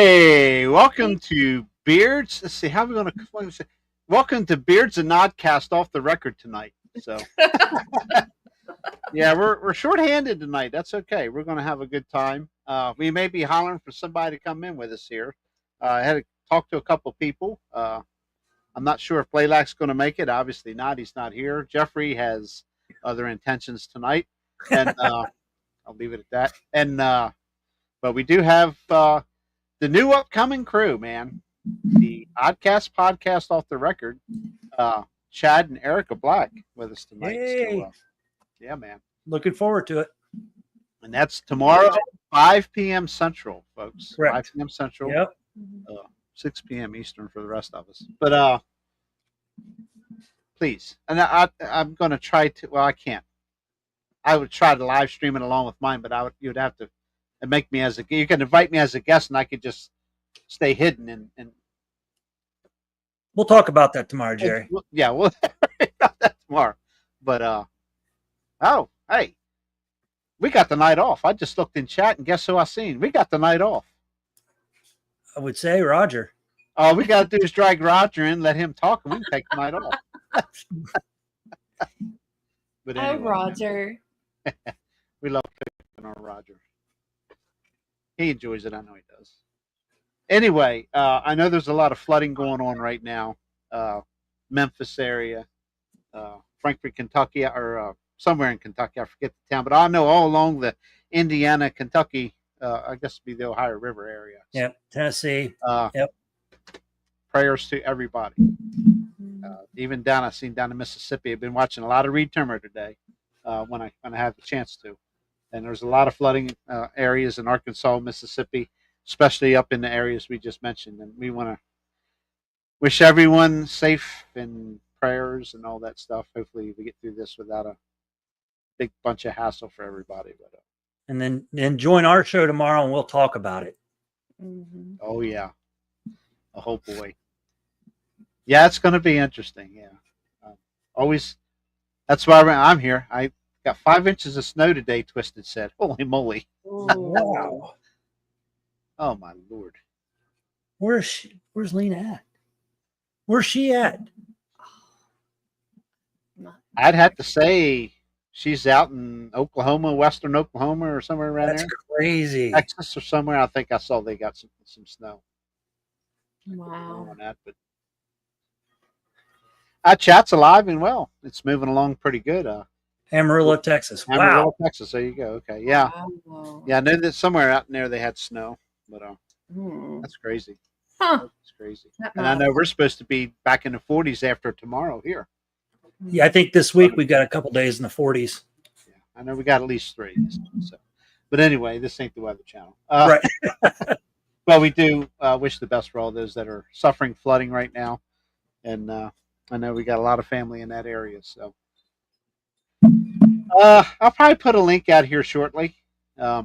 Hey, welcome to Beards. Let's see, how are we going to say? Welcome to Beards and Nodcast off the record tonight. So, yeah, we're shorthanded tonight. That's okay. We're going to have a good time. We may be hollering for somebody to come in with us here. I had to talk to a couple people. I'm not sure if Blaylak's going to make it. Obviously not. He's not here. Jeffrey has other intentions tonight, and I'll leave it at that. And but we do have the new upcoming crew, man. The Oddcast podcast off the record. Chad and Erica Black with us tonight. Hey. So, yeah, man. Looking forward to it. And that's tomorrow, 5 p.m. Central, folks. Correct. 5 p.m. Central. Yep. 6 p.m. Eastern for the rest of us. But please, and I'm going to try to. Well, I can't. I would try to live stream it along with mine, but you'd have to make me as a. You can invite me as a guest, and I could just stay hidden and we'll talk about that tomorrow, Jerry. Yeah, we'll talk about that tomorrow. But oh, hey, we got the night off. I just looked in chat, and guess who I seen? We got the night off. I would say Roger. All we got to do is drag Roger in, let him talk, and we can take the night off. But anyway, Roger. we love picking on Roger. He enjoys it. I know he does. Anyway, I know there's a lot of flooding going on right now. Memphis area, Frankfort, Kentucky, or somewhere in Kentucky. I forget the town, but I know all along the Indiana, Kentucky, I guess it'd be the Ohio River area. Yep, Tennessee. Yep. Prayers to everybody. Even I seen down in Mississippi. I've been watching a lot of Reed Timmer today when I have the chance to. And there's a lot of flooding areas in Arkansas, Mississippi, especially up in the areas we just mentioned. And we want to wish everyone safe and prayers and all that stuff. Hopefully we get through this without a big bunch of hassle for everybody. But and then join our show tomorrow and we'll talk about it. Mm-hmm. Oh, yeah. Oh, boy. Yeah, it's going to be interesting. Yeah. Always. That's why I'm here. I got 5 inches of snow today, Twisted said. Holy moly. Wow. Oh, my Lord. Where's she? Where's Lena at? Where's she at? I'd have to say she's out in Oklahoma, western Oklahoma, or somewhere around That's there. crazy. Texas or somewhere. I think I saw they got some snow. Wow. On that, but chat's alive and well. It's moving along pretty good. Amarillo, Texas. Amarillo, Wow. Texas. There you go. Okay. Yeah. Wow. Yeah. I know that somewhere out in there they had snow, but that's crazy. Huh. That's crazy. And I know we're supposed to be back in the 40s after tomorrow here. Yeah, I think this week we've got a couple days in the 40s. Yeah, I know we got at least 3. So, but anyway, this ain't the Weather Channel. Right. Well, we do wish the best for all those that are suffering flooding right now, and I know we got a lot of family in that area. So, I'll probably put a link out here shortly. I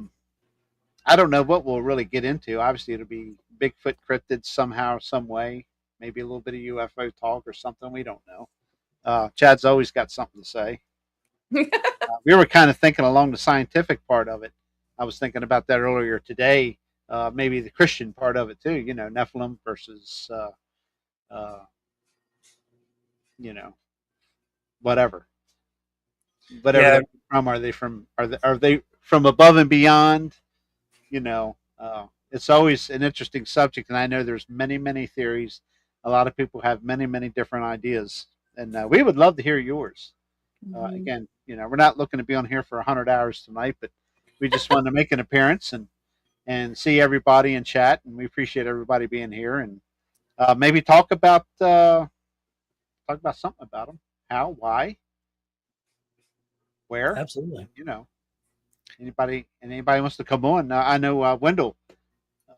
don't know what we'll really get into. Obviously, it'll be Bigfoot, cryptids somehow, some way. Maybe a little bit of UFO talk or something. We don't know. Chad's always got something to say. We were kind of thinking along the scientific part of it. I was thinking about that earlier today. Maybe the Christian part of it too. You know, Nephilim versus, whatever. Whatever they're from. Are they from above and beyond? You know, it's always an interesting subject, and I know there's many theories. A lot of people have many different ideas, and we would love to hear yours. Again, we're not looking to be on here for 100 hours tonight, but we just wanted to make an appearance and see everybody in chat, and we appreciate everybody being here, and maybe talk about something about them, how, why, where. Absolutely. Anybody wants to come on? I know Wendell,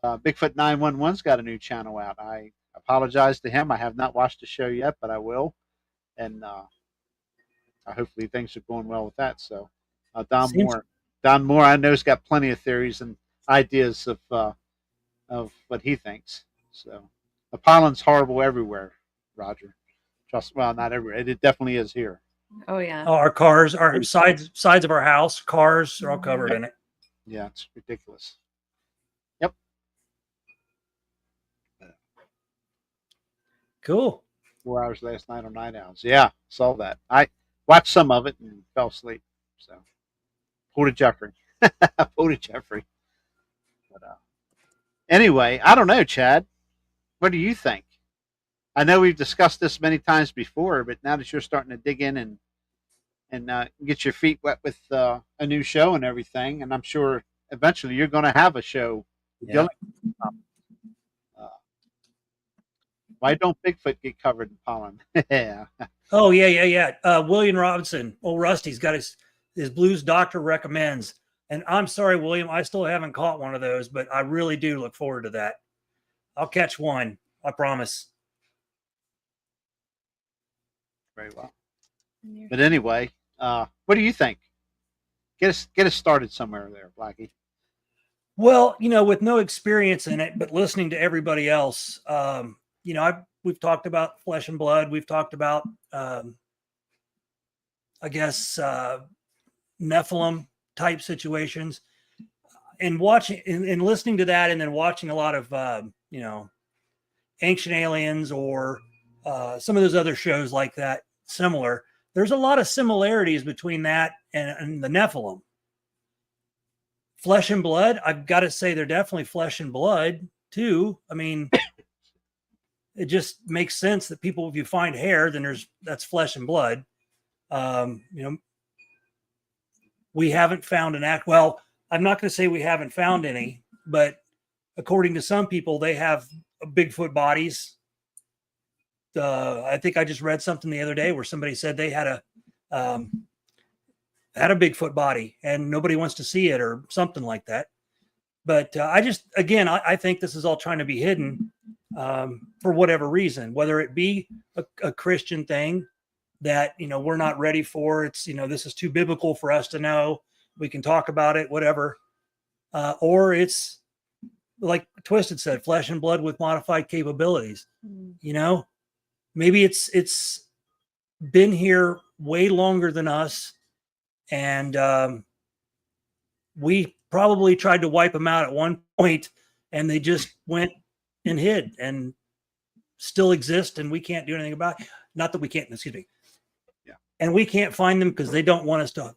Bigfoot 911's got a new channel out. I apologize to him. I have not watched the show yet, but I will, and hopefully things are going well with that. So Don Moore, I know, has got plenty of theories and ideas of what he thinks. So the pollen's horrible everywhere, Roger. Well, not everywhere. It definitely is here. Oh yeah. Oh, our cars, our sides of our house, cars are all covered in it. Yeah, it's ridiculous. Yep. Cool. 4 hours last night on Night Owls. Yeah, saw that. I watched some of it and fell asleep. So, pulled a Jeffrey. Pulled a Jeffrey. But anyway, I don't know, Chad. What do you think? I know we've discussed this many times before, but now that you're starting to dig in and get your feet wet with a new show and everything, and I'm sure eventually you're going to have a show. Yeah. Uh, why don't Bigfoot get covered in pollen? Yeah. Oh yeah. William Robinson, old Rusty's got his blues doctor recommends. And I'm sorry, William, I still haven't caught one of those, but I really do look forward to that. I'll catch one. I promise. Very well. But anyway, what do you think? Get us started somewhere there, Blackie. Well, with no experience in it, but listening to everybody else, we've talked about flesh and blood. We've talked about, Nephilim type situations, and watching and listening to that, and then watching a lot of, Ancient Aliens or some of those other shows like that, similar. There's a lot of similarities between that and the Nephilim. Flesh and blood, I've got to say they're definitely flesh and blood too. I mean, it just makes sense that if you find hair, then that's flesh and blood. We haven't found well, I'm not going to say we haven't found any, but according to some people, they have Bigfoot bodies. I think I just read something the other day where somebody said they had a Bigfoot body and nobody wants to see it or something like that. But I think this is all trying to be hidden for whatever reason, whether it be a Christian thing that, we're not ready for. It's, this is too biblical for us to know. We can talk about it, whatever. Or it's like Twisted said, flesh and blood with modified capabilities. Maybe it's been here way longer than us. And we probably tried to wipe them out at one point, and they just went and hid and still exist, and we can't do anything about it. Not that we can't, excuse me. Yeah. And we can't find them because they don't want us to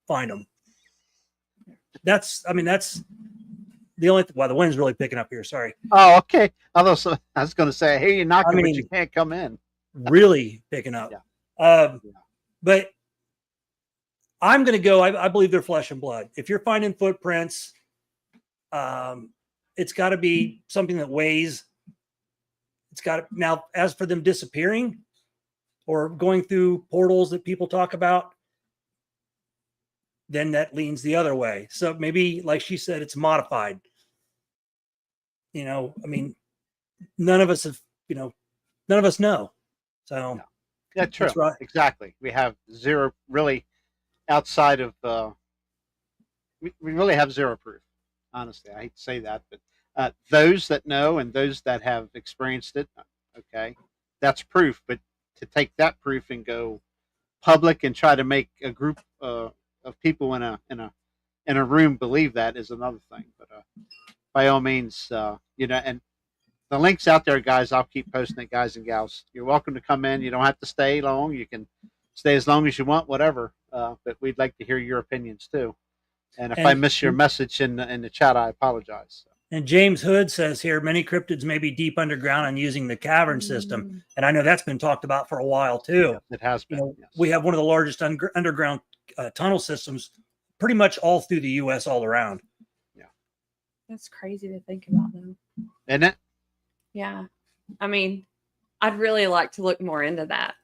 find them. That's the only the wind's really picking up here. Sorry. Oh, okay. I was going to say, hey, you're knocking, but you can't come in. Really picking up. Yeah. But I'm going to go. I believe they're flesh and blood. If you're finding footprints, it's got to be something that weighs. It's got to, now, as for them disappearing or going through portals that people talk about, then that leans the other way. So maybe, like she said, it's modified. None of us know. So yeah, true. That's right. Exactly. We have zero, really, outside of we really have zero proof. Honestly, I hate to say that, but those that know and those that have experienced it, okay, that's proof. But to take that proof and go public and try to make a group of people in a room believe that is another thing. But by all means, and the link's out there, guys. I'll keep posting it, guys and gals. You're welcome to come in. You don't have to stay long. You can stay as long as you want, whatever. But we'd like to hear your opinions too. And if I miss your message in the chat, I apologize. And James Hood says here, many cryptids may be deep underground and using the cavern system. And I know that's been talked about for a while too. Yeah, it has been. Yes. We have one of the largest underground tunnel systems pretty much all through the U.S. all around. Yeah. That's crazy to think about, though. Isn't it? Yeah. I mean, I'd really like to look more into that.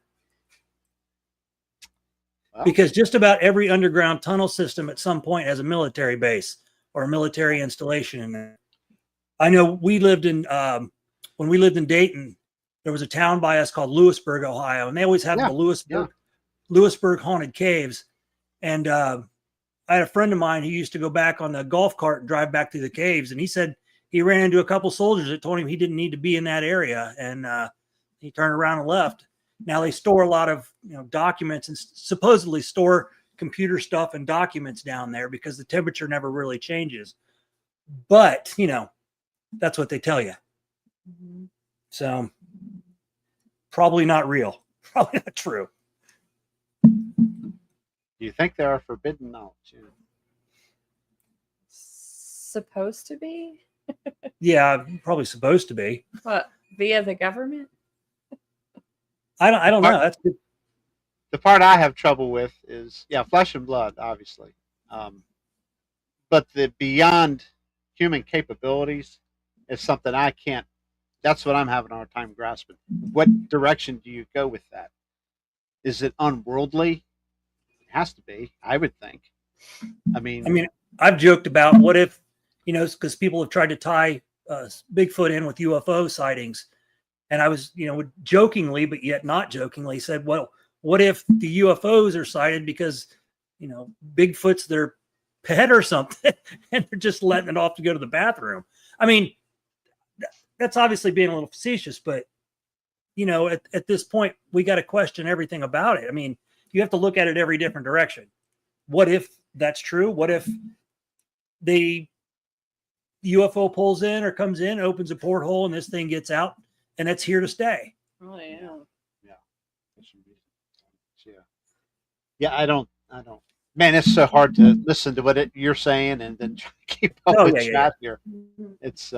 Well, because just about every underground tunnel system at some point has a military base or a military installation in there. I know we lived in, when we lived in Dayton, there was a town by us called Lewisburg, Ohio, and they always have the Lewisburg haunted caves. And I had a friend of mine who used to go back on the golf cart and drive back through the caves. And he said he ran into a couple soldiers that told him he didn't need to be in that area. And he turned around and left. Now they store a lot of documents and supposedly store computer stuff and documents down there because the temperature never really changes. But, that's what they tell you. Mm-hmm. So probably not real. Probably not true. Do you think there are forbidden knowledge? Yeah. Supposed to be? Yeah, probably supposed to be. What, via the government? I don't know. That's good. The part I have trouble with is, yeah, flesh and blood, obviously. But the beyond human capabilities is something I can't, that's what I'm having a hard time grasping. What direction do you go with that? Is it unworldly? It has to be, I would think. I mean, I've joked about what if, because people have tried to tie Bigfoot in with UFO sightings. And I was, jokingly, but yet not jokingly said, well, what if the UFOs are sighted because, Bigfoot's their pet or something and they're just letting it off to go to the bathroom? I mean, that's obviously being a little facetious, but, at this point, we got to question everything about it. I mean, you have to look at it every different direction. What if that's true? What if the UFO pulls in or comes in, opens a porthole, and this thing gets out and it's here to stay? Oh, yeah. Yeah, I don't. Man, it's so hard to listen to what you're saying and then try to keep up with chat here. It's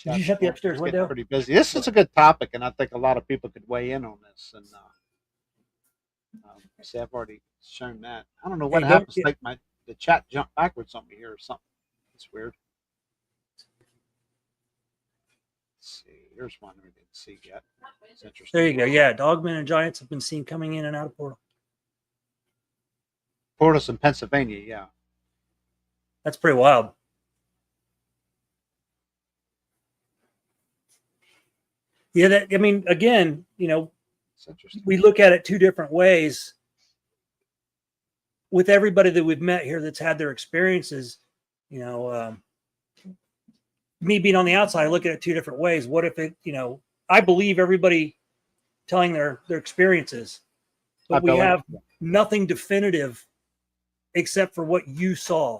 Did you shut the upstairs window? Pretty busy. This is a good topic, and I think a lot of people could weigh in on this. And see, I've already shown that. I don't know what happens. Like the chat jumped backwards on me here or something. It's weird. Let's see. Here's one we didn't see yet. It's interesting. There you go. Yeah, Dogman and Giants have been seen coming in and out of portal. Portals in Pennsylvania. Yeah, that's pretty wild. Yeah, again, we look at it two different ways. With everybody that we've met here that's had their experiences, me being on the outside, I look at it two different ways. What if it, I believe everybody telling their experiences, but we have nothing definitive except for what you saw.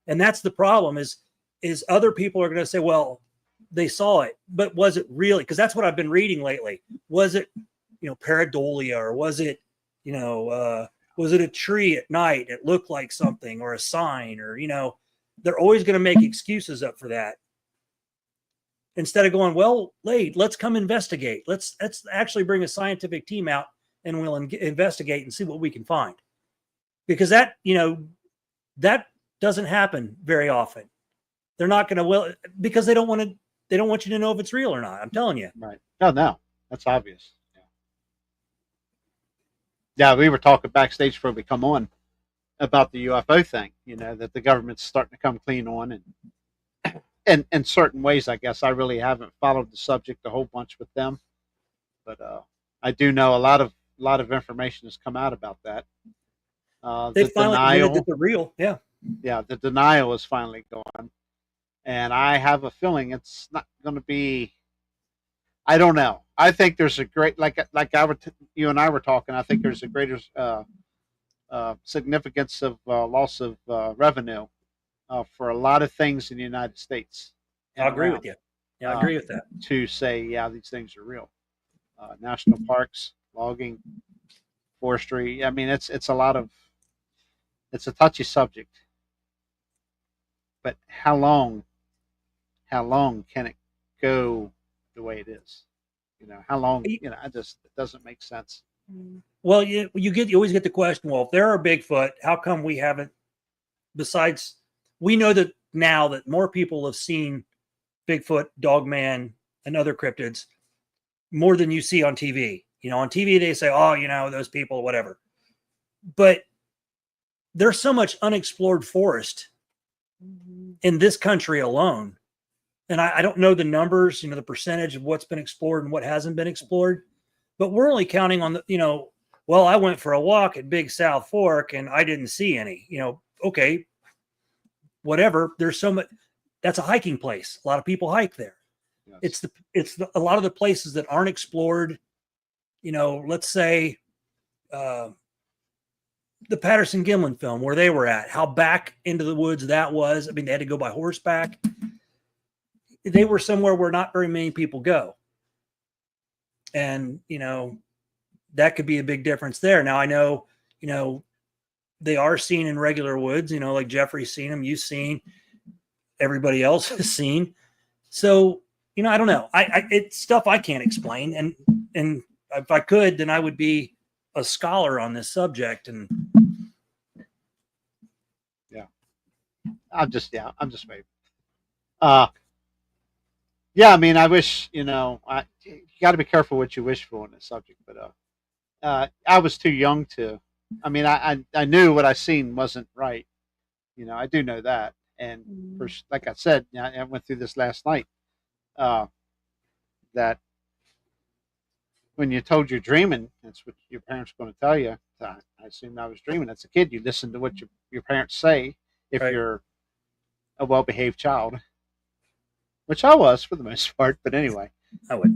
And that's the problem is other people are going to say, well, they saw it, but was it really? Because that's what I've been reading lately. Was it, pareidolia, or was it, was it a tree at night? It looked like something, or a sign, or, they're always going to make excuses up for that. Instead of going, well, let's come investigate. Let's actually bring a scientific team out and we'll investigate and see what we can find. Because that, that doesn't happen very often. They're not going to, because they don't want you to know if it's real or not. I'm telling you. Right. No, that's obvious. Yeah, we were talking backstage before we come on about the UFO thing, that the government's starting to come clean on, and in certain ways, I guess I really haven't followed the subject a whole bunch with them, but I do know a lot of information has come out about that. They finally admitted that they're real. Yeah. Yeah, the denial is finally gone. And I have a feeling it's not going to be. I don't know. I think there's a great, you and I were talking. I think there's a greater significance of loss of revenue for a lot of things in the United States. I agree with you. Yeah, I agree with that. To say, yeah, these things are real. National parks, logging, forestry. I mean, it's a lot of. It's a touchy subject. But how long can it go the way it is? How long, it doesn't make sense. Well, you always get the question, well, if there are Bigfoot, how come we haven't, besides, we know that now that more people have seen Bigfoot, Dogman, and other cryptids more than you see on TV. On TV, they say, oh, those people, whatever. But there's so much unexplored forest in this country alone. And I don't know the numbers, the percentage of what's been explored and what hasn't been explored, but we're only counting on well, I went for a walk at Big South Fork and I didn't see any, okay, whatever. There's so much, that's a hiking place. A lot of people hike there. Yes. It's a lot of the places that aren't explored, let's say, the Patterson-Gimlin film where they were at, how back into the woods that was. I mean, they had to go by horseback. They were somewhere where not very many people go. And, that could be a big difference there. Now I know, they are seen in regular woods, like Jeffrey's seen them, you've seen, everybody else has seen. So, I don't know. It's stuff I can't explain. And if I could, then I would be a scholar on this subject. And I'm just waiting. Yeah, I mean, I wish, you got to be careful what you wish for on this subject, but I was too young to. I mean, I knew what I seen wasn't right. I do know that, and like I said, I went through this last night. That when you're told you're dreaming, that's what your parents are going to tell you. I assumed I was dreaming. As a kid, you listen to what your parents say if Right. you're a well-behaved child, which I was for the most part. But anyway, I would.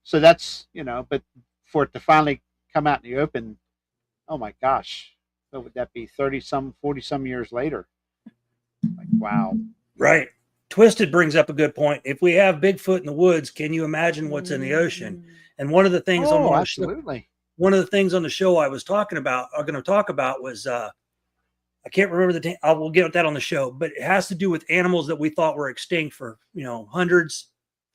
So that's but for it to finally come out in the open, oh my gosh, what would that be? 30-some, 40-some years later. Like, wow. Right. Twisted brings up a good point. If we have Bigfoot in the woods, can you imagine what's in the ocean? And one of the things Oh, absolutely. One of the things on the show I was going to talk about was I can't remember the I will get that on the show, but it has to do with animals that we thought were extinct for hundreds,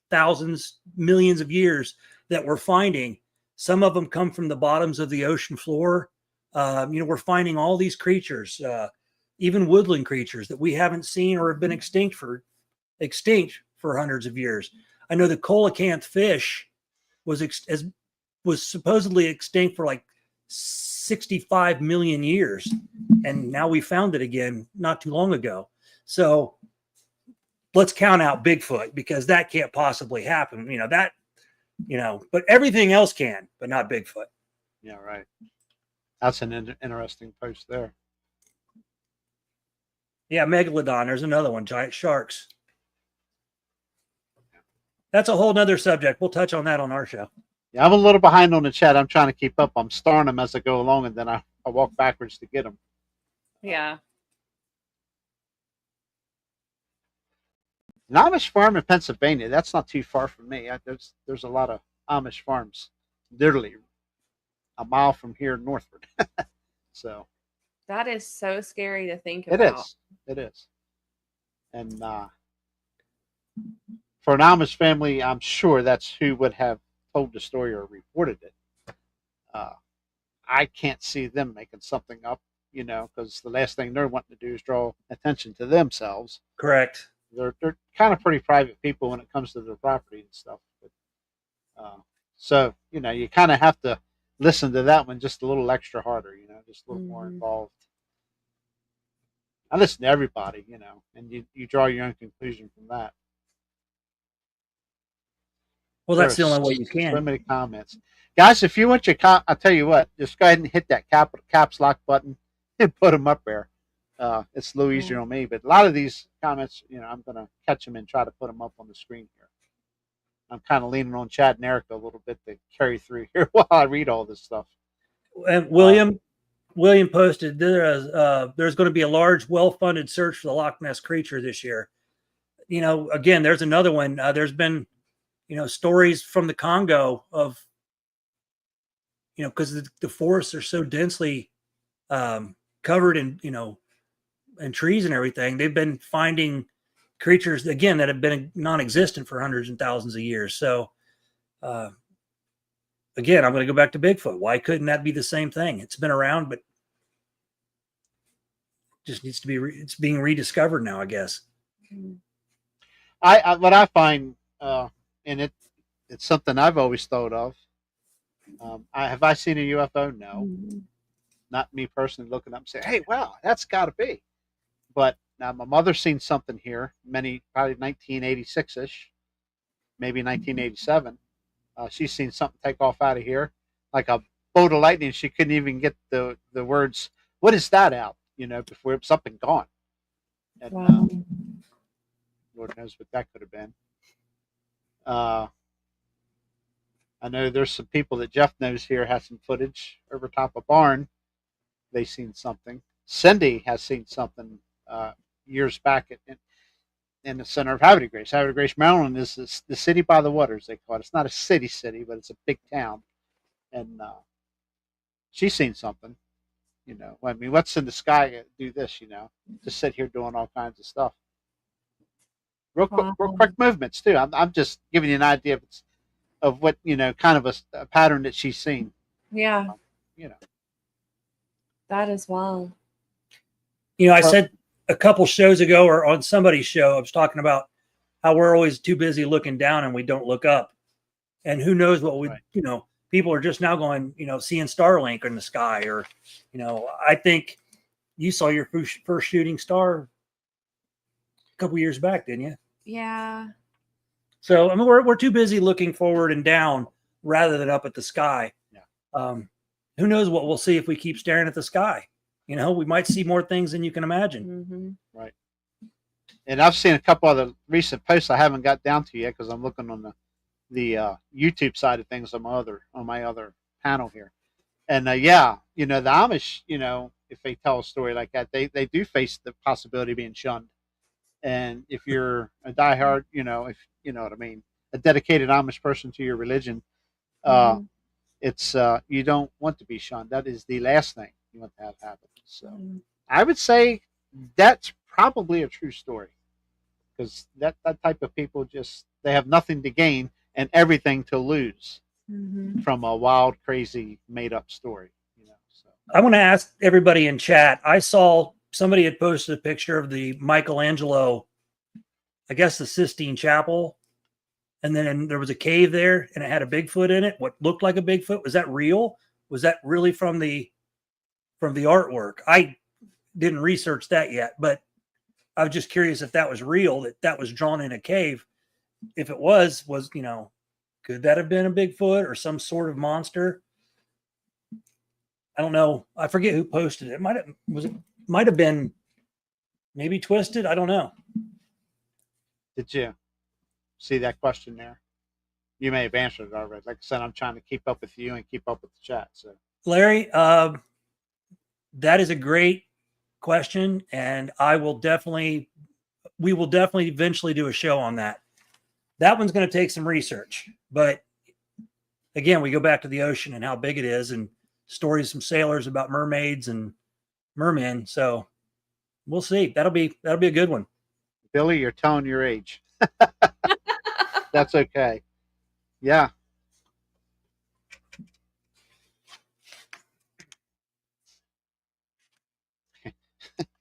thousands, millions of years that we're finding. Some of them come from the bottoms of the ocean floor. We're finding all these creatures, even woodland creatures that we haven't seen or have been extinct for hundreds of years. I know the coelacanth fish was supposedly extinct for like 65 million years, and now we found it again not too long ago. So let's count out Bigfoot, because that can't possibly happen. But everything else can, but not Bigfoot. Yeah, right. That's an interesting post there. Yeah, megalodon. There's another one. Giant sharks. That's a whole nother subject. We'll touch on that on our show. Yeah, I'm a little behind on the chat. I'm trying to keep up. I'm starring them as I go along, and then I walk backwards to get them. Yeah. An Amish farm in Pennsylvania. That's not too far from me. There's a lot of Amish farms, literally a mile from here northward. So That is so scary to think it about. is. It is. And for an Amish family, I'm sure that's who would have told the story or reported it. I can't see them making something up, because the last thing they're wanting to do is draw attention to themselves. Correct. They're kind of pretty private people when it comes to their property and stuff. But, so you kind of have to listen to that one just a little extra harder, just a little more involved. I listen to everybody, and you draw your own conclusion from that. Well, that's the only way you can. So many comments, guys. If you want your I'll tell you what. Just go ahead and hit that caps lock button and put them up there. It's a little easier on me, but a lot of these comments, I'm going to catch them and try to put them up on the screen here. I'm kind of leaning on Chad and Erica a little bit to carry through here while I read all this stuff. And William posted there's going to be a large, well-funded search for the Loch Ness creature this year. Again, there's another one. There's been, stories from the Congo of, because the forests are so densely covered in, and trees and everything. They've been finding creatures, again, that have been non-existent for hundreds and thousands of years. So, again, I'm going to go back to Bigfoot. Why couldn't that be the same thing? It's been around, but just needs to be it's being rediscovered now, I guess. What I find, and it's something I've always thought of. Have I seen a UFO? No, not me personally looking up and saying, "Hey, wow, that's got to be." But now my mother's seen something here, probably 1986ish, maybe 1987. She's seen something take off out of here, like a bolt of lightning. She couldn't even get the words, "What is that?" out, before it was up and gone. And Wow. Lord knows what that could have been. I know there's some people that Jeff knows here has some footage over top of barn. They've seen something. Cindy has seen something years back. in the center of Havre de Grace. Havre de Grace, Maryland is the city by the waters, they call it. It's not a city, but it's a big town. And she's seen something, you know. I mean, what's in the sky do this, you know? Just sit here doing all kinds of stuff. Real quick movements too. I'm just giving you an idea of what, you know, kind of a pattern that she's seen. Yeah, You know, that is wild. You know, I said a couple shows ago, or on somebody's show, I was talking about how we're always too busy looking down and we don't look up. And who knows what we, right. you know, people are just now going, you know, seeing Starlink in the sky, or, you know, I think you saw your first shooting star a couple years back, didn't you? Yeah. So I mean, we're too busy looking forward and down rather than up at the sky. Yeah. Who knows what we'll see if we keep staring at the sky? You know, we might see more things than you can imagine. Mm-hmm. Right. And I've seen a couple of the recent posts I haven't got down to yet because I'm looking on the YouTube side of things on my other panel here. And yeah, you know, the Amish, you know, if they tell a story like that, they do face the possibility of being shunned. And if you're a diehard, you know, if you know what I mean, a dedicated Amish person to your religion, it's you don't want to be shunned. That is the last thing you want to have happen. So I would say that's probably a true story, because that type of people just, they have nothing to gain and everything to lose from a wild, crazy, made up story. You know, so I want to ask everybody in chat. I saw somebody had posted a picture of the Michelangelo, I guess the Sistine Chapel, and then there was a cave there and it had a Bigfoot in it. What looked like a Bigfoot. Was that real? Was that really from the artwork? I didn't research that yet, but I was just curious if that was real, that was drawn in a cave. If it was, you know, could that have been a Bigfoot or some sort of monster? I don't know. I forget who posted it. Might have been maybe Twisted. I don't know. did you see that question there? You may have answered it already. Like I said, I'm trying to keep up with you and keep up with the chat. So Larry, that is a great question, and we will definitely eventually do a show on that. That one's going to take some research, but again, we go back to the ocean and how big it is, and stories from sailors about mermaids and mermen. So we'll see. That'll be a good one. Billy, you're telling your age. That's okay. Yeah.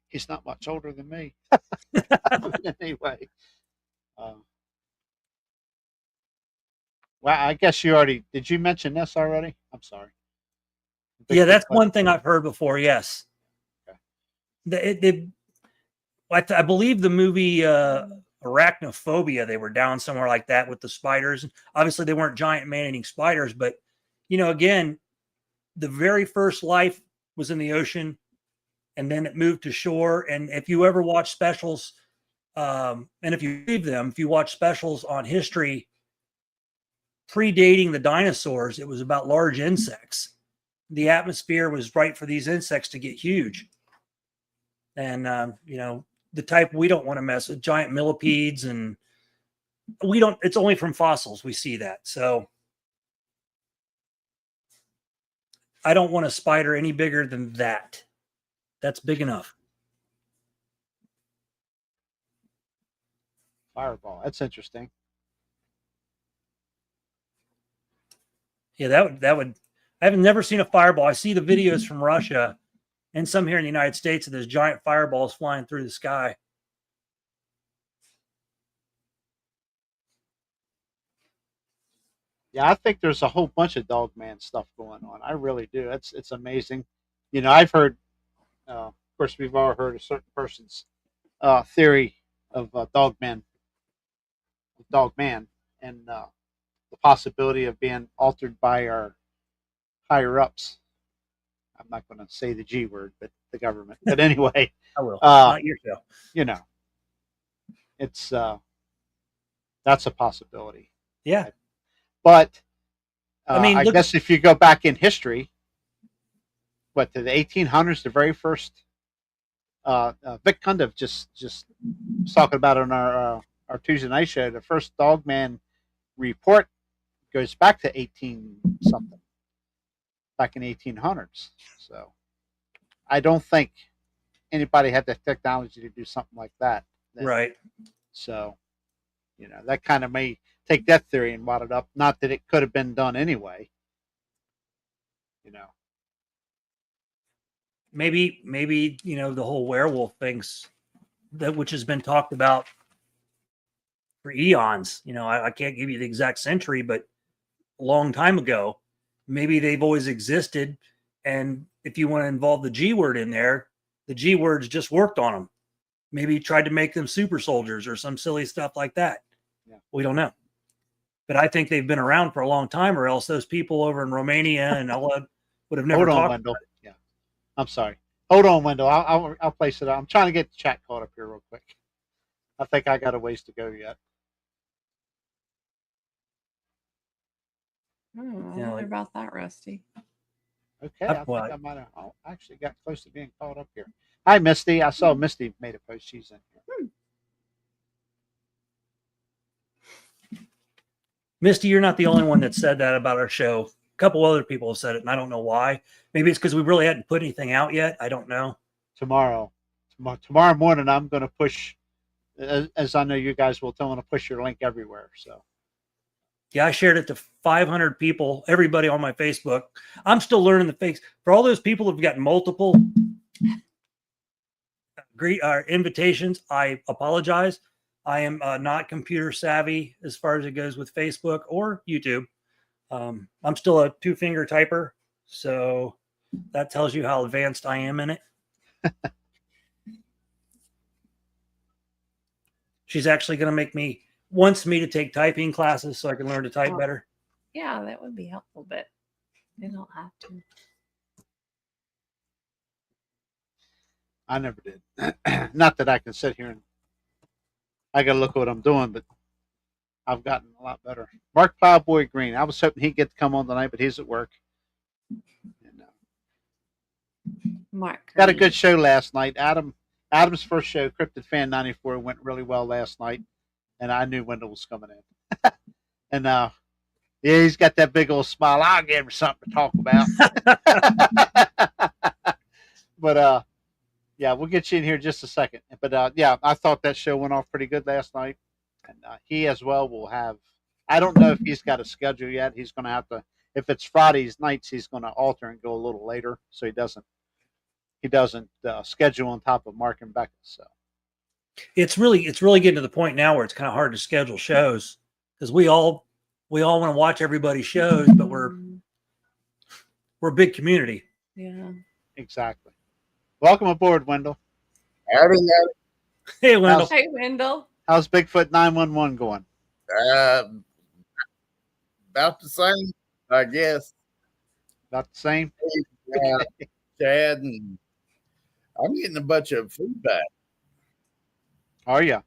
He's not much older than me. Anyway. Well, I guess did you mention this already? I'm sorry. Yeah, that's one thing I've heard before. Yes. Okay. I believe the movie Arachnophobia, they were down somewhere like that with the spiders. Obviously, they weren't giant man-eating spiders, but, you know, again, the very first life was in the ocean, and then it moved to shore. And if you ever watch specials, and if you leave them, if you watch specials on history predating the dinosaurs, it was about large insects. The atmosphere was right for these insects to get huge. And, you know, the type we don't want to mess with, giant millipedes, and it's only from fossils we see that. So I don't want a spider any bigger than that. That's big enough. Fireball. That's interesting. Yeah, that would. I have never seen a fireball. I see the videos from Russia and some here in the United States of those giant fireballs flying through the sky. Yeah, I think there's a whole bunch of Dogman stuff going on. I really do. It's amazing. You know, I've heard, of course, we've all heard a certain person's theory of Dogman, and the possibility of being altered by our higher ups. I'm not going to say the G word, but the government. But anyway, I will. Not your show. You know, it's that's a possibility. Yeah. But I mean, I guess if you go back in history, to the 1800s, the very first Vic Cundiff just was talking about on our Tuesday night show. The first Dogman report goes back to 18 something, back in 1800s. So I don't think anybody had the technology to do something like that then. Right. So, that kind of may take that theory and wad it up. Not that it could have been done anyway. Maybe the whole werewolf things which has been talked about for eons. I can't give you the exact century, but a long time ago. Maybe they've always existed, and if you want to involve the G word in there, the G words just worked on them. Maybe tried to make them super soldiers or some silly stuff like that. Yeah. We don't know. But I think they've been around for a long time, or else those people over in Romania and all that would have never Hold on, talked. Wendell. Yeah, I'm sorry. Hold on, Wendell. I'll place it. I'm trying to get the chat caught up here real quick. I think I got a ways to go yet. I wonder about that, Rusty. Okay, I think I might have actually got close to being caught up here. Hi, Misty. I saw Misty made a post. She's in here. Misty, you're not the only one that said that about our show. A couple other people have said it, and I don't know why. Maybe it's because we really hadn't put anything out yet. I don't know. Tomorrow morning, I'm going to push, as I know you guys will, tell them to push your link everywhere. So. Yeah, I shared it to 500 people, everybody on my Facebook. I'm still learning the face. For all those people who've got multiple invitations, I apologize. I am not computer savvy as far as it goes with Facebook or YouTube. I'm still a 2-finger typer, so that tells you how advanced I am in it. She's actually going to wants me to take typing classes so I can learn to type better. Yeah, that would be helpful, but they don't have to. I never did. Not that I can sit here and I got to look at what I'm doing, but I've gotten a lot better. Mark Plowboy Green. I was hoping he'd get to come on tonight, but he's at work. Mark got a good show last night. Adam's first show, Cryptid Fan 94, went really well last night, and I knew Wendell was coming in. And yeah, he's got that big old smile. I'll give him something to talk about. But yeah, we'll get you in here in just a second. But yeah, I thought that show went off pretty good last night, and he as well will have. I don't know if he's got a schedule yet. He's going to have to. If it's Fridays nights, he's going to alter and go a little later, so he doesn't schedule on top of Mark and Becca. So it's really getting to the point now where it's kind of hard to schedule shows because we all want to watch everybody's shows, but we're a big community. Yeah, exactly. Welcome aboard, Wendell. Howdy. Hey, Wendell. Hey, Wendell. How's Bigfoot 911 going? About the same, I guess. About the same. Chad, and I'm getting a bunch of feedback. Are you?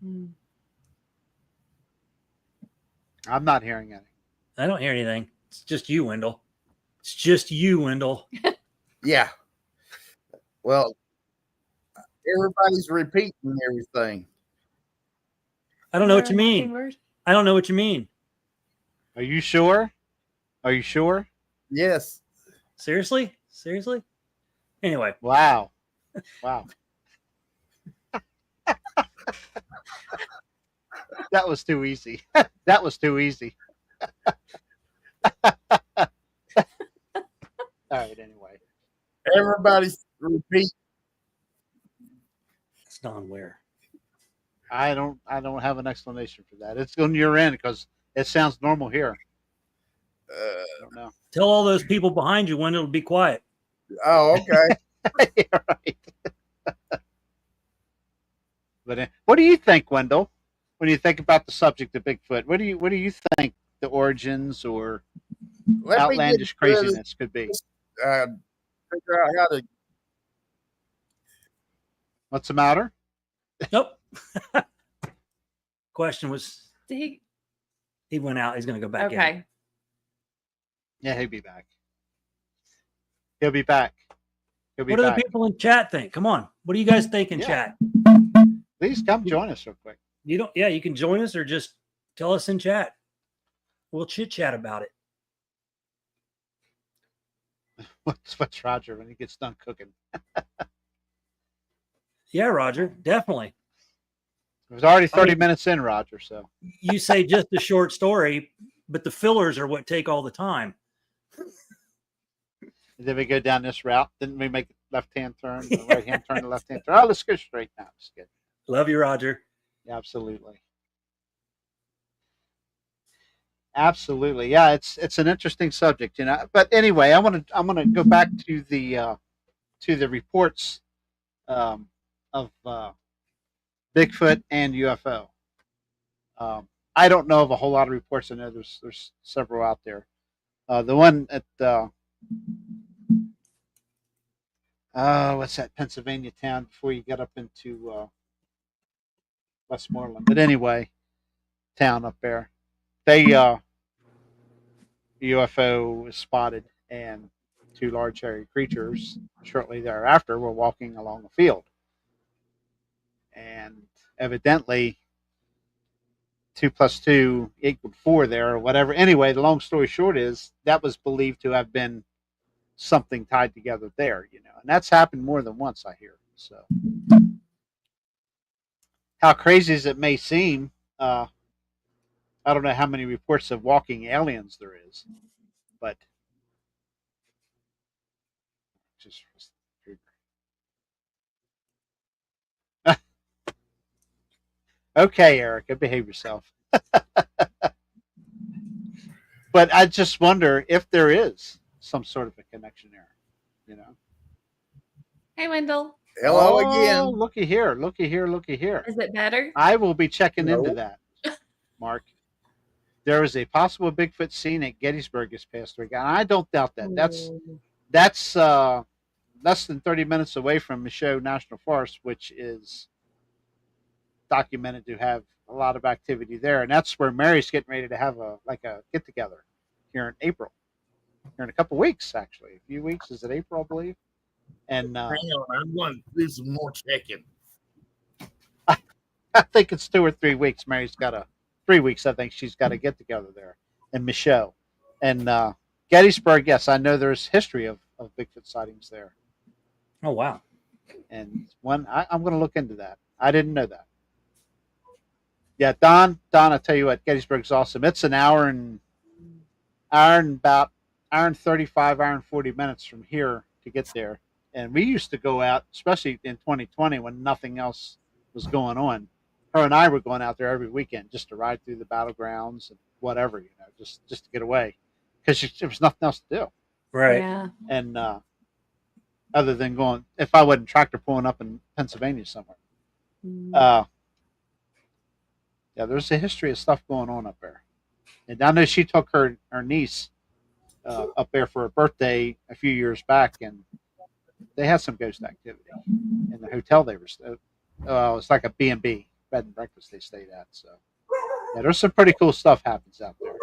Mm. I'm not hearing any. I don't hear anything. It's just you, Wendell. It's just you, Wendell. Yeah. Well, everybody's repeating everything. I don't know what you mean. I don't know what you mean. Are you sure? Are you sure? Yes. Seriously? Anyway. Wow. Wow. That was too easy. That was too easy. All right, anyway. Everybody's repeating. It's Don Ware. I don't have an explanation for that. It's on your end because it sounds normal here. I don't know. Tell all those people behind you when it'll be quiet. Oh, okay. Yeah, right. But what do you think, Wendell, when you think about the subject of Bigfoot? What do you think the origins or outlandish craziness could be? Figure out how to. What's the matter? Nope. Question was He went out. He's going to go back in. okay. Yeah, he'll be back. He'll be back. He'll be What do the back. people in chat think? Come on. What do you guys think in Yeah. chat? Please come join us real quick. You can join us or just tell us in chat. We'll chit chat about it. What's Roger when he gets done cooking? Yeah, Roger, definitely. It was already 30 minutes in, Roger. So You say just a short story, but the fillers are what take all the time. did we go down this route? Didn't we make a left-hand turn, a right-hand turn, a left-hand turn? Oh, let's go straight now. Just kidding. Love you, Roger. Yeah, absolutely. Absolutely. Yeah, it's an interesting subject, you know. But anyway, I'm gonna go back to the reports of Bigfoot and UFO. I don't know of a whole lot of reports. I know there's several out there. The one at what's that Pennsylvania town before you get up into Westmoreland? But anyway, town up there. They UFO was spotted, and two large hairy creatures shortly thereafter were walking along a field, and evidently 2+2 = 4 there or whatever. Anyway, the long story short is that was believed to have been something tied together there, you know, and that's happened more than once, I hear. So, how crazy as it may seem, I don't know how many reports of walking aliens there is, but just okay, Erica, behave yourself. But I just wonder if there is some sort of a connection there, you know. Hey, Wendell. Hello Oh, again. looky here, looky here, looky here. Is it better? I will be checking No. into that, Mark. There was a possible Bigfoot seen at Gettysburg this past week, and I don't doubt that. That's less than 30 minutes away from Michaud National Forest, which is documented to have a lot of activity there, and that's where Mary's getting ready to have a get together here in April, here in a couple weeks, actually, a few weeks. Is it April, I believe? And Hang on, I'm going to do some more checking. I think it's 2 or 3 weeks. Mary's got 3 weeks. I think she's got to get together there in Michaud, and Gettysburg. Yes, I know there's history of Bigfoot sightings there. Oh, wow. And I'm going to look into that. I didn't know that. Yeah, Don, I tell you what, Gettysburg's awesome. It's an hour and 35, hour and 40 minutes from here to get there. And we used to go out, especially in 2020 when nothing else was going on. Her and I were going out there every weekend just to ride through the battlegrounds and whatever, you know, just to get away because there was nothing else to do. Right. Yeah. And other than going, if I wasn't tractor pulling up in Pennsylvania somewhere. Yeah, there's a history of stuff going on up there. And I know she took her niece up there for her birthday a few years back, and they had some ghost activity in the hotel they were. It's like a B&B, bed and breakfast they stayed at. So yeah, there's some pretty cool stuff happens out there.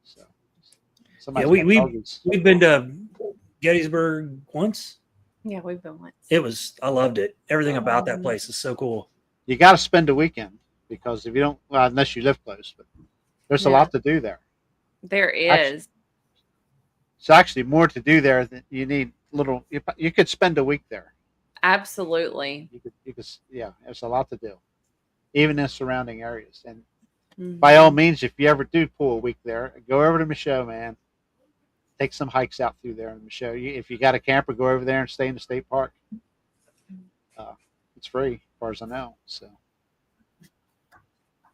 So Yeah, we've been to Gettysburg once. Yeah, we've been once. I loved it. Everything about that place is so cool. You got to spend a weekend because if you don't, well, unless you live close, but there's a lot to do there. There is. It's actually more to do there than you need. You could spend a week there. Absolutely. You could, yeah. There's a lot to do, even in surrounding areas. And by all means, if you ever do pull a week there, go over to Michaud, man. Take some hikes out through there in Michaud. If you got a camper, go over there and stay in the state park. It's free, as far as I know. So,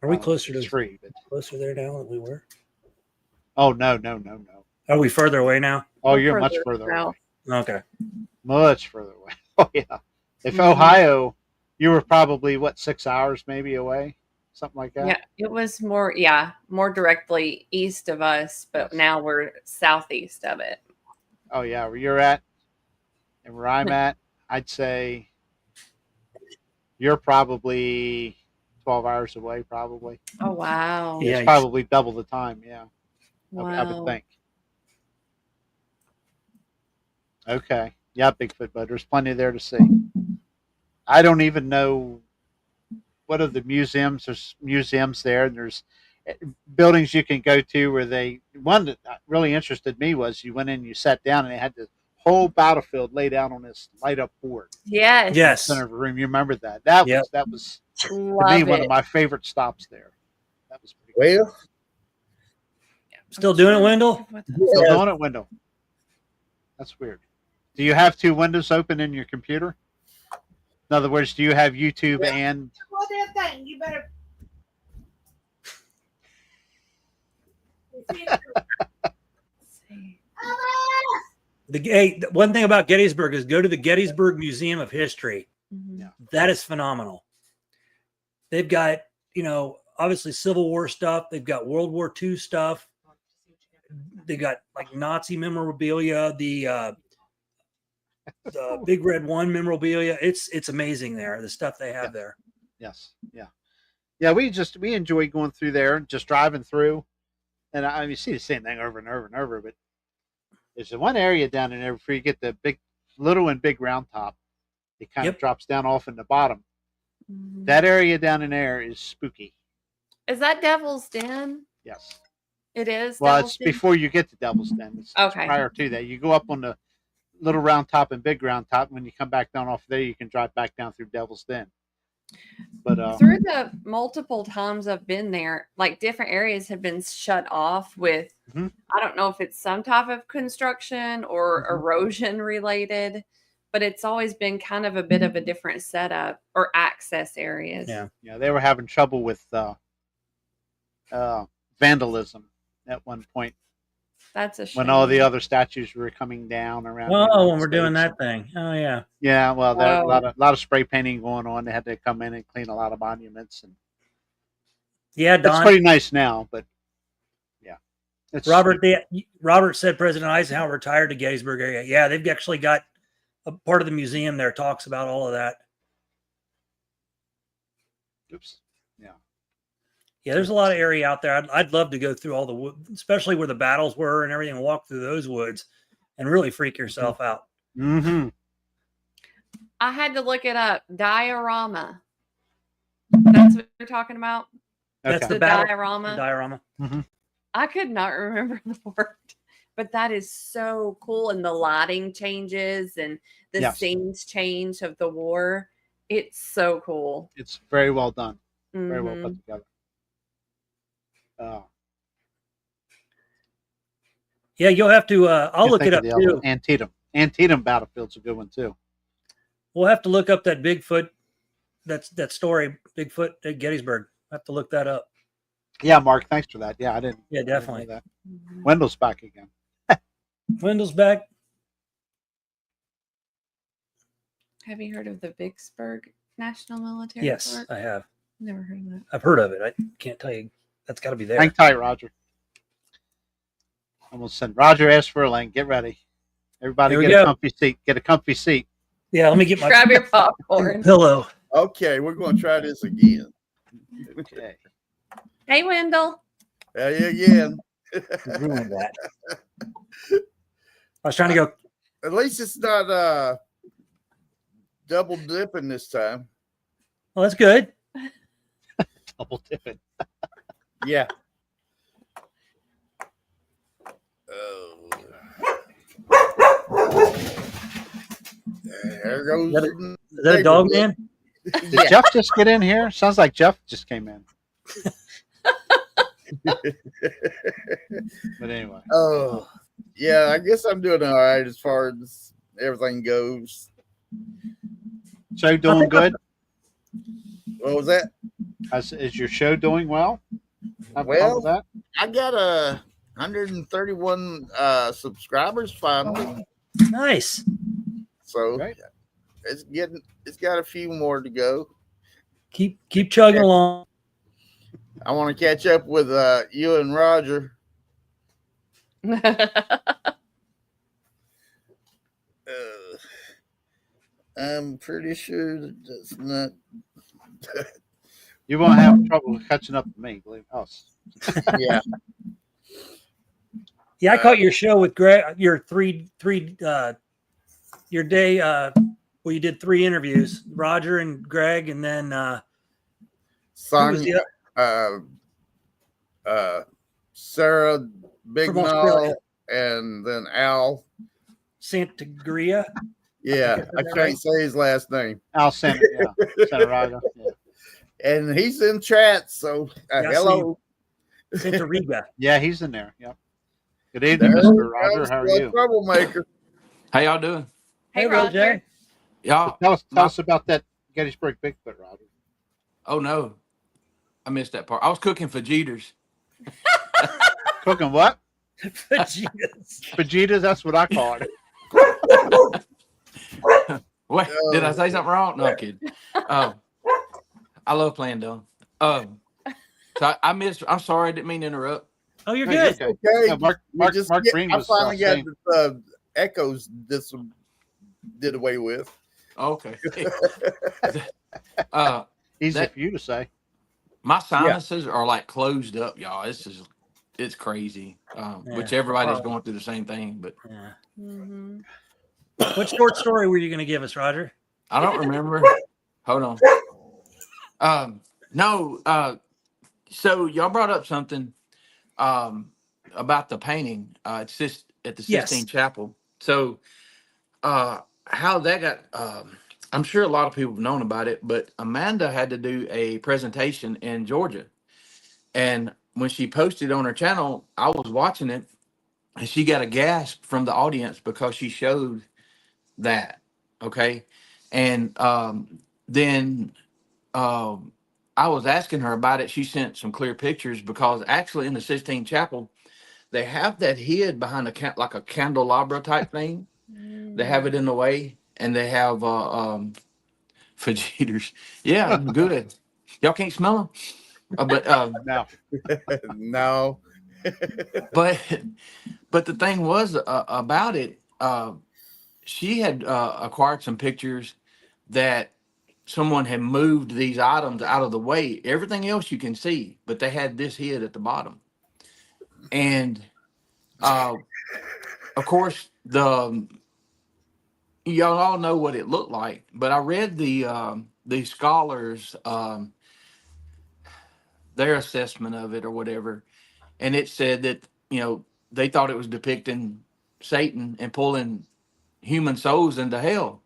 are we closer to free? But closer there now than we were? Oh no. Are we further away now? Oh, you're much further away. Okay, much further away. Oh yeah. If Ohio, you were probably 6 hours maybe away, something like that. Yeah, it was more directly east of us, but now we're southeast of it. Oh yeah, where you're at and where I'm at, I'd say you're probably 12 hours away, probably. Oh wow! Yeah, it's probably double the time. Yeah, wow. I would think. Okay. Yeah, Bigfoot, but there's plenty there to see. I don't even know what are the museums. There's museums there, and there's buildings you can go to where they. One that really interested me was you went in, you sat down, and they had the whole battlefield laid out on this light up board Yes. in the Yes. center of the room. You remember that? That Yep. was to me Love one of it. my favorite stops there. That was pretty cool. Well, Still doing it, Wendell? Still yeah, doing it, window. That's weird. Do you have two windows open in your computer? In other words, do you have YouTube and Well, that thing, you better. The one thing about Gettysburg is go to the Gettysburg Museum of History. Mhm. Yeah. That is phenomenal. They've got, obviously Civil War stuff. They've got World War II stuff. They got like Nazi memorabilia, the Big Red One memorabilia. It's amazing there, the stuff they have there. yes, yeah. We enjoy going through there and just driving through, and I you see the same thing over and over and over. But there's the one area down in there before you get the little and big round top. It kind of Yep. drops down off in the bottom. Mhm. That area down in there is spooky. Is that Devil's Den? Yes. It is. Well, Devil's it's Den? before you get to Devil's Den. It's Okay. prior to that. You go up on the little round top and big round top. When you come back down off there, you can drive back down through Devil's Den. But Through the multiple times I've been there, like different areas have been shut off with, Mhm. I don't know if it's some type of construction or Mhm. erosion related, but it's always been kind of a bit of a different setup or access areas. Yeah. yeah, they were having trouble with vandalism at one point That's a shame. when all the other statues were coming down around. the Oh, United when we're doing States. that thing. Oh, yeah. Yeah, well, there Oh. a lot of spray painting going on. They had to come in and clean a lot of monuments, and Yeah, it's Don. pretty nice now. But yeah, it's Robert said President Eisenhower retired to Gettysburg area. Yeah, they've actually got a part of the museum there talks about all of that. Oops. Yeah. Yeah, there's a lot of area out there. I'd love to go through all the wood, especially where the battles were and everything, and walk through those woods and really freak yourself out. Mm-hmm. I had to look it up. Diorama. That's what you're talking about? That's Okay. the battle diorama. diorama. I could not remember the word, but that is so cool. And the lighting changes and the Yes. scenes change of the war. It's so cool. It's very well done. Very well Mhm. put together. Yeah, you'll have to. I'll look it up too. Antietam. Antietam battlefield's a good one too. We'll have to look up that Bigfoot. That story, Bigfoot at Gettysburg. I have to look that up. Yeah, Mark, thanks for that. Yeah, I didn't. Yeah, I didn't know definitely. that. Mhm. Wendell's back again. Wendell's back. Have you heard of the Vicksburg National Military Yes, Park? I have. Never heard of that. I've heard of it. I can't tell you. That's got to be there. Hang tight, Roger. Almost said Roger asked for a lane. Get ready. Everybody Here we get go. a comfy seat. Get a comfy seat. Yeah, let me get my Grab your popcorn. pillow. okay, we're going to try this again. Okay. Hey, Wendell. Again. Ruined that. I was trying to go. At least it's not double dipping this time. Well, that's good. Double dipping. Yeah. Oh. There goes. Is that a dog man? Did Yeah. Jeff just get in here? Sounds like Jeff just came in. But anyway. Oh, yeah. I guess I'm doing all right as far as everything goes. Show doing good? What was that? Is your show doing well? Have fun Well, with that? I got 131 subscribers finally. Nice. So Right. it's got a few more to go. Keep chugging along. I want to catch up with you and Roger. I'm pretty sure that's not. You won't have trouble catching up to me, believe us. Yeah. Yeah, I caught your show with Greg. Your three your day. Well, you did 3 interviews, Roger and Greg, and then who was the Sonia, Sarah Big From Australia. and then Al. Santagria? Yeah, I that can't right? say his last name. Al Santa, Sanaraga. Yeah. And he's in chat, so Yeah, I hello. Santariga. Yeah, he's in there. Yep. Good evening, There Mr. Roger. comes How are the you? troublemaker. How y'all doing? Hey, Hey, Bill Roger. J. Y'all. Tell us about that Gettysburg Bigfoot, Roger. Oh no, I missed that part. I was cooking fajitas. Cooking what? Fajitas. Fajitas, that's what I call it. What? Did I say something wrong? No, I'm kidding. I love playing dumb. So I missed. I'm sorry, I didn't mean to interrupt. Oh, you're No, good. you're Okay. Yeah, Mark Green I was finally got saying, the echoes did away with. Okay. easy that- for you to say. My sinuses are like closed up, y'all. It's crazy. Which everybody's going through the same thing, but Yeah. Mhm. What short story were you going to give us, Roger? I don't remember. Hold on. No. So y'all brought up something about the painting. It's just at the Sistine Yes. Chapel. So how that got I'm sure a lot of people have known about it, but Amanda had to do a presentation in Georgia. And when she posted on her channel, I was watching it and she got a gasp from the audience because she showed that. Okay. And then I was asking her about it. She sent some clear pictures because actually in the Sistine Chapel, they have that hid behind like a candelabra type thing. They have it in the way, and they have fajitas. Yeah, good. Y'all can't smell them, No. No. but the thing was about it. She had acquired some pictures that someone had moved these items out of the way. Everything else you can see, but they had this hid at the bottom. And of course, y'all all know what it looked like. But I read the scholars their assessment of it or whatever, and it said that they thought it was depicting Satan and pulling human souls into hell.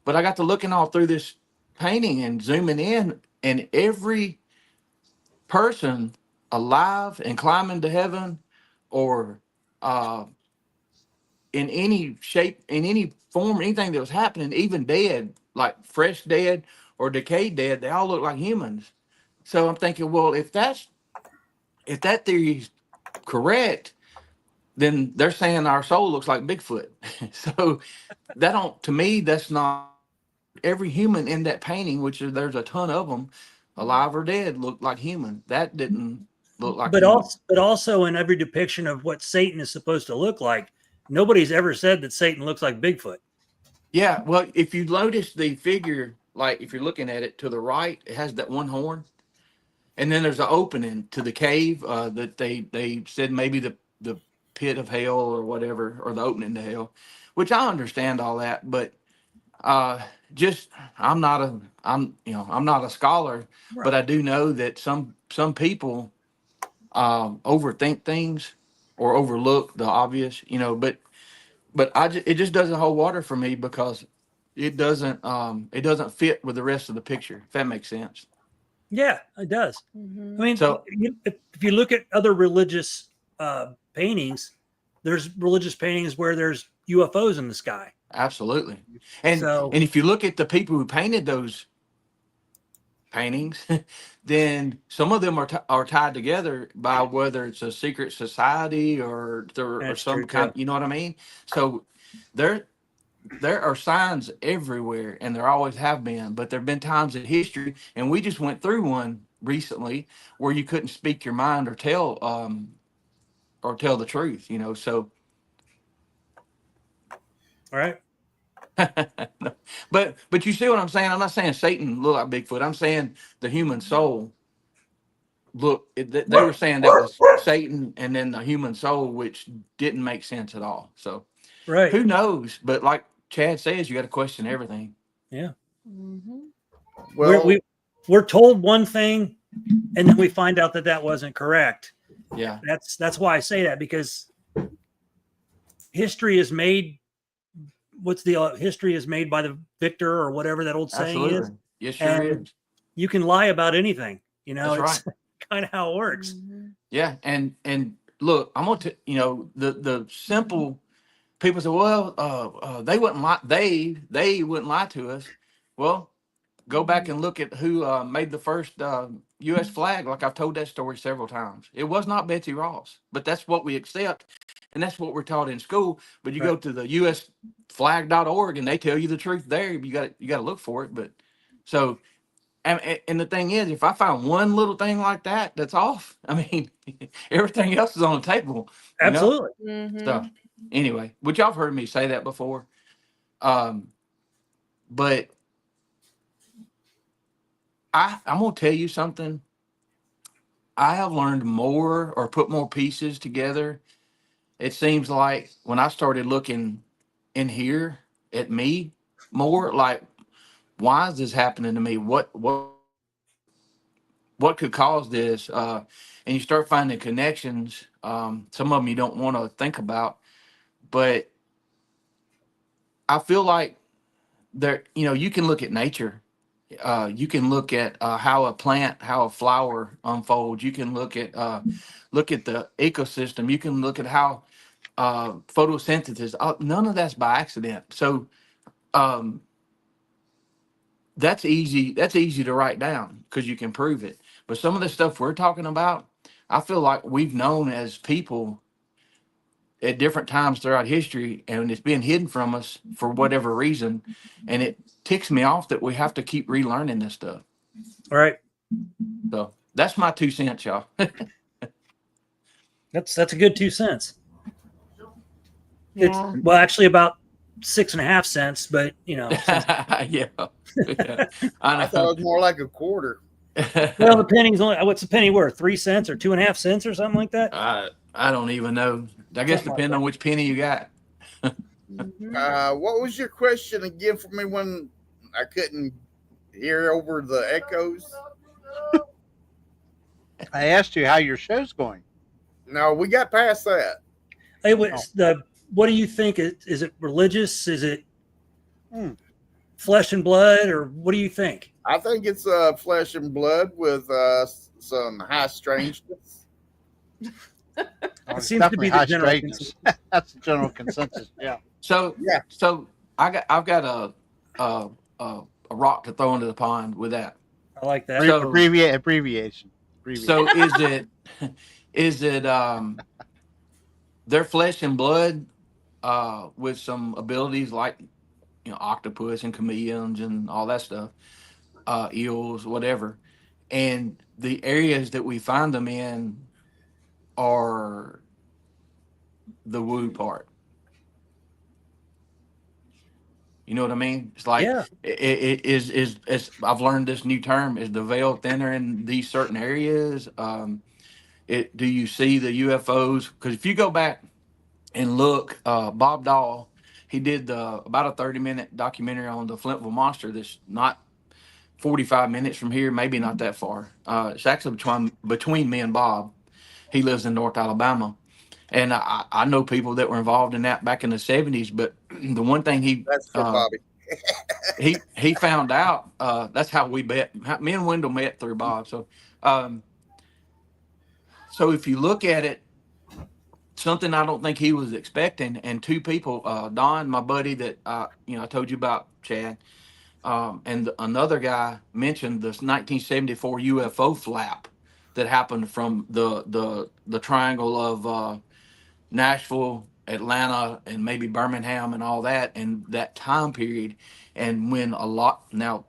But I got to looking all through this painting and zooming in, and every person alive and climbing to heaven or uh, in any shape, in any form, anything that was happening, even dead, like fresh dead or decayed dead, they all look like humans. So I'm thinking, well, if that theory is correct, then they're saying our soul looks like Bigfoot. So that don't, to me, that's not every human in that painting, which is, there's a ton of them, alive or dead, looked like human. That didn't look like But human. also in every depiction of what Satan is supposed to look like, nobody's ever said that Satan looks like Bigfoot. Yeah, well, if you notice the figure, like if you're looking at it to the right, it has that one horn, and then there's an opening to the cave that they said maybe the pit of hell or whatever, or the opening to hell, which I understand all that, but just I'm not a scholar, but I do know that some people overthink things or overlook the obvious, but it just doesn't hold water for me because it doesn't fit with the rest of the picture, if that makes sense. Yeah, it does. Mhm. I mean, So- if you look at other religious paintings, there's religious paintings where there's UFOs in the sky. Absolutely. And So- and if you look at the people who painted those paintings, then some of them are tied together by whether it's a secret society or That's some true, kind, too. you know what I mean? So there are signs everywhere, and there always have been, but there have been times in history, and we just went through one recently where you couldn't speak your mind or tell the truth, so all right. but you see what I'm saying? I'm not saying Satan looked like Bigfoot. I'm saying the human soul they were saying that was Satan and then the human soul, which didn't make sense at all. So Right. who knows? But like Chad says, you got to question everything. Mm-hmm. Well, We're told one thing, and then we find out that that wasn't correct. Yeah. That's why I say that, because history is made. History is made by the victor, or whatever that old saying is. Absolutely. Yes, sure And is. you can lie about anything. You know, That's it's kind of how it works. Mm-hmm. Yeah. And look, I'm going to, the simple people say, well, they wouldn't lie. They wouldn't lie to us. Well, go back and look at who made the first U.S. flag. Like I've told that story several times. It was not Betsy Ross, but that's what we accept, and that's what we're taught in school. But you go to the usflag.org and they tell you the truth there. You got to look for it. But so, and the thing is, if I find one little thing like that that's off, I mean, everything else is on the table. You know? Absolutely. Mm-hmm. So anyway, which y'all have heard me say that before, but I'm gonna tell you something. I have learned more or put more pieces together. It seems like when I started looking in here at me more, like, why is this happening to me? What could cause this? And you start finding connections. Some of them you don't want to think about, but I feel like there. You can look at nature. You can look at how a flower unfolds. You can look at the ecosystem. You can look at how photosynthesis. None of that's by accident. So um, that's easy. That's easy to write down because you can prove it. But some of the stuff we're talking about, I feel like we've known as people at different times throughout history, and it's been hidden from us for whatever reason. And it ticks me off that we have to keep relearning this stuff. All right. So that's my 2 cents, y'all. That's a good 2 cents. Yeah. Well, actually about 6.5 cents, but Yeah. I thought it was more like a quarter. well, the penny's only, what's a penny worth? 3 cents or 2.5 cents or something like that? I don't even know. I guess Something like depending that. on which penny you got. Mm-hmm. What was your question again for me when I couldn't hear over the echoes? I asked you how your show's going. No, we got past that. It was what do you think? Is it religious? Is it flesh and blood, or what do you think? I think it's flesh and blood with some high strangeness. It seems to be the general straightness. That's the general consensus. Yeah. So Yeah. So I've got a rock to throw into the pond with that. I like that. So- Abbreviation. So is it their flesh and blood with some abilities like octopus and chameleons and all that stuff, eels, whatever, and the areas that we find them in are the woo part. You know what I mean? It's like Yeah. it is I've learned this new term, is the veil thinner in these certain areas. Do you see the UFOs? Because if you go back and look, Bob Dahl, he did about a 30-minute documentary on the Flintville Monster. That's not 45 minutes from here, maybe not that far. It's actually between me and Bob. He lives in North Alabama. And I know people that were involved in that back in the 70s. But the one thing That's for Bobby. he found out, that's how we met. Me and Wendell met through Bob. So if you look at it, something I don't think he was expecting, and 2 people, Don, my buddy that I told you about, Chad, and another guy mentioned this 1974 UFO flap that happened from the triangle of Nashville, Atlanta, and maybe Birmingham and all that, and that time period. And when now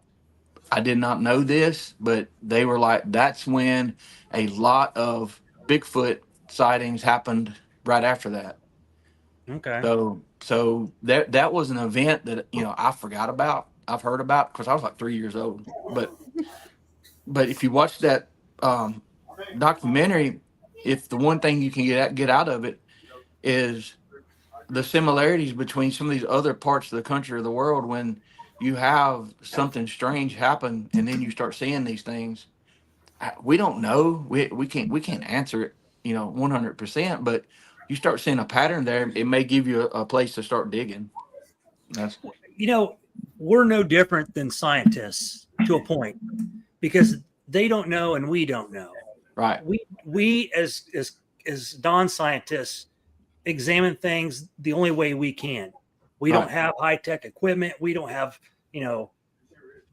I did not know this, but they were like, that's when a lot of Bigfoot sightings happened right after that. Okay. So that was an event that I forgot about. I've heard about because I was like 3 years old. But if you watch that documentary, if the one thing you can get out of it is the similarities between some of these other parts of the country or the world when you have something strange happen and then you start seeing these things. We don't know. We can't answer it, 100%. But you start seeing a pattern there, it may give you a place to start digging. That's You know, we're no different than scientists to a point because they don't know and we don't know. right. We as non-scientists examine things the only way we can. We don't Right. have high-tech equipment. We don't have,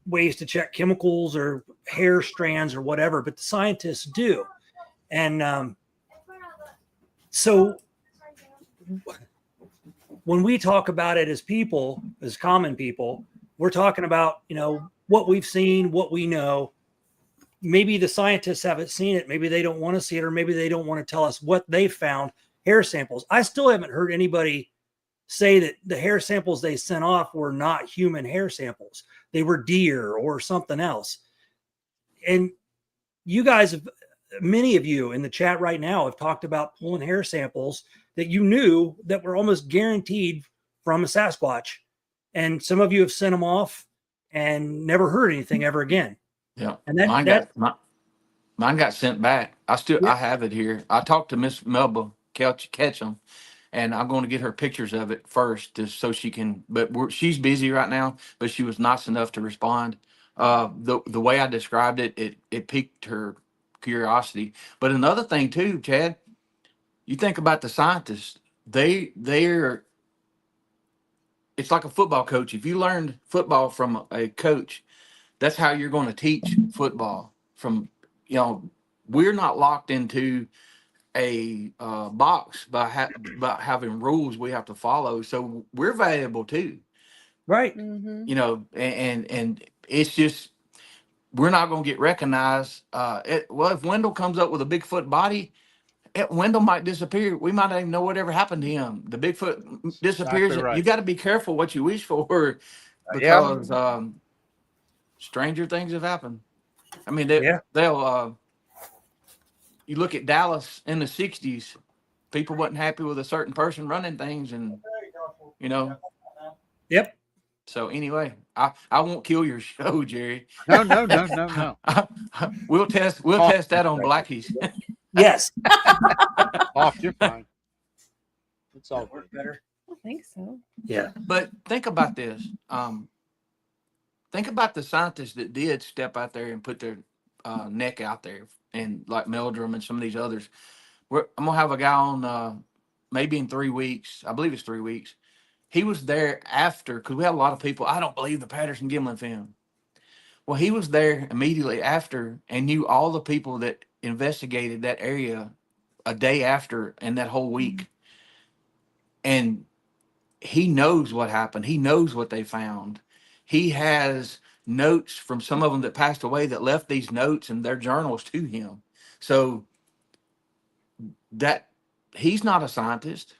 ways to check chemicals or hair strands or whatever, but the scientists do. And so when we talk about it as people, as common people, we're talking about, what we've seen, what we know. Maybe the scientists haven't seen it. Maybe they don't want to see it, or maybe they don't want to tell us what they found. Hair samples. I still haven't heard anybody say that the hair samples they sent off were not human hair samples. They were deer or something else. And you guys have, many of you in the chat right now have talked about pulling hair samples that you knew that were almost guaranteed from a Sasquatch. And some of you have sent them off and never heard anything ever again. Yeah. And Mine got sent back. I have it here. I talked to Miss Melba Ketchum, and I'm going to get her pictures of it first, just so she can. But she's busy right now. But she was nice enough to respond. The way I described it, it piqued her curiosity. But another thing too, Chad, you think about the scientists. They're it's like a football coach. If you learned football from a coach, that's how you're going to teach football. We're not locked into a box by having rules we have to follow. So we're valuable too, right. and it's just, we're not going to get recognized. If Wendell comes up with a Bigfoot body, Wendell might disappear. We might not even know whatever happened to him. The Bigfoot disappears. Exactly right. You got to be careful what you wish for, Yeah. because stranger things have happened. I mean, Yeah. they'll. You look at Dallas in the '60s. People wasn't happy with a certain person running things, and Yep. So anyway, I won't kill your show, Jerry. No. We'll test that on Blackies. Yes. Off, you're fine. It's all good. Better. I think so. Yeah. But think about this. Think about the scientists that did step out there and put their neck out there, and like Meldrum and some of these others. I'm gonna have a guy on maybe in 3 weeks. I believe it's 3 weeks. He was there after, because we had a lot of people. I don't believe the Patterson Gimlin film. Well, he was there immediately after and knew all the people that investigated that area a day after and that whole week. And he knows what happened. He knows what they found. He has notes from some of them that passed away that left these notes and their journals to him. So that he's not a scientist,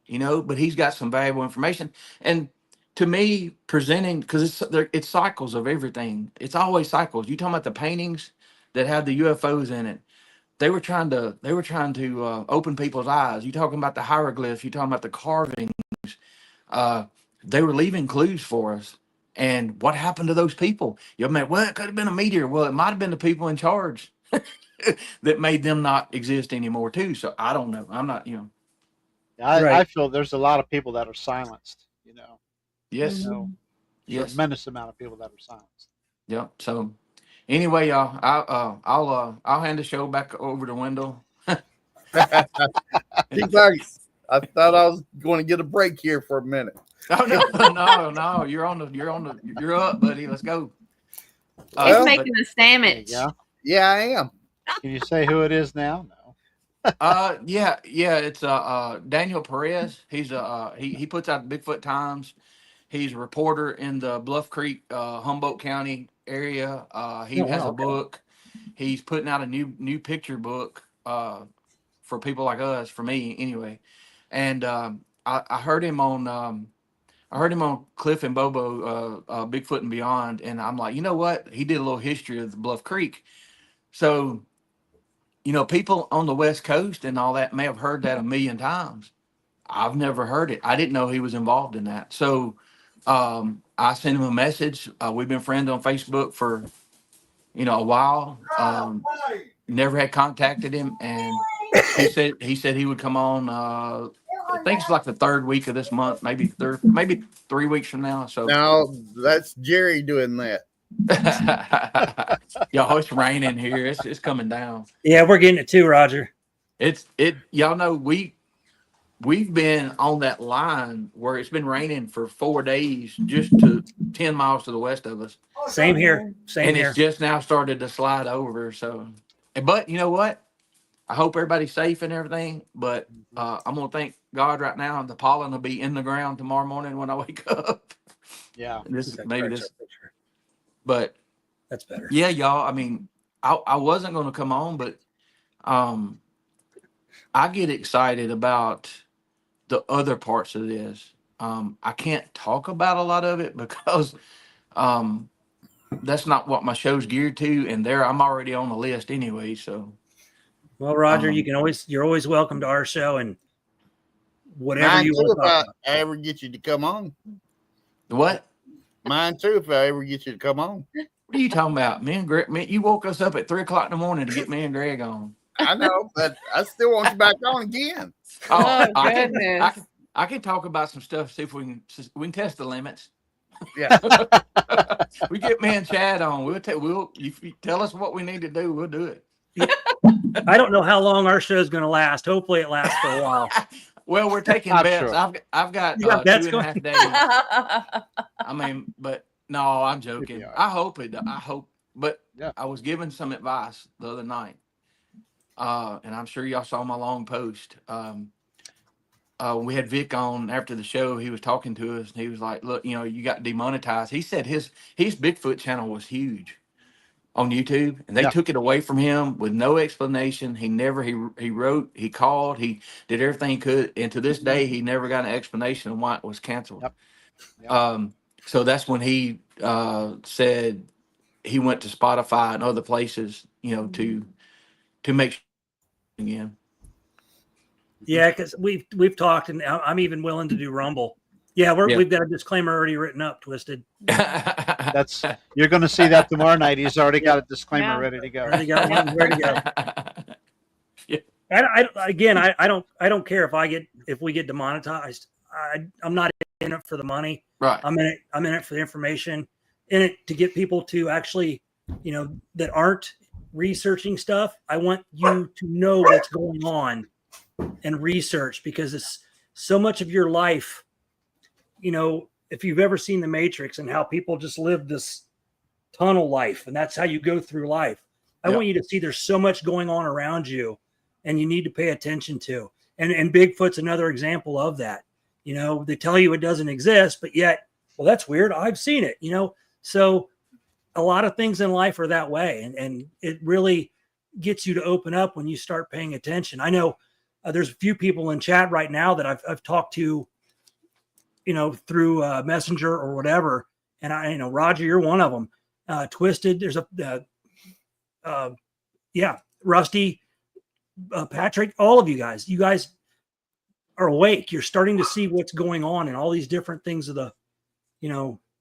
but he's got some valuable information. And to me, presenting, because it's cycles of everything. It's always cycles. You talking about the paintings that have the UFOs in it? They were trying to open people's eyes. You talking about the hieroglyphs? You talking about the carvings? They were leaving clues for us. And what happened to those people? Well, it could have been a meteor. Well, it might have been the people in charge that made them not exist anymore too. So I don't know. I'm not, I feel there's a lot of people that are silenced. Yes. Yes. Tremendous amount of people that are silenced. Yep. So anyway, y'all, I'll hand the show back over to Wendell. Seems like I thought I was going to get a break here for a minute. Oh no! You're up, buddy. Let's go. He's making a sandwich. Yeah, I am. Can you say who it is now? No. Yeah. It's Daniel Perez. He's he puts out the Bigfoot Times. He's a reporter in the Bluff Creek, Humboldt County area. He has a book. He's putting out a new picture book for people like us, for me anyway. And I heard him on Cliff and Bobo, Bigfoot and Beyond, and I'm like, you know what? He did a little history of the Bluff Creek. So, people on the West Coast and all that may have heard that a million times. I've never heard it. I didn't know he was involved in that. So I sent him a message. We've been friends on Facebook for, a while. Never had contacted him, and he said he would come on. I think it's like the third week of this month, maybe 3 weeks from now. So No, that's Jerry doing that. y'all, it's raining here. It's coming down. Yeah, we're getting it too, Roger. Y'all know we've been on that line where it's been raining for 4 days, just to 10 miles to the west of us. Same here. Same And here. it's just now started to slide over. So, but you know what? I hope everybody's safe and everything. But I'm gonna thank God right now. The pollen will be in the ground tomorrow morning when I wake up. Yeah. But That's better. yeah, y'all. I mean, I wasn't gonna come on, but I get excited about the other parts of this. I can't talk about a lot of it because that's not what my show's geared to, and I'm already on the list anyway. So, Well, Roger, you're always welcome to our show, and whatever Mine you too, want if to I talk about. ever get you to come on. what? Mine too, if I ever get you to come on. What are you talking about? Me and Greg, you woke us up at 3:00 in the morning to get me and Greg on. I know, but I still want you back on again. Oh, I goodness. can talk about some stuff. See if we can test the limits. Yeah. We get me and Chad on. If you tell us what we need to do, we'll do it. I don't know how long our show's going to last. Hopefully, it lasts for a while. Well, we're taking I'm bets. sure. I've got You got bets 2.5 days. I mean, but no, I'm joking. all right. I hope, but Yeah. I was given some advice the other night. And I'm sure y'all saw my long post. We had Vic on after the show. He was talking to us, and he was like, "Look, you got demonetized." He said his Bigfoot channel was huge on YouTube, and they Yeah. took it away from him with no explanation. He wrote, he called, he did everything he could, and to this day, he never got an explanation of why it was canceled. Yep. Yep. So that's when he said he went to Spotify and other places, to make sure again. Yeah, because we've talked, and I'm even willing to do Rumble. Yeah, we've got a disclaimer already written up, Twisted. You're going to see that tomorrow night. He's already got a disclaimer Yeah. ready to go. Already got one ready to go. I don't care if we get demonetized. I'm not in it for the money. Right. I'm in it for the information, in it to get people to actually, that aren't researching stuff. I want you to know what's going on and research, because it's so much of your life. If you've ever seen The Matrix and how people just live this tunnel life, and that's how you go through life. I want you to see there's so much going on around you, and you need to pay attention to. And Bigfoot's another example of that. They tell you it doesn't exist, but yet, well, that's weird. I've seen it, So a lot of things in life are that way. And it really gets you to open up when you start paying attention. I know there's a few people in chat right now that I've talked to, through Messenger or whatever. And Roger, you're one of them. Twisted, there's Rusty, Patrick, all of you guys are awake. You're starting to see what's going on in all these different things of the,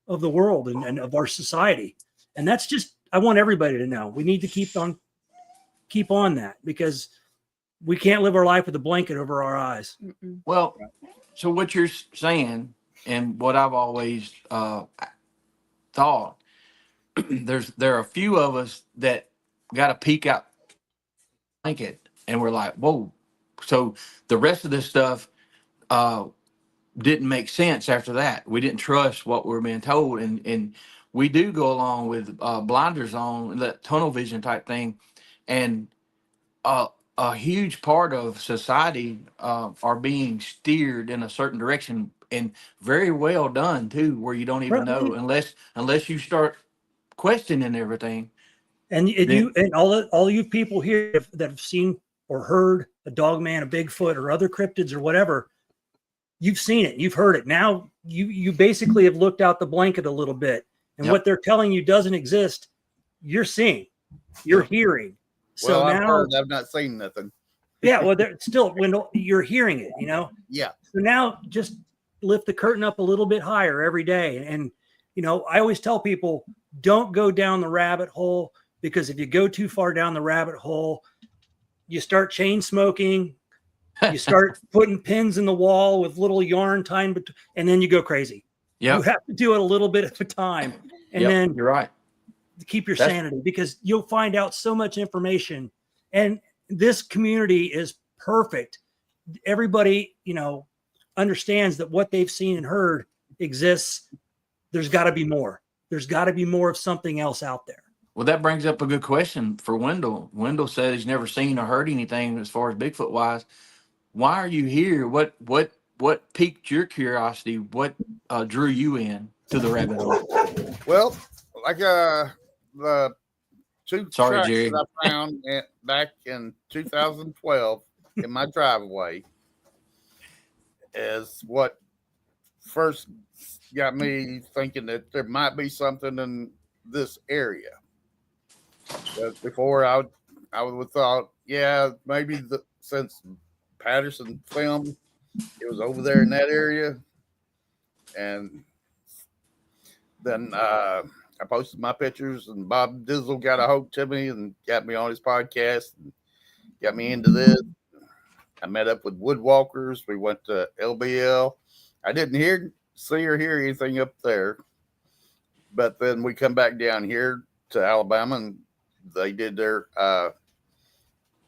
of the world and of our society. And that's just, I want everybody to know. We need to keep on that, because we can't live our life with a blanket over our eyes. Well, so what you're saying, and what I've always thought, there are a few of us that got to peek out blanket, and we're like, whoa. So the rest of this stuff didn't make sense after that. We didn't trust what we were being told, and we do go along with blinders on, that tunnel vision type thing, and a huge part of society are being steered in a certain direction, and very well done too, where you don't even know unless you start questioning everything. And all you people here that have seen or heard a Dogman, a Bigfoot, or other cryptids or whatever, you've seen it, you've heard it. Now you basically have looked out the blanket a little bit, and what they're telling you doesn't exist, you're seeing, you're hearing. So Well, now I've not seen nothing. Yeah, well, they're still when you're hearing it, Yeah. So now just lift the curtain up a little bit higher every day. And, I always tell people don't go down the rabbit hole, because if you go too far down the rabbit hole, you start chain smoking, you start putting pins in the wall with little yarn tying, and then you go crazy. You Yep. have to do it a little bit at a time. And Yep, then you're right. keep your That's- sanity, because you'll find out so much information. And this community is perfect. Everybody, understands that what they've seen and heard exists. There's got to be more. There's got to be more of something else out there. Well, that brings up a good question for Wendell. Wendell said he's never seen or heard anything as far as Bigfoot wise. Why are you here? What piqued your curiosity? What drew you in to the rabbit hole? Well, like the two Sorry, tracks Jerry. that I found back in 2012 in my driveway is what first got me thinking that there might be something in this area. But before I would have thought, yeah, maybe since Patterson filmed, it was over there in that area. And then I posted my pictures, and Bob Dizzle got a hold to me and got me on his podcast and got me into this. I met up with Woodwalkers. We went to LBL. I didn't see or hear anything up there. But then we come back down here to Alabama, and they did their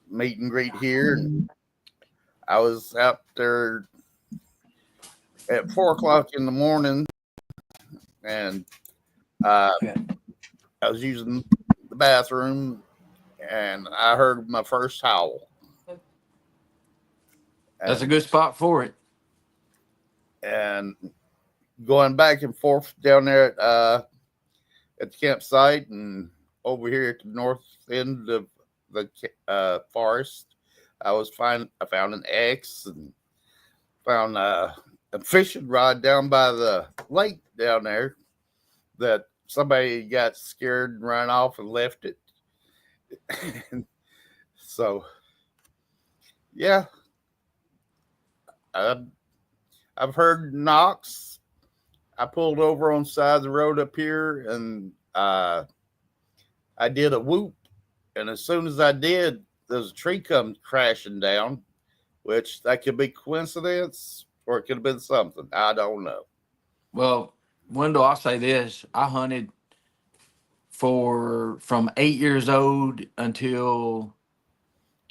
meet and greet here. And I was out there at 4:00 in the morning, and I was using the bathroom, and I heard my first howl. That's a good spot for it. And going back and forth down there at the campsite and over here at the north end of the forest, I found an X and found a fishing rod down by the lake down there that somebody got scared and ran off and left it. So, yeah, I've heard knocks. I pulled over on the side of the road up here, and I did a whoop. And as soon as I did, there's a tree come crashing down, which that could be coincidence or it could have been something. I don't know. Well, Wendell, I'll say this. I hunted from 8 years old until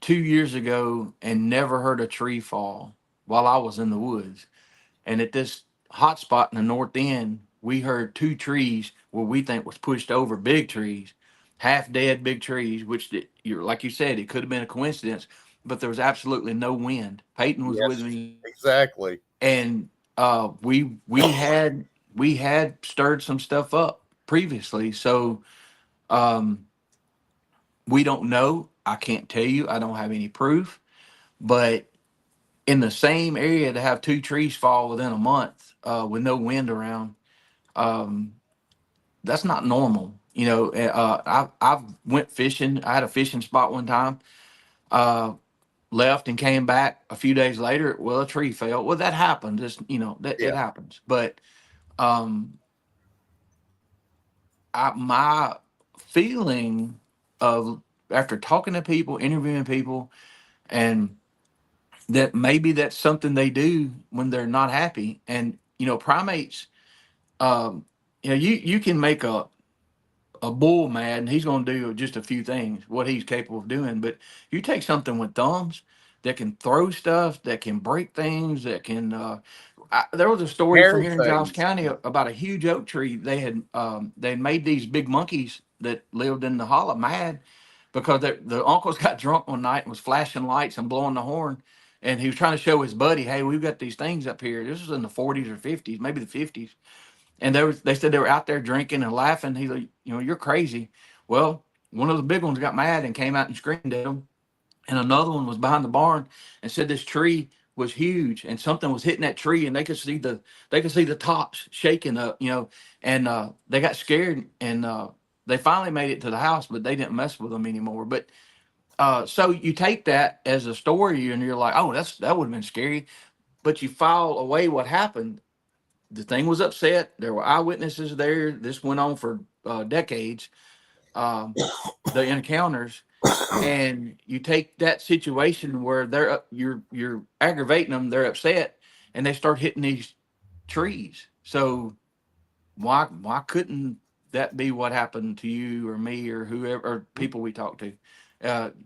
2 years ago and never heard a tree fall while I was in the woods. And at this hot spot in the north end, we heard two trees where we think was pushed over, big trees, half dead big trees, which you're like you said, it could have been a coincidence, but there was absolutely no wind. Peyton was with me, Exactly. and we had stirred some stuff up previously, so we don't know. I can't tell you. I don't have any proof, but in the same area to have two trees fall within a month with no wind around, that's not normal. I've went fishing. I had a fishing spot one time, left and came back a few days later. Well, a tree fell. Well, that happens. It happens. But my feeling of after talking to people, interviewing people, and that maybe that's something they do when they're not happy. And primates, you can make a bull mad and he's going to do just a few things what he's capable of doing, but you take something with thumbs that can throw stuff, that can break things, that can there was a story from here in Giles County about a huge oak tree. They had made these big monkeys that lived in the hollow mad because the uncles got drunk one night and was flashing lights and blowing the horn, and he was trying to show his buddy, hey, we've got these things up here. This was in the 40s or 50s, maybe the 50s. And they said they were out there drinking and laughing. He's like, you're crazy. Well, one of the big ones got mad and came out and screamed at him. And another one was behind the barn and said this tree was huge and something was hitting that tree and they could see the tops shaking up, and they got scared and they finally made it to the house, but they didn't mess with them anymore. But So you take that as a story and you're like, oh, that would have been scary. But you file away what happened. The thing was upset. There were eyewitnesses there. This went on for decades. Um, the encounters, and you take that situation where you're aggravating them. They're upset, and they start hitting these trees. So why couldn't that be what happened to you or me or whoever or people we talk to?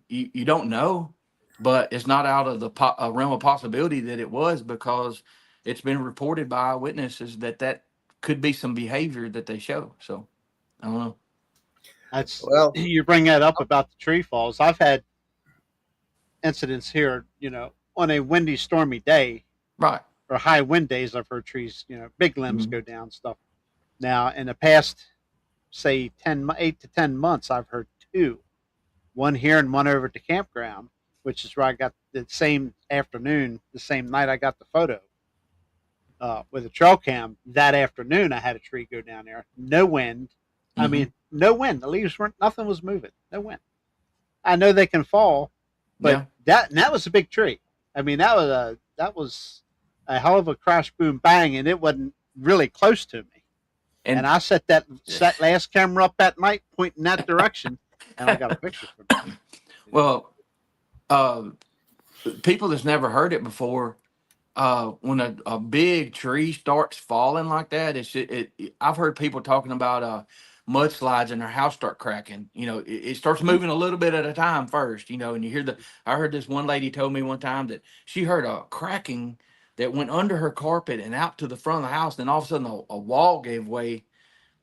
You don't know, but it's not out of the realm of possibility that it was, because it's been reported by eyewitnesses that could be some behavior that they show. So I don't know. That's Well, you bring that up about the tree falls. I've had incidents here, on a windy, stormy day Right. or high wind days. I've heard trees, big limbs Mhm. go down, stuff. Now, in the past, say 8 to 10 months, I've heard two, one here and one over at the campground, which is where I got the same afternoon, the same night I got the photo. With a trail cam that afternoon, I had a tree go down there. No wind. I Mhm. mean, no wind. The leaves weren't. Nothing was moving. No wind. I know they can fall, but Yeah. that was a big tree. I mean, that was a hell of a crash, boom, bang, and it wasn't really close to me. And And I set that last camera up that night, pointing that direction, and I got a picture from it. well, uh, people that's never heard it before, when a big tree starts falling like that, I've heard people talking about mudslides and their house start cracking. It starts moving a little bit at a time first, and you hear I heard this one lady told me one time that she heard a cracking that went under her carpet and out to the front of the house. Then all of a sudden a wall gave way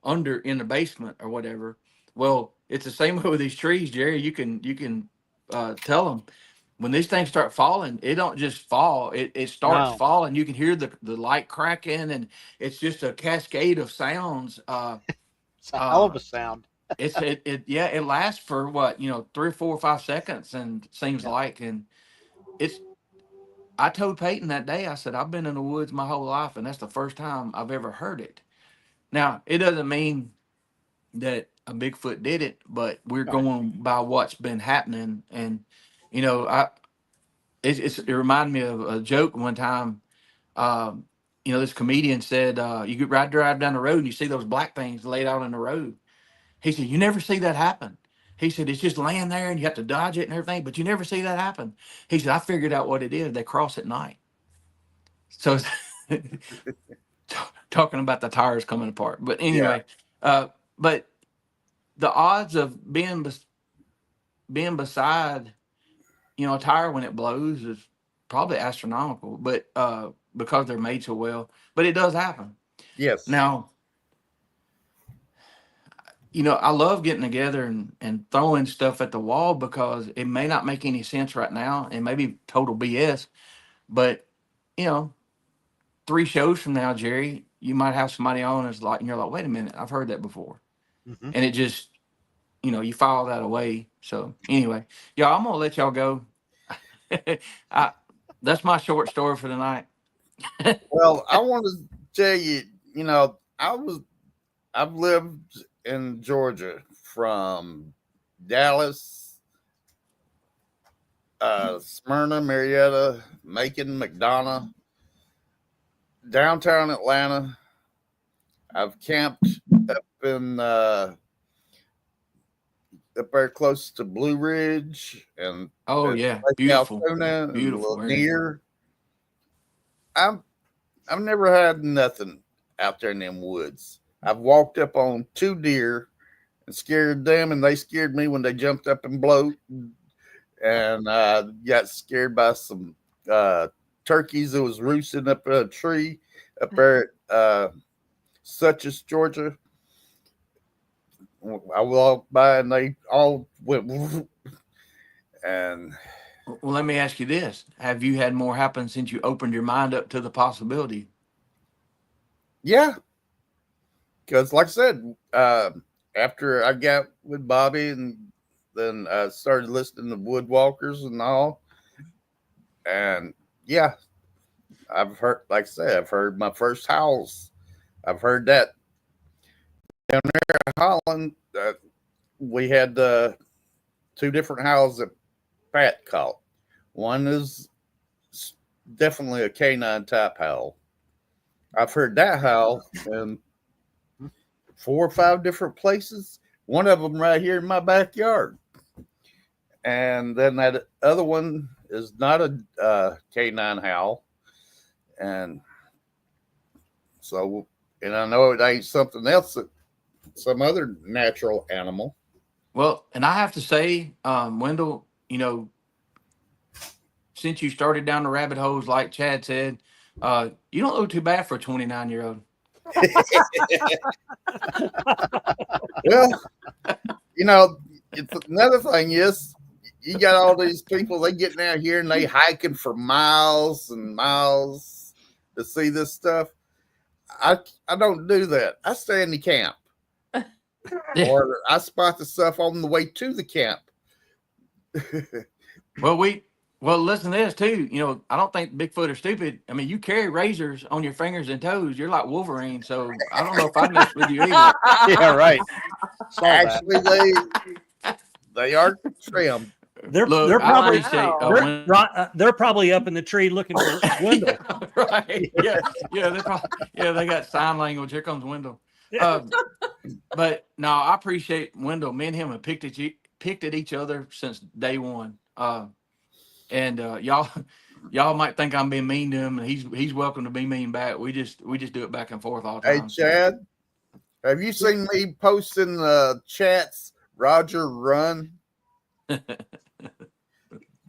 under in the basement or whatever. Well, it's the same way with these trees, Jerry. You can tell them when these things start falling, it don't just fall. It starts No, falling. You can hear the light cracking, and it's just a cascade of sounds. it's a hell of Uh, a sound. it lasts for what 3 or 4 or 5 seconds, and seems Yeah. like, and it's. I told Peyton that day. I said I've been in the woods my whole life, and that's the first time I've ever heard it. Now it doesn't mean that a Bigfoot did it, but we're Right. going by what's been happening. And I it reminded me of a joke one time. Um, this comedian said, you could drive down the road and you see those black things laid out on the road. He said, you never see that happen. He said, it's just laying there and you have to dodge it and everything, but you never see that happen. He said, I figured out what it is. They cross at night. So talking about the tires coming apart. But yeah, anyway, but the odds of being beside a tire when it blows is probably astronomical, but because they're made so well. But it does happen. yes, Now, I love getting together and throwing stuff at the wall, because it may not make any sense right now and maybe total BS, but you know 3 shows from now, Jerry, you might have somebody on and you're like, wait a minute, I've heard that before. Hmm. And it just, you file that away. So anyway, y'all, I'm gonna let y'all go. I, that's my short story for tonight. well, I want to tell you, I've lived in Georgia from Dallas, Smyrna, Marietta, Macon, McDonough, downtown Atlanta. I've camped up in up there close to Blue Ridge and Oh yeah, Lake beautiful, Altoona and beautiful area. Lanier. I'm I've never had nothing out there in them woods. I've walked up on 2 deer and scared them, and they scared me when they jumped up and blowed. And got scared by some turkeys that was roosting up in a tree up there at Suches, Georgia. I walked by and they all went, and Well, let me ask you this: have you had more happen since you opened your mind up to the possibility? yeah, because like I said, after I got with Bobby and then I started listening to Woodwalkers and all, and yeah, I've heard, like I said, I've heard my first howls. I've heard that down there in Holland. We had 2 different howls that Pat caught. One is definitely a canine type howl. I've heard that howl in 4 or 5 different places. One of them right here in my backyard. And then that other one is not a canine howl. And so, and I know it ain't something else, that some other natural animal. Well, and I have to say, Wendell, since you started down the rabbit holes, like Chad said, you don't look too bad for a 29-year-old. Well, it's another thing is you got all these people, they getting out here and they hiking for miles and miles to see this stuff. I don't do that. I stay in the camp. Or I spot the stuff on the way to the camp. Well, listen to this too. I don't think Bigfoot are stupid. I mean, you carry razors on your fingers and toes. You're like Wolverine, so I don't know if I'd mess with you either. Yeah, right. Actually, they are trimmed. They're I probably appreciate they're probably up in the tree looking for Wendell. right. Yeah, they got sign language. Here comes Wendell. But no, I appreciate Wendell. Me and him have picked at each other since day one. And y'all might think I'm being mean to him, and he's welcome to be mean back. We just do it back and forth all the time. Hey, Chad, have you seen me posting chats? Roger, run.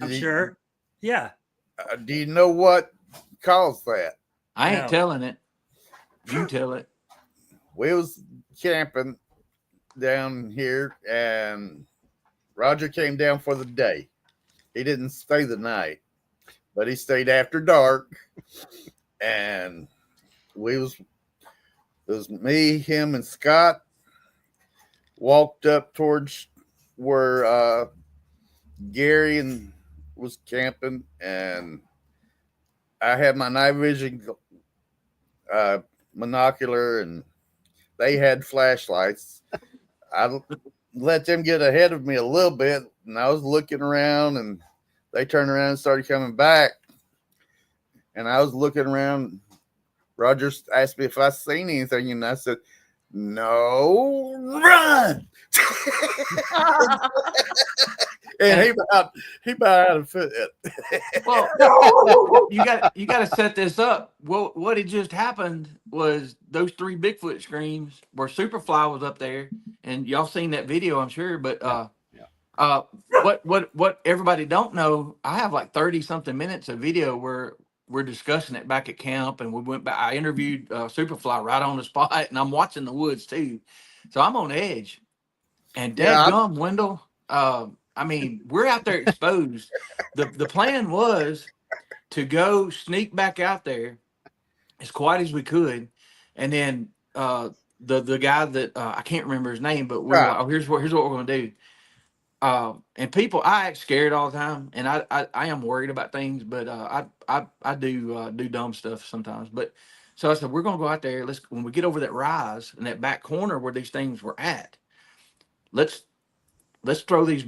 I'm sure. Yeah. Do you know what caused that? I ain't No. telling it. You tell it. We was camping down here, and Roger came down for the day. He didn't stay the night, but he stayed after dark. And it was me, him, and Scott walked up towards where Gary was camping, and I had my night vision monocular, and they had flashlights. I let them get ahead of me a little bit, and I was looking around, and they turned around and started coming back. And I was looking around. Roger asked me if I seen anything, and I said, "No, run!" And he about out of fit. Well, you got to set this up. Well, what had just happened was those 3 Bigfoot screams where Superfly was up there, and y'all seen that video, I'm sure. But what everybody don't know, I have like 30 something minutes of video where we're discussing it back at camp, and we went back. I interviewed Superfly right on the spot, and I'm watching the woods too, so I'm on edge. And dadgum, Wendell. I mean, we're out there exposed. The plan was to go sneak back out there as quiet as we could, and then the guy that I can't remember his name, but we're like, oh, here's what we're going to do. And people, I act scared all the time, and I am worried about things, but I do dumb stuff sometimes. But so I said, we're going to go out there. When we get over that rise in that back corner where these things were at, let's throw these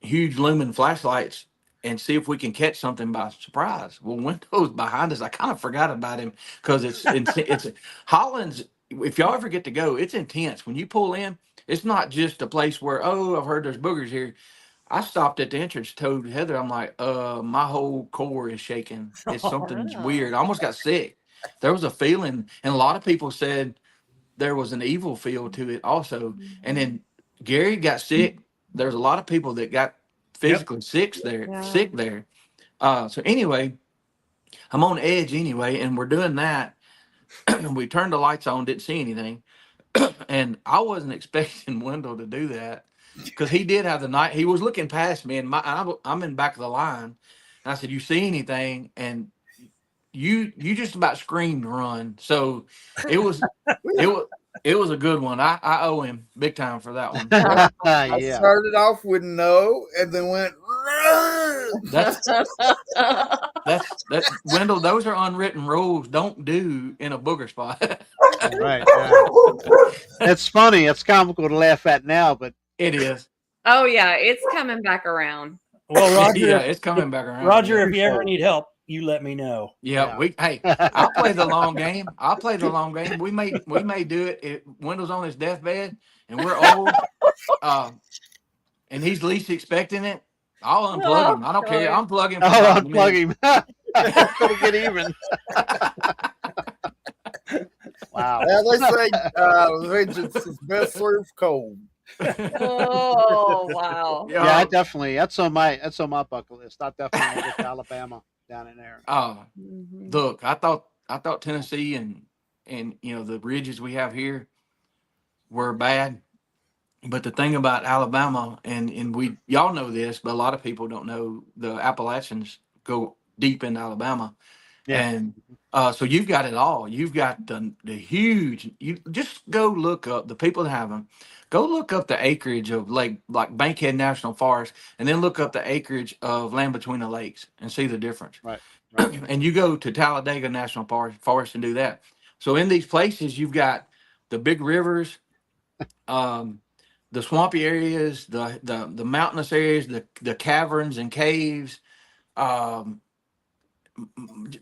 huge lumen flashlights and see if we can catch something by surprise. Well, Wendell's behind us. I kind of forgot about him because it's Holland's. If y'all ever get to go, it's intense. When you pull in, it's not just a place where, oh, I've heard there's boogers here. I stopped at the entrance, told Heather, I'm like, my whole core is shaking. It's something's weird. I almost got sick. There was a feeling, and a lot of people said there was an evil feel to it also. And then Gary got sick. There's a lot of people that got physically sick there. So anyway, I'm on edge anyway, and we're doing that. And we turned the lights on, didn't see anything. And I wasn't expecting Wendell to do that because he did have the night. He was looking past me, and I'm in back of the line. And I said, "You see anything?" And you just about screamed run. So it was a good one. I owe him big time for that one. I started off with no, and then went run. That's Wendell. Those are unwritten rules. Don't do in a booger spot. Right. It's funny. It's comical to laugh at now, but It is. Oh yeah, it's coming back around. Well, Roger, Yeah, it's coming back around. Roger, Yeah. if you ever need help, you let me know. Yeah, hey, I'll play the long game. I'll play the long game. We may do it if Wendell's on his deathbed and we're old, and he's least expecting it. I'll unplug him. I don't care. Lord. I'm plugging for I'll 5 unplug minutes. him. Gonna get even. Wow. Yeah, they say vengeance is best served cold. Oh wow. Yeah, I definitely. That's on my bucket list. I definitely want to get to Alabama down in there. Mhm. Look, I thought Tennessee and the ridges we have here were bad. But the thing about Alabama, and y'all know this, but a lot of people don't know, the Appalachians go deep into Alabama. Yeah. And so you've got it all. You've got the huge. You just go look up the people that have them. Go look up the acreage of like Bankhead National Forest, and then look up the acreage of Land Between the Lakes and see the difference. Right. And you go to Talladega National Forest and do that. So in these places, you've got the big rivers, the swampy areas, the mountainous areas, the caverns and caves. Um,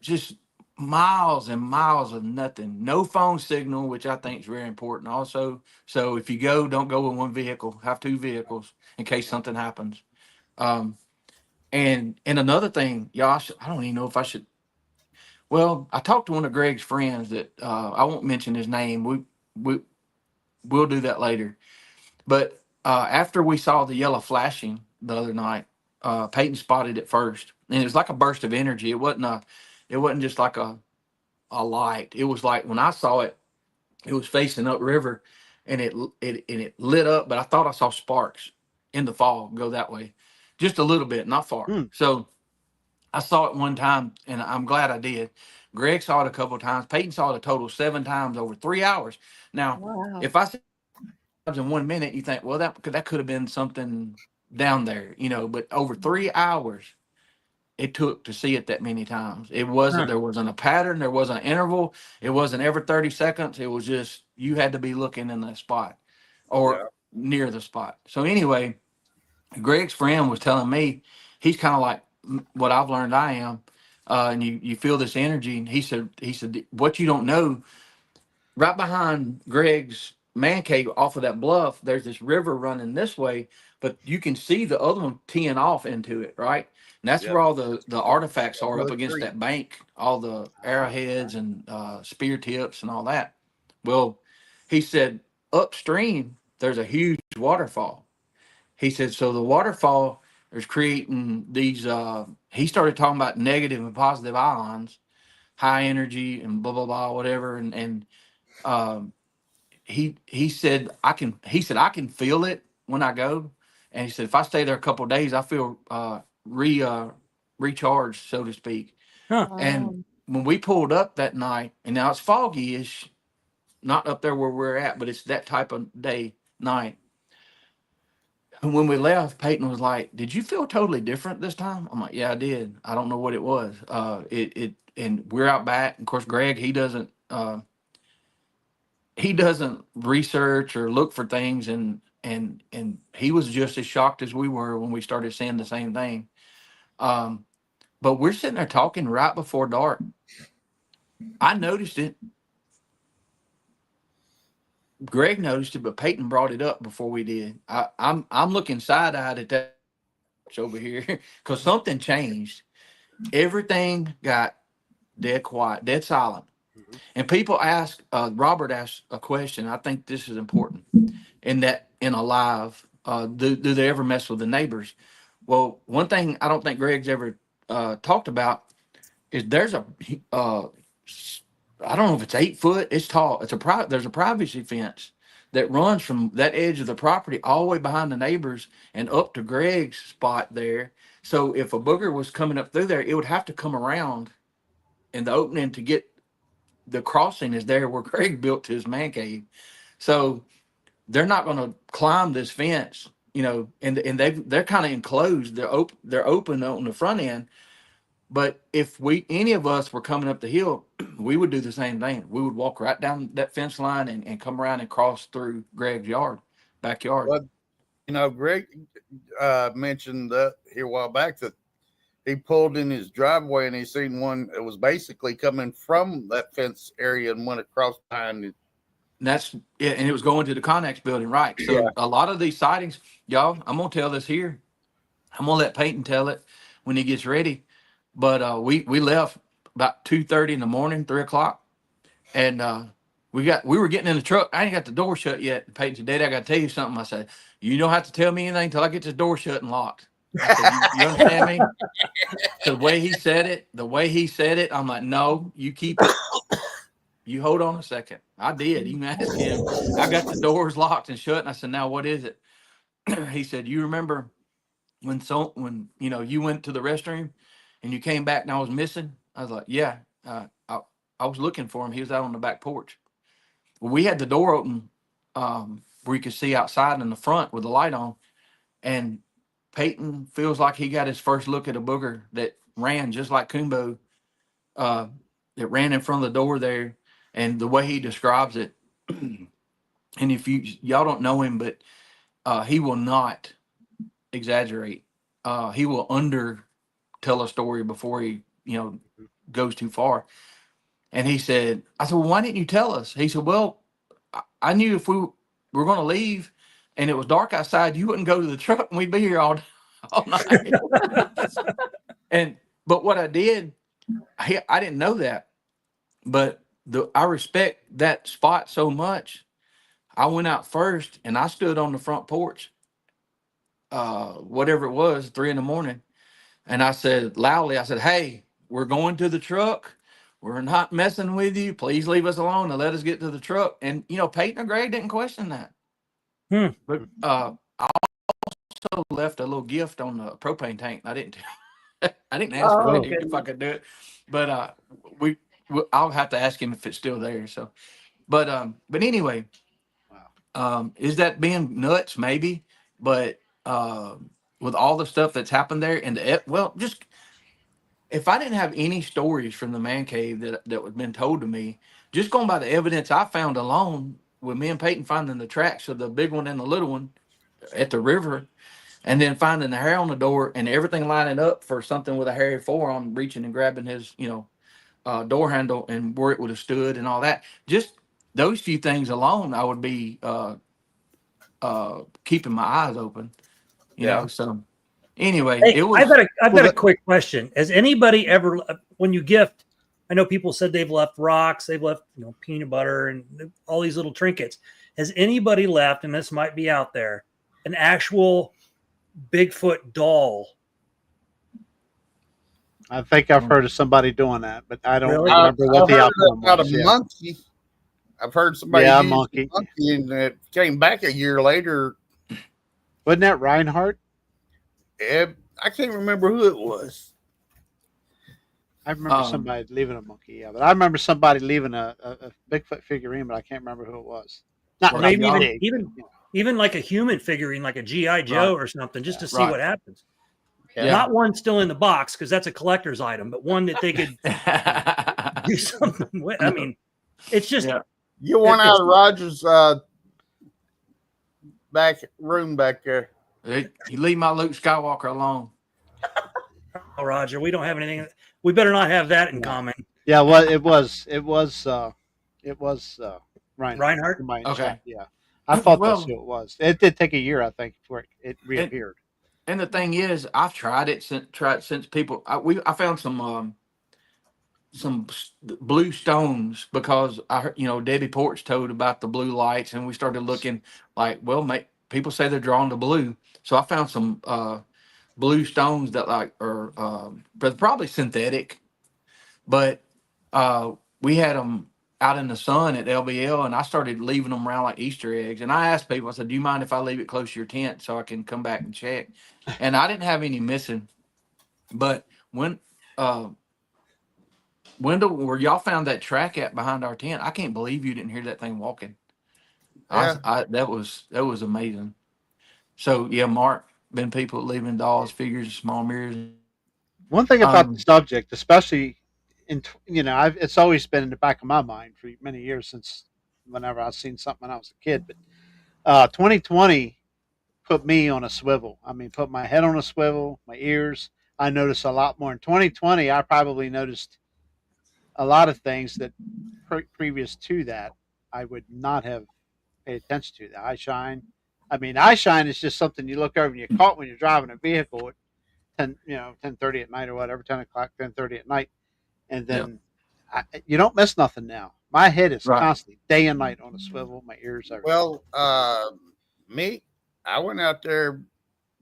just miles and miles of nothing. No phone signal, which I think is very important also. So if you go, don't go with one vehicle. Have 2 vehicles in case something happens. And another thing, y'all, I don't even know if I should. Well, I talked to one of Greg's friends that I won't mention his name. We'll do that later. But after we saw the yellow flashing the other night, Peyton spotted it first, and it was like a burst of energy. It wasn't just like a light. It was like when I saw it, it was facing upriver, and it lit up. But I thought I saw sparks in the fog go that way, just a little bit, not far. Hmm. So I saw it one time, and I'm glad I did. Greg saw it a couple of times. Peyton saw it a total 7 times over 3 hours. Now, Wow. if I said in 1 minute, you think, well, that could have been something down there, but over 3 hours it took to see it that many times. There wasn't a pattern, there wasn't an interval, it wasn't every 30 seconds. It was just you had to be looking in that spot or near the spot. So anyway, Greg's friend was telling me he's kind of like what I've learned I am. And you feel this energy, and he said what you don't know, right behind Greg's man cave off of that bluff, there's this river running this way, but you can see the other one teeing off into it, right? And that's where all the artifacts are up against that bank, all the arrowheads and spear tips and all that. Well, he said upstream, there's a huge waterfall. He said, so the waterfall is creating these, he started talking about negative and positive ions, high energy and blah, blah, blah, whatever. And he said I can feel it when I go, and he said if I stay there a couple of days, I feel recharged, so to speak. Huh. And when we pulled up that night, and now it's foggy-ish, not up there where we're at, but it's that type of night. And when we left, Peyton was like, "Did you feel totally different this time?" I'm like, "Yeah, I did. I don't know what it was." And we're out back. Of course, Greg, he doesn't research or look for things, and he was just as shocked as we were when we started seeing the same thing. But we're sitting there talking right before dark. I noticed it. Greg noticed it, but Peyton brought it up before we did. I'm looking side-eyed at that over here because something changed. Everything got dead quiet, dead silent. And people ask, Robert asked a question. I think this is important. In a live, do they ever mess with the neighbors? Well, one thing I don't think Greg's ever talked about is there's I don't know if it's 8 foot. It's tall. There's a privacy fence that runs from that edge of the property all the way behind the neighbors and up to Greg's spot there. So if a booger was coming up through there, it would have to come around in the opening to get. The crossing is there where Greg built his man cave. So they're not going to climb this fence, and they're kind of enclosed. They're open on the front end. But if any of us were coming up the hill, we would do the same thing. We would walk right down that fence line and come around and cross through Greg's backyard. Greg mentioned that here a while back that he pulled in his driveway and he seen one that was basically coming from that fence area and went across behind it. That's yeah, and it was going to the Connex building, right? So Yeah. a lot of these sightings, y'all, I'm gonna tell this here. I'm gonna let Peyton tell it when he gets ready. But we left about 2:30 in the morning, 3 o'clock, and we were getting in the truck. I ain't got the door shut yet. Peyton said, "Daddy, I got to tell you something." I said, "You don't have to tell me anything until I get this door shut and locked." I said, "You understand me?" The way he said it, I'm like, "No, you keep it. You hold on a second." I did. Even asked him. I got the doors locked and shut, and I said, "Now what is it?" He said, "You remember when you went to the restroom and you came back and I was missing?" I was like, "Yeah." I was looking for him. He was out on the back porch. Well, we had the door open where you could see outside in the front with the light on, and Peyton feels like he got his first look at a booger that ran just like Kumbo, that ran in front of the door there, and the way he describes it. And if y'all don't know him, but he will not exaggerate. He will under tell a story before he goes too far. And he said, I said, "Well, why didn't you tell us?" He said, "Well, I knew if we were going to leave and it was dark outside, you wouldn't go to the truck and we'd be here all night." But what I did, I didn't know that, but I respect that spot so much. I went out first and I stood on the front porch, whatever it was, 3 a.m. And I said loudly, I said, "Hey, we're going to the truck. We're not messing with you. Please leave us alone and let us get to the truck." And, Peyton or Greg didn't question that. But I also left a little gift on the propane tank. I didn't ask for Oh, it goodness. if I could do it. But I'll have to ask him if it's still there. So, but anyway, is that being nuts? Maybe. But with all the stuff that's happened there and just if I didn't have any stories from the man cave that was been told to me, just going by the evidence I found alone with me and Peyton finding the tracks of the big one and the little one at the river, and then finding the hair on the door and everything lining up for something with a hairy forearm reaching and grabbing his, door handle and where it would have stood and all that. Just those few things alone, I would be keeping my eyes open, So anyway, Hey, it was. I've got a quick question. Has anybody ever, when you gift, I know people said they've left rocks, they've left peanut butter and all these little trinkets. Has anybody left, and this might be out there, an actual Bigfoot doll? I think I've heard of somebody doing that, but I don't Really? remember what the I've heard outcome about was. a Yeah. monkey. I've heard somebody Yeah, a use monkey. a monkey and it came back a year later. Wasn't that Reinhardt? I can't remember who it was. I remember somebody leaving a monkey, yeah, but I remember somebody leaving a Bigfoot figurine, but I can't remember who it was. Not Or Maybe not even big. even like a human figurine, like a GI Joe or something, just to see Right. what happens. Yeah. Not one still in the box because that's a collector's item, but one that they could do something with. I mean, it's just You want out of Roger's back room back there. You leave my Luke Skywalker alone. Oh, Roger, we don't have anything. We better not have that in common. Yeah, well, it was Reinhardt. Okay. Yeah, I thought Well, that's who it was. It did take a year, I think, before it reappeared. And the thing is, I've tried it since people. I found some blue stones because I heard, Debbie Porch told about the blue lights, and we started looking like, well, people say they're drawn to blue, so I found some blue stones that are but probably synthetic, but we had them out in the sun at LBL, and I started leaving them around like Easter eggs. And I asked people, I said, "Do you mind if I leave it close to your tent so I can come back and check?" And I didn't have any missing, but when Wendell, where y'all found that track at behind our tent, I can't believe you didn't hear that thing walking. Yeah. That was amazing. So yeah, Mark, been people leaving dolls, figures, small mirrors. One thing about the subject, especially it's always been in the back of my mind for many years since whenever I've seen something when I was a kid. But 2020, put me on a swivel. I mean, put my head on a swivel, my ears. I notice a lot more. In 2020, I probably noticed a lot of things that previous to that I would not have paid attention to. The eye shine. I mean, eye shine is just something you look over and you're caught when you're driving a vehicle at 10:30 at night or whatever, 10 o'clock, 10:30 at night, and Yep. then you don't miss nothing now. My head is Right. constantly day and night on a swivel. My ears, everything. Well, me, I went out there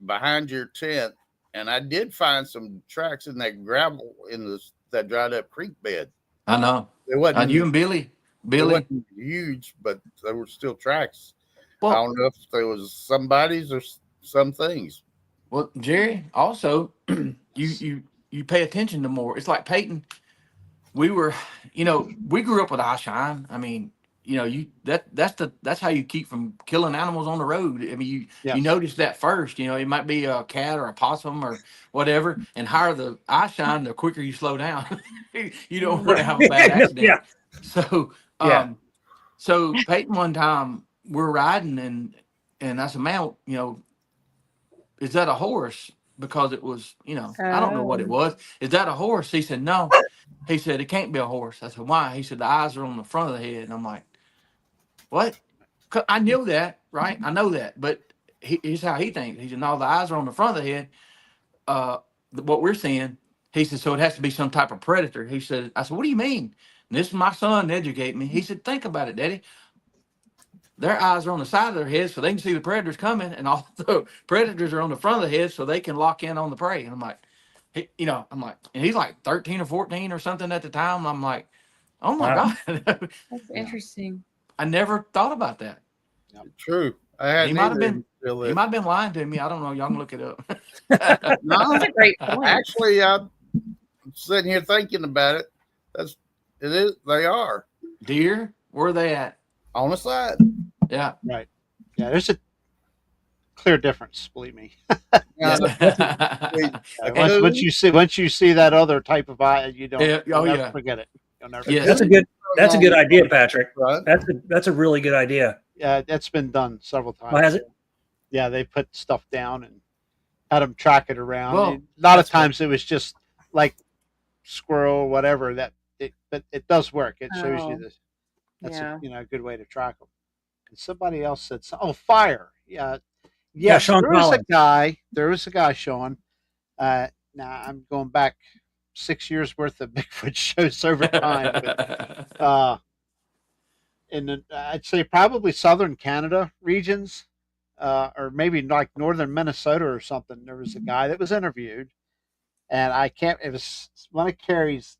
behind your tent, and I did find some tracks in that gravel in that dried up creek bed. I know. It wasn't You and Billy. It wasn't huge, but there were still tracks. I Well, don't know if there was somebody's or some things. well, Jerry, also you pay attention to more. It's like Peyton. We were, we grew up with eye shine. I mean, that's how you keep from killing animals on the road. I mean, you notice that first. It might be a cat or a possum or whatever, and higher the eye shine, the quicker you slow down. You don't want to have a bad accident. Yeah. So, so Peyton, one time we're riding and I said, man, is that a horse? Because it was, I don't know what it was. Is that a horse? He said, no. He said, it can't be a horse. I said, why? He said, the eyes are on the front of the head. And I'm like, what? 'Cause I knew that, right? I know that. But here's how he thinks. He said, no, the eyes are on the front of the head. What we're seeing, he said, so it has to be some type of predator. He said, I said, what do you mean? And this is my son educating me. He said, think about it, Daddy. Their eyes are on the side of their head so they can see the predators coming, and all the predators are on the front of the head so they can lock in on the prey. And I'm like, and he's like 13 or 14 or something at the time. And I'm like, oh my God. That's interesting. I never thought about that. True. I had He might have been lying to me. I don't know. Y'all can look it up. No, That's a great point. actually, I'm sitting here thinking about it. It is. They are Deer, where are they at? on the side. Yeah. Right. Yeah, there's a clear difference, believe me. Once you see that other type of eye, you don't never forget it. You'll never Yes. That's a good idea, Patrick. Right. That's a really good idea. Yeah, that's been done several times. Oh, has it? Yeah, they put stuff down and had them track it around. Well, a lot of times it was just like squirrel or whatever but it does work. It shows you this. That's a good way to track them. And somebody else said, fire. Yeah. Yes, Sean there was a guy, Sean. Now I'm going back 6 years worth of Bigfoot shows over time. But, I'd say probably southern Canada regions, or maybe like northern Minnesota or something. There was a guy that was interviewed, and it was one of Carrie's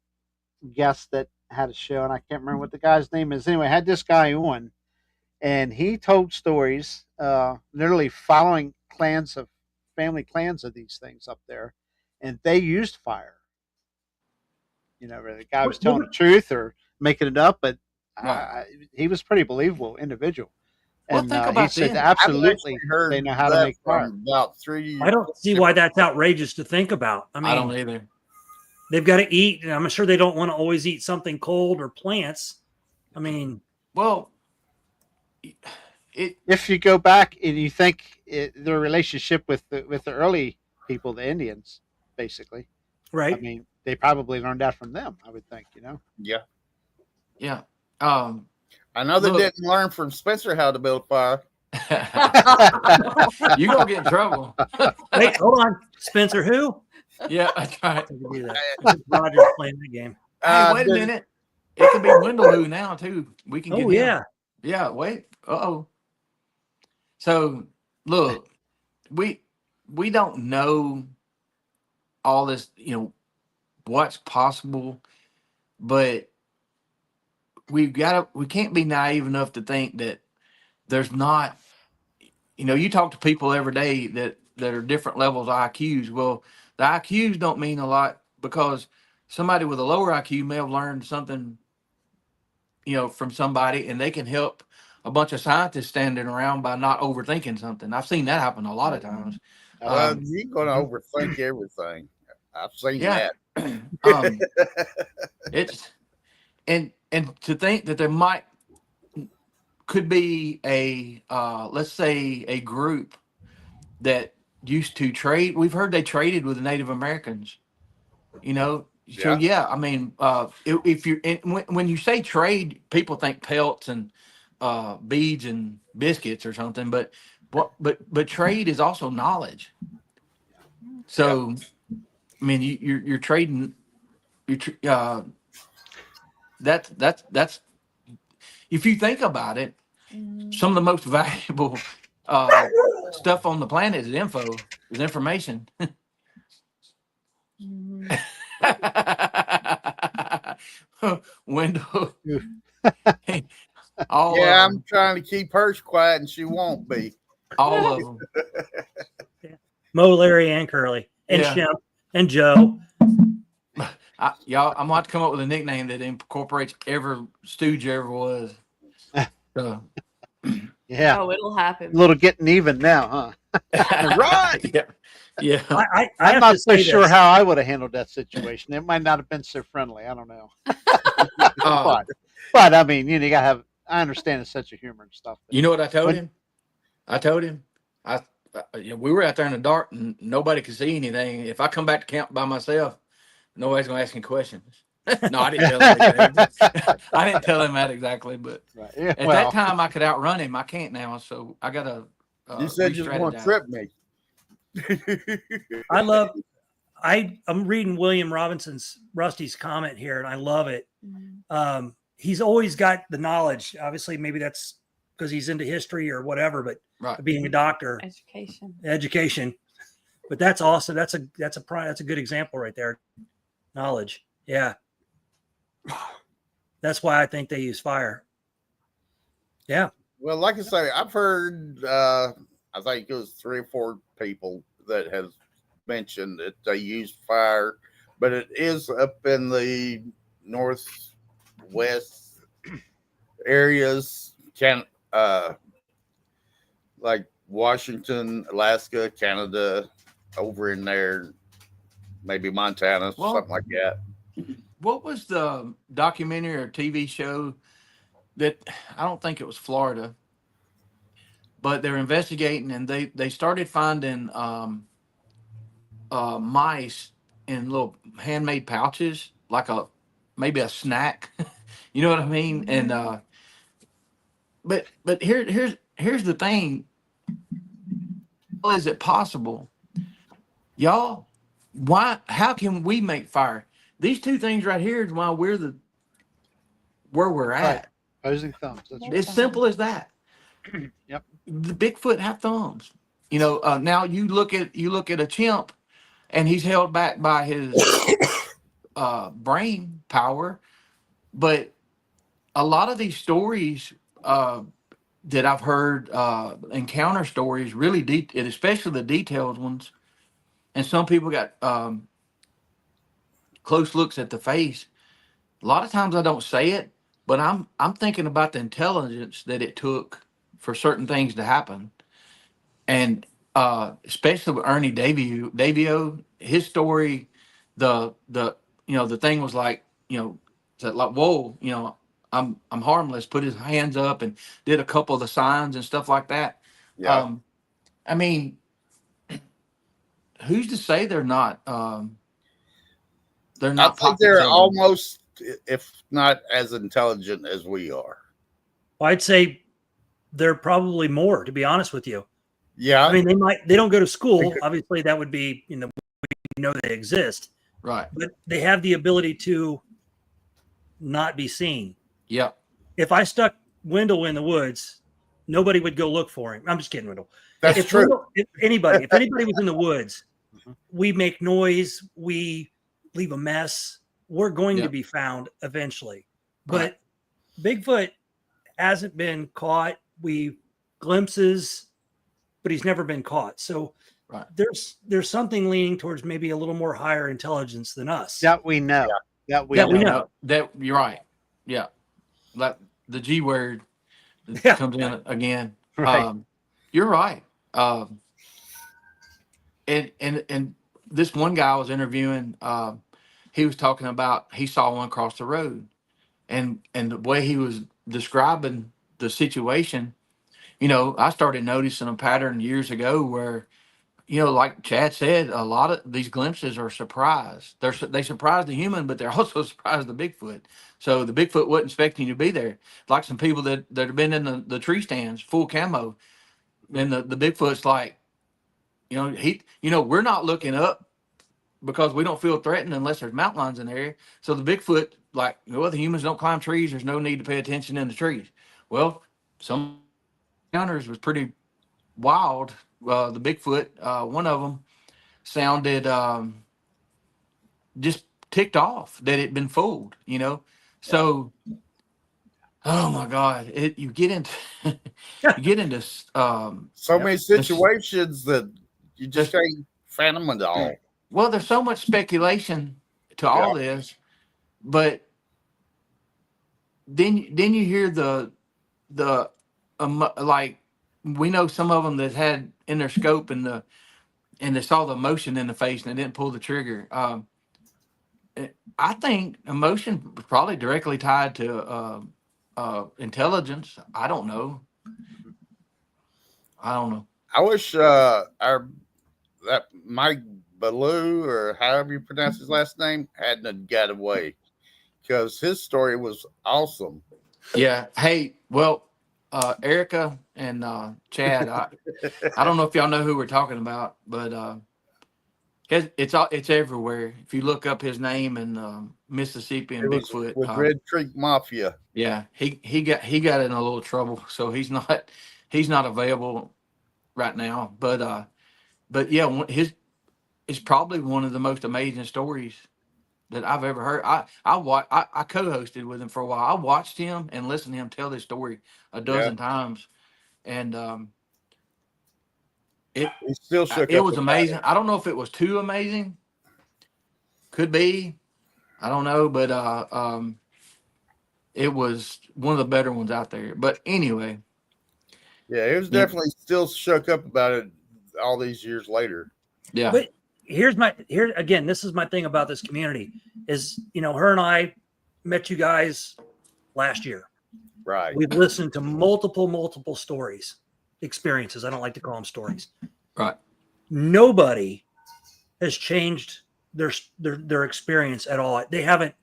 guests that had a show, and I can't remember what the guy's name is. Anyway, I had this guy on, and he told stories, literally following family clans of these things up there, and they used fire. Whether the guy was telling the truth or making it up, but he was pretty believable individual. Well, And think he about said them. absolutely Heard they know how to that make fire. from about 3 years. I don't see why that's outrageous to think about. I mean, I don't either. they've got to eat, and I'm sure they don't want to always eat something cold or plants. I mean, Well, If you go back and you think their relationship with the early people, the Indians, basically, right? I mean, they probably learned that from them. I would think, Yeah. yeah. I know they Look. didn't learn from Spencer how to build fire. You gonna get in trouble. Wait, hold on, Spencer. Who? Yeah, that's right. I can do that. Roger's playing the game. Hey, wait a minute. It could be Windaloo now too. We can get Oh him. yeah. Yeah, wait. Uh-oh. So look, we don't know all this, what's possible, but we can't be naive enough to think that there's not, you talk to people every day that are different levels of IQs. Well, the IQs don't mean a lot because somebody with a lower IQ may have learned something, from somebody, and they can help a bunch of scientists standing around by not overthinking something. I've seen that happen a lot of times. You're going to overthink everything. I've seen Yeah. that. It's and to think that there could be a let's say a group that used to trade. We've heard they traded with the Native Americans. You know, so Yeah. yeah, I mean, if you when you say trade, people think pelts and beads and biscuits or something, but but trade is also knowledge. So I mean, you're trading. That's if you think about it, some of the most valuable stuff on the planet is information. Mhm. Window, Oof. all Yeah, of I'm them, trying to keep hers quiet, and she won't be. all of them. Mo, Larry, and Curly, and Yeah. Shemp, and Joe. Y'all, I'm going to come up with a nickname that incorporates every stooge there ever was. So, Yeah, Oh, it'll a happen. little getting even now, huh? Right. yeah, yeah. I I'm have not to so say sure this. how I would have handled that situation. It might not have been so friendly. I don't know. Uh, But I mean, you gotta have. I understand the sense of humor and stuff. you know what I told When, him? I told him, we were out there in the dark and nobody could see anything. If I come back to camp by myself, nobody's going to ask any questions. No, I didn't tell him exactly. I didn't tell him that exactly, but right, yeah, at that well, time I could outrun him. I can't now, so I got to You said you was going to re-strategize. trip me. I'm reading William Rusty's comment here, and I love it. He's always got the knowledge. Obviously, maybe that's because he's into history or whatever, but Right. being a doctor, education. But that's awesome. That's a good example right there. Knowledge. Yeah. That's why I think they use fire. Yeah. Well, like I say, I've heard, I think it was 3 or 4 people that have mentioned that they use fire, but it is up in the northwest areas, like Washington, Alaska, Canada, over in there, maybe Montana, Well, something like that. what was the documentary or TV show that I don't think it was Florida, but they're investigating and they started finding mice in little handmade pouches, like maybe a snack. You know what I mean? And but here's the thing. How is it possible, y'all? How can we make fire? These two things right here is why we're where we're right. at. Opposing thumbs. That's right. It's simple as that. Yep. The Bigfoot have thumbs. You know, now you look at a chimp, and he's held back by his brain power. But a lot of these stories that I've heard, encounter stories, really and especially the detailed ones, and some people got close looks at the face. A lot of times I don't say it, but I'm thinking about the intelligence that it took for certain things to happen, and especially with Ernie Davio, his story, the the thing was like, like, whoa, I'm harmless. Put his hands up and did a couple of the signs and stuff like that. Yeah. I mean, who's to say they're not? They're I not. think pocket they're children? almost, if not as intelligent as we are. Well, I'd say they're probably more, to be honest with you. Yeah. I mean, they don't go to school. Obviously, that would be, we know they exist, Right. but they have the ability to not be seen. Yep. If I stuck Wendell in the woods, nobody would go look for him. I'm just kidding, Wendell. That's if true. if anybody was in the woods, we make noise, we leave a mess, we're going to be found eventually. Right. But Bigfoot hasn't been caught. We glimpses, but he's never been caught. So Right. there's something leaning towards maybe a little more higher intelligence than us. That we know. That we Yeah, know. we know. That you're right. Yeah. Like the G word Yeah. comes in again. Right. You're right. And this one guy I was interviewing, he was talking about he saw one cross the road, and the way he was describing the situation, I started noticing a pattern years ago where you know, like Chad said, a lot of these glimpses are surprise. They surprise the human, but they're also surprise the Bigfoot. So the Bigfoot wasn't expecting you to be there. Like some people that have been in the tree stands, full camo, and the Bigfoot's like, we're not looking up because we don't feel threatened unless there's mountain lions in the area. So the Bigfoot, like, well, the humans don't climb trees. There's no need to pay attention in the trees. Well, some encounters was pretty wild. The Bigfoot, one of them sounded just ticked off that it'd been fooled, you know. So, oh my God, you get into So many situations that you just can't fathom it all. Well, there's so much speculation to all this, but then you hear the like, we know some of them that had in their scope and they saw the emotion in the face and they didn't pull the trigger. I think emotion was probably directly tied to intelligence. I don't know. I wish that Mike Ballou, or however you pronounce his last name, hadn't got away, because his story was awesome. Yeah. Hey, well, Erica and Chad, I don't know if y'all know who we're talking about, but it's everywhere. If you look up his name in Mississippi and Bigfoot with Red Creek Mafia. Yeah, he got in a little trouble, so he's not available right now. But yeah, it's probably one of the most amazing stories that I've ever heard. I co-hosted with him for a while. I watched him and listened to him tell this story a dozen times, and it was amazing. I don't know if it was too amazing. Could be, I don't know, but it was one of the better ones out there. But anyway, yeah, it was definitely still shook up about it all these years later. Yeah. But here again, this is my thing about this community is, her and I met you guys last year. Right. We've listened to multiple stories, experiences. I don't like to call them stories. Right. Nobody has changed their experience at all. They haven't,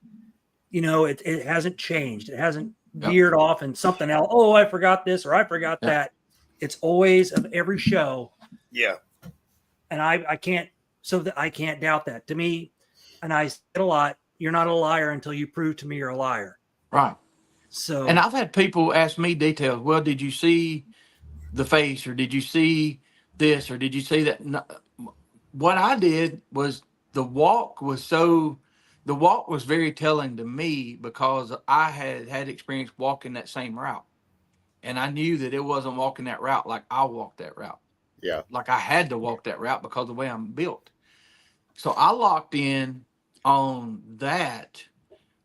it hasn't changed. It hasn't veered off and something else. Oh, I forgot this or I forgot that. It's always of every show. Yeah. And I can't doubt that. To me, and I said a lot, you're not a liar until you prove to me you're a liar. Right. So, and I've had people ask me details. Well, did you see the face, or did you see this, or did you see that? No, what I did was the walk was very telling to me, because I had experience walking that same route, and I knew that it wasn't walking that route like I walked that route. Yeah. Like I had to walk that route because of the way I'm built. So I locked in on that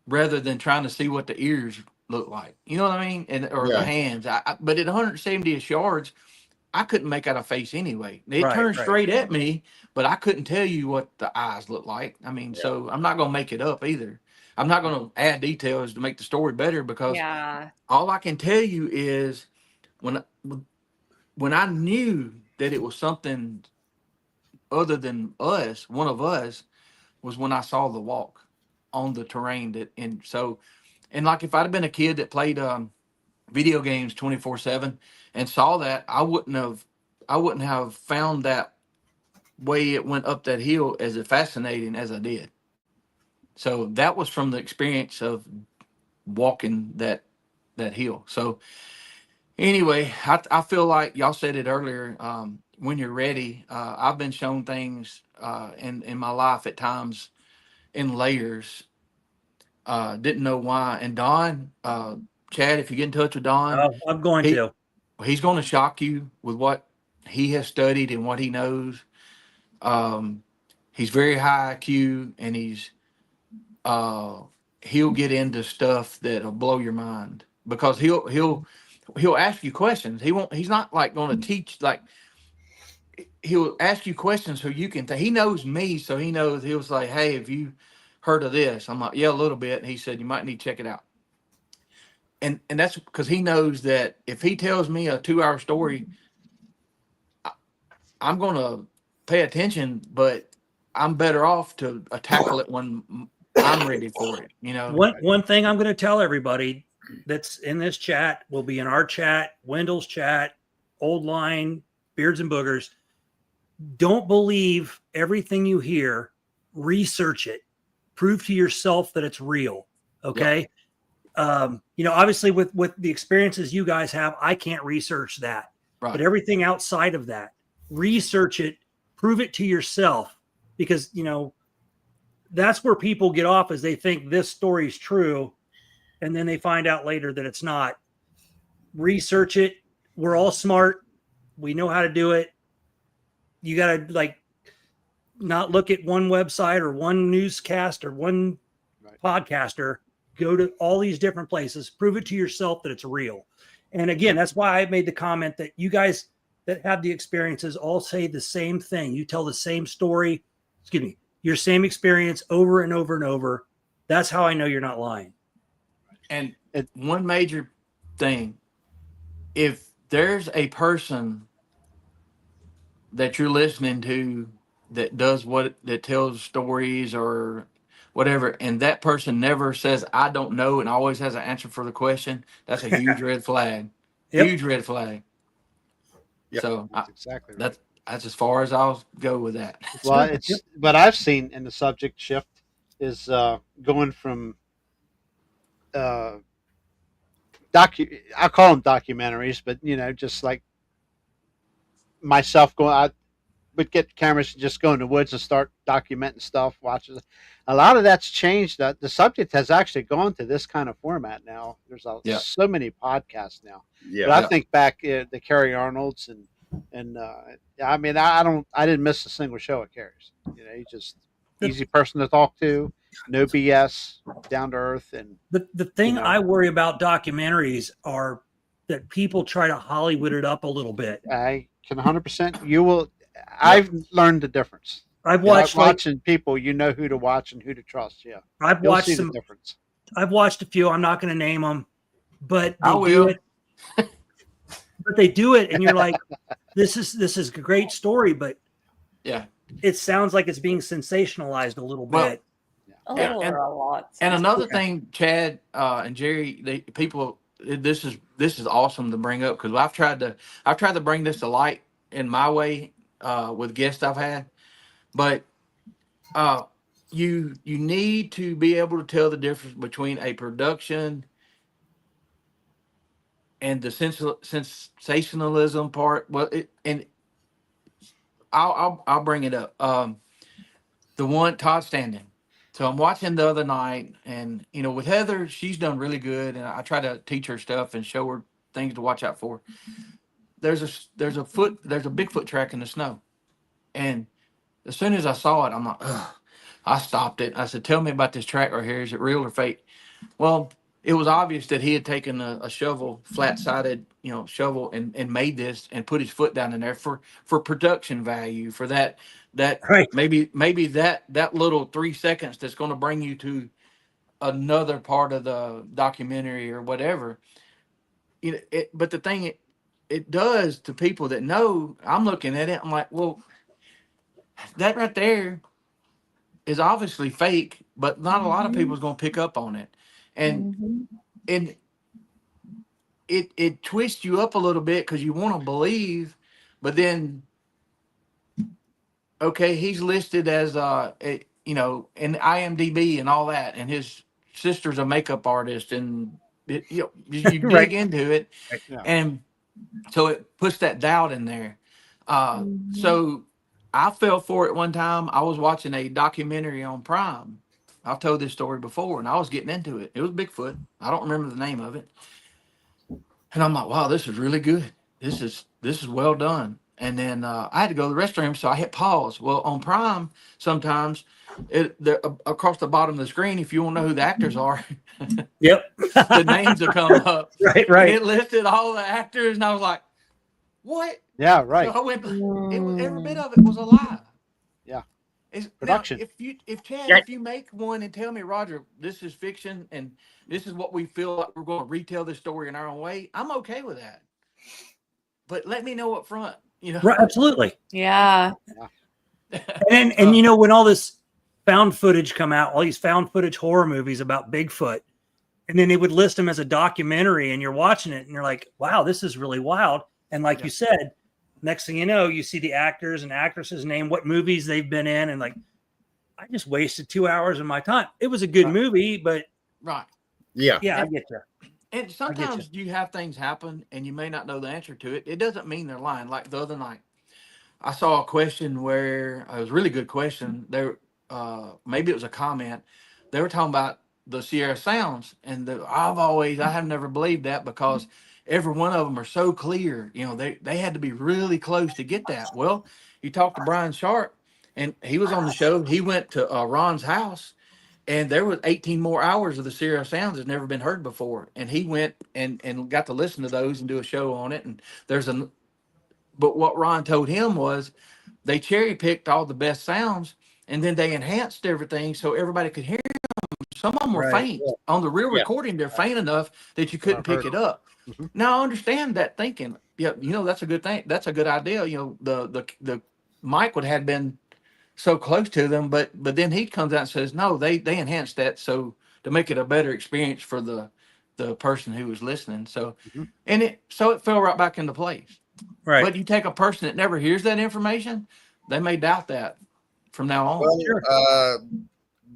rather than trying to see what the ears look like. You know what I mean? Or the hands. But at 170-ish yards, I couldn't make out a face anyway. It turned straight at me, but I couldn't tell you what the eyes looked like. I mean, so I'm not going to make it up either. I'm not going to add details to make the story better, because all I can tell you is when I knew that it was something other than us, one of us, was when I saw the walk on the terrain. And like if I'd have been a kid that played video games 24/7 and saw that, I wouldn't have found that way it went up that hill as fascinating as I did. So that was from the experience of walking that hill. So anyway, I feel like y'all said it earlier. When you're ready, I've been shown things in my life at times in layers. Didn't know why. And Don, Chad, if you get in touch with Don, I'm going to. He's going to shock you with what he has studied and what he knows. He's very high IQ, and he'll get into stuff that'll blow your mind, because he'll ask you questions. He's not like going to teach, like he'll ask you questions so you can he knows me, so he knows. He'll say, hey, have you heard of this? I'm like, yeah, a little bit. And he said, you might need to check it out. And that's because he knows that if he tells me a 2-hour story, I'm gonna pay attention, but I'm better off to tackle it when I'm ready for it. You know, One thing I'm going to tell everybody that's in this chat will be in our chat, Wendell's chat, Old Line, Beards and Boogers. Don't believe everything you hear. Research it. Prove to yourself that it's real. Okay. You know, obviously with the experiences you guys have, I can't research that. right? But everything outside of that, research it, prove it to yourself, because, you know, that's where people get off, is they think this story is true, and then they find out later that it's not. Research it. We're all smart. We know how to do it. You got to like not look at one website or one newscast or one podcaster. Go to all these different places. Prove it to yourself that it's real. And again, that's why I made the comment that you guys that have the experiences all say the same thing. You tell the same story. Excuse me. Your same experience over and over and over. That's how I know you're not lying. And one major thing, if there's a person that you're listening to that does that tells stories or whatever, and that person never says, I don't know, and always has an answer for the question, that's a huge red flag. Yep. Huge red flag. Yep. So That's exactly right. that's as far as I'll go with that. Well, it's what I've seen in the subject shift is going from I call them documentaries, but you know, just like myself going, I would get cameras and just go in the woods and start documenting stuff, watching. A lot of that's changed. The subject has actually gone to this kind of format now. There's so many podcasts now. Yeah. But I think back the Kerry Arnold's and I mean, I didn't miss a single show at Kerry's. You know, he's just easy person to talk to, no BS, down to earth. And the thing, you know, I worry about documentaries are that people try to Hollywood it up a little bit. I can 100%. You will. I've learned the difference. I've watched watching people. You know who to watch and who to trust. Yeah, I've you'll watched see some. the difference. I've watched a few. I'm not going to name them, but I they will. do it. But they do it, and you're like, this is a great story, but Yeah. it sounds like it's being sensationalized a little Well, bit. A Yeah, little or a lot. And another thing, Chad and Jerry, this is awesome to bring up, because I've tried to bring this to light in my way with guests I've had, but you need to be able to tell the difference between a production and the sensationalism part. Well, and I'll bring it up. The one Todd Standing. So I'm watching the other night, and you know, with Heather, she's done really good, and I try to teach her stuff and show her things to watch out for. There's a Bigfoot track in the snow, and as soon as I saw it, I'm like, ugh. I stopped it. I said, "Tell me about this track right here. Is it real or fake?" Well, it was obvious that he had taken a shovel, flat-sided, shovel, and made this and put his foot down in there for production value, for that Right. maybe that little 3 seconds that's going to bring you to another part of the documentary or whatever. But the thing it does to people that know, I'm looking at it, I'm like, well, that right there is obviously fake, but not a lot of people is going to pick up on it. And it twists you up a little bit because you want to believe, but then, okay, he's listed as in IMDb and all that, and his sister's a makeup artist, and you dig Right. into it, Yeah. and so it puts that doubt in there. So I fell for it one time. I was watching a documentary on Prime. I've told this story before, and I was getting into it. It was Bigfoot. I don't remember the name of it. And I'm like, wow, this is really good. This is well done. And then I had to go to the restroom, so I hit pause. Well, on Prime, sometimes across the bottom of the screen, if you want to know who the actors are, Yep. the names will come up. Right. And Right. it listed all the actors, and I was like, what? Yeah, right. So I went, every bit of it was a lie. Yeah. Production. Now, if you make one and tell me, Roger, this is fiction and this is what we feel like we're going to retell this story in our own way, I'm okay with that. But let me know up front, Right. Absolutely. Yeah. And you know, when all this found footage come out, all these found footage horror movies about Bigfoot, and then they would list them as a documentary, and you're watching it and you're like, wow, this is really wild. And like you said, next thing you know, you see the actors and actresses name what movies they've been in, and like, I just wasted 2 hours of my time. It was a good movie, but Right. Yeah. yeah, I get you. And sometimes you have things happen and you may not know the answer to it. It doesn't mean they're lying. Like the other night, I saw a question where it was a really good question. There, maybe it was a comment. They were talking about the Sierra Sounds, and I have never believed that because every one of them are so clear. You know, they had to be really close to get that. Well, you talked to Brian Sharp, and he was on the show. He went to Ron's house, and there was 18 more hours of the Sierra Sounds that's never been heard before. And he went and got to listen to those and do a show on it. And but what Ron told him was they cherry picked all the best sounds and then they enhanced everything so everybody could hear them. Some of them were faint. On the real recording, they're faint enough that you couldn't pick it up. Mm-hmm. Now I understand that thinking. Yeah, you know, that's a good thing. That's a good idea. You know, the mic would have been so close to them, but then he comes out and says, no, they enhanced that so to make it a better experience for the person who was listening. So and it fell right back into place. Right. But you take a person that never hears that information, they may doubt that from now on. Well,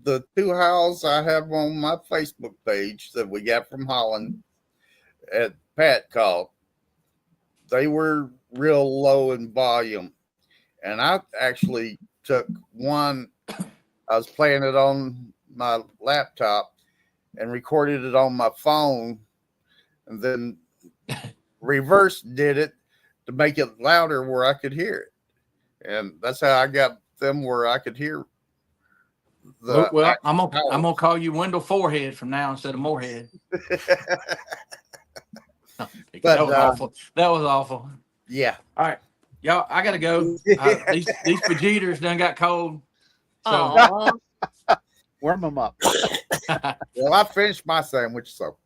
the two howls I have on my Facebook page that we got from Holland at Pat called, they were real low in volume. And I actually took one, I was playing it on my laptop and recorded it on my phone and then reverse did it to make it louder where I could hear it. And that's how I got them where I could hear the well, I'm gonna call you Wendell Forehead from now instead of Moorhead. That was awful. That was awful. Yeah. All right. Y'all, I gotta go. These Vegeters done got cold. So Aw. Warm them up. Well, I finished my sandwich, so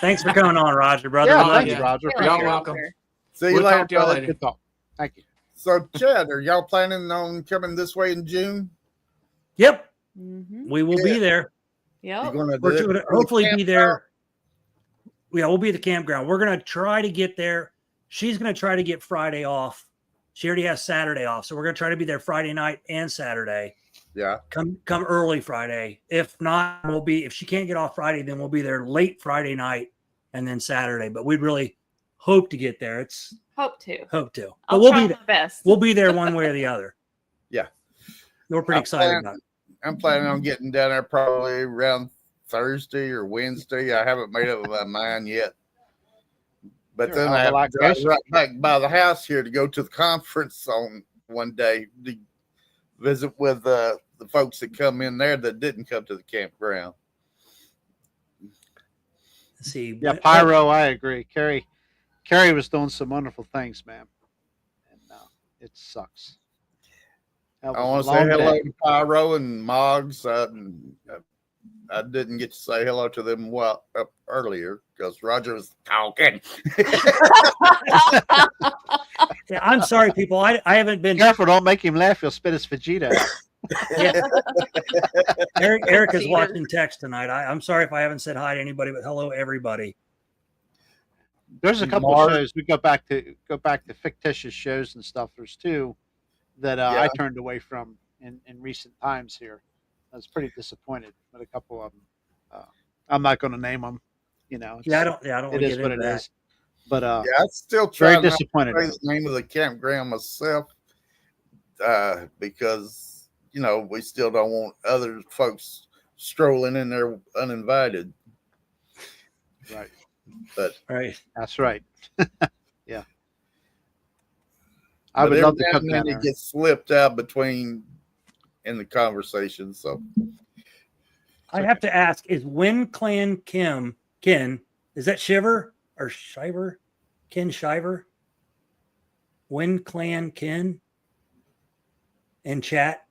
Thanks for coming on, Roger, brother. Yeah, I love thanks, you. Roger. Feel Y'all like welcome. you're- see you We'll later. talk to y'all bud. later. Good talk. Thank you. So, Chad, are y'all planning on coming this way in June? Yep, Mhm. we will be there. You're Yep. gonna We're do going to hopefully be there. Yeah, we'll be at the campground. We're going to try to get there. She's going to try to get Friday off. She already has Saturday off, so we're going to try to be there Friday night and Saturday. Yeah. Come early Friday. If not, if she can't get off Friday, then we'll be there late Friday night and then Saturday. But we'd really hope to get there. Hope to. But I'll we'll try be my best. we'll be there one way or the other. Yeah. We're pretty excited about it. I'm planning on getting down there probably around Thursday or Wednesday. I haven't made up my mind yet. But Sure, then I'll I have relax to drive this. right back by the house here to go to the conference on one day to visit with the folks that come in there that didn't come to the campground. Let's see. Yeah, Pyro, I agree. Carrie was doing some wonderful things, man. And it sucks. That I was want a to say long hello day. to Pyro and Moggs. I didn't get to say hello to them earlier because Roger was talking. Yeah, I'm sorry, people. I haven't been. Careful, don't make him laugh. He'll spit his Vegeta out. Yeah. Eric is Cheater. watching text tonight. I'm sorry if I haven't said hi to anybody, but hello everybody. There's a couple Mark. of shows we go back to fictitious shows and stuff. There's two that I turned away from in recent times here. I was pretty disappointed with a couple of them. I'm not going to name them. You know, Yeah, I don't. Yeah, I don't. it wanna is get what into it that. is. But Yeah, I still very try to disappointed. say the name of the campground myself because we still don't want other folks strolling in there uninvited. Right. But Right. That's right. Yeah. I but would every love to now come and down then there. it gets slipped out between in the conversation. So I have to ask: is Win Clan Ken? Is that Shiver or Shiver? Ken Shiver? Win Clan Ken? In chat,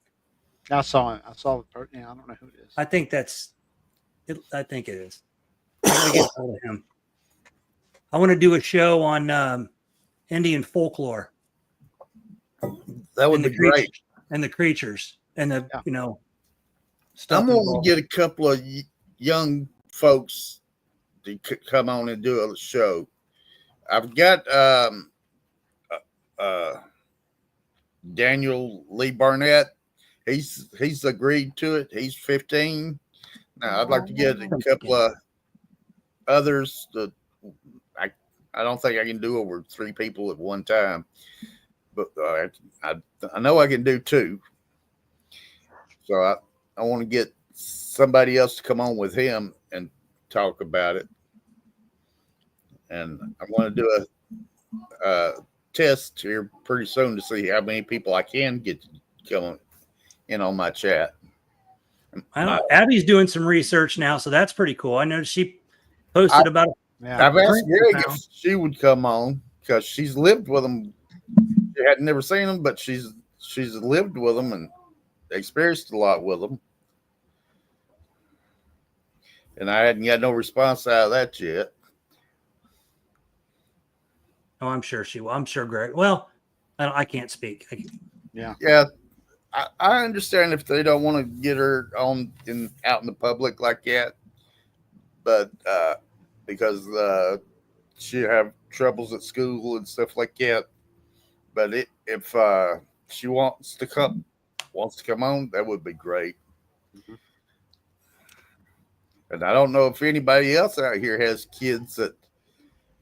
I saw it. I saw the person. Yeah, I don't know who it is. I think that's. I think it is. I gotta get hold of him. I want to do a show on Indian folklore. that would and be great. and the creatures and the Yeah. stuff. I'm going to involved. get a couple of young folks to come on and do a show. I've got Daniel Lee Barnett. He's agreed to it. He's 15. Now I'd like to get a couple of others. I don't think I can do over 3 people at one time, but I know I can do 2. So I want to get somebody else to come on with him and talk about it. And I want to do a test here pretty soon to see how many people I can get to come in on my chat. I don't know. Abby's doing some research now, so that's pretty cool. I noticed she posted about it. Yeah. I've asked Greg if she would come on because she's lived with them. She had never seen them, but she's lived with them and experienced a lot with them. And I hadn't got no response out of that yet. Oh, I'm sure she will. I'm sure Greg. Well, I can't speak. Yeah. I understand if they don't want to get her on out in the public like that, but because she have troubles at school and stuff like that. But if she wants to come on, that would be great. Mm-hmm. And I don't know if anybody else out here has kids that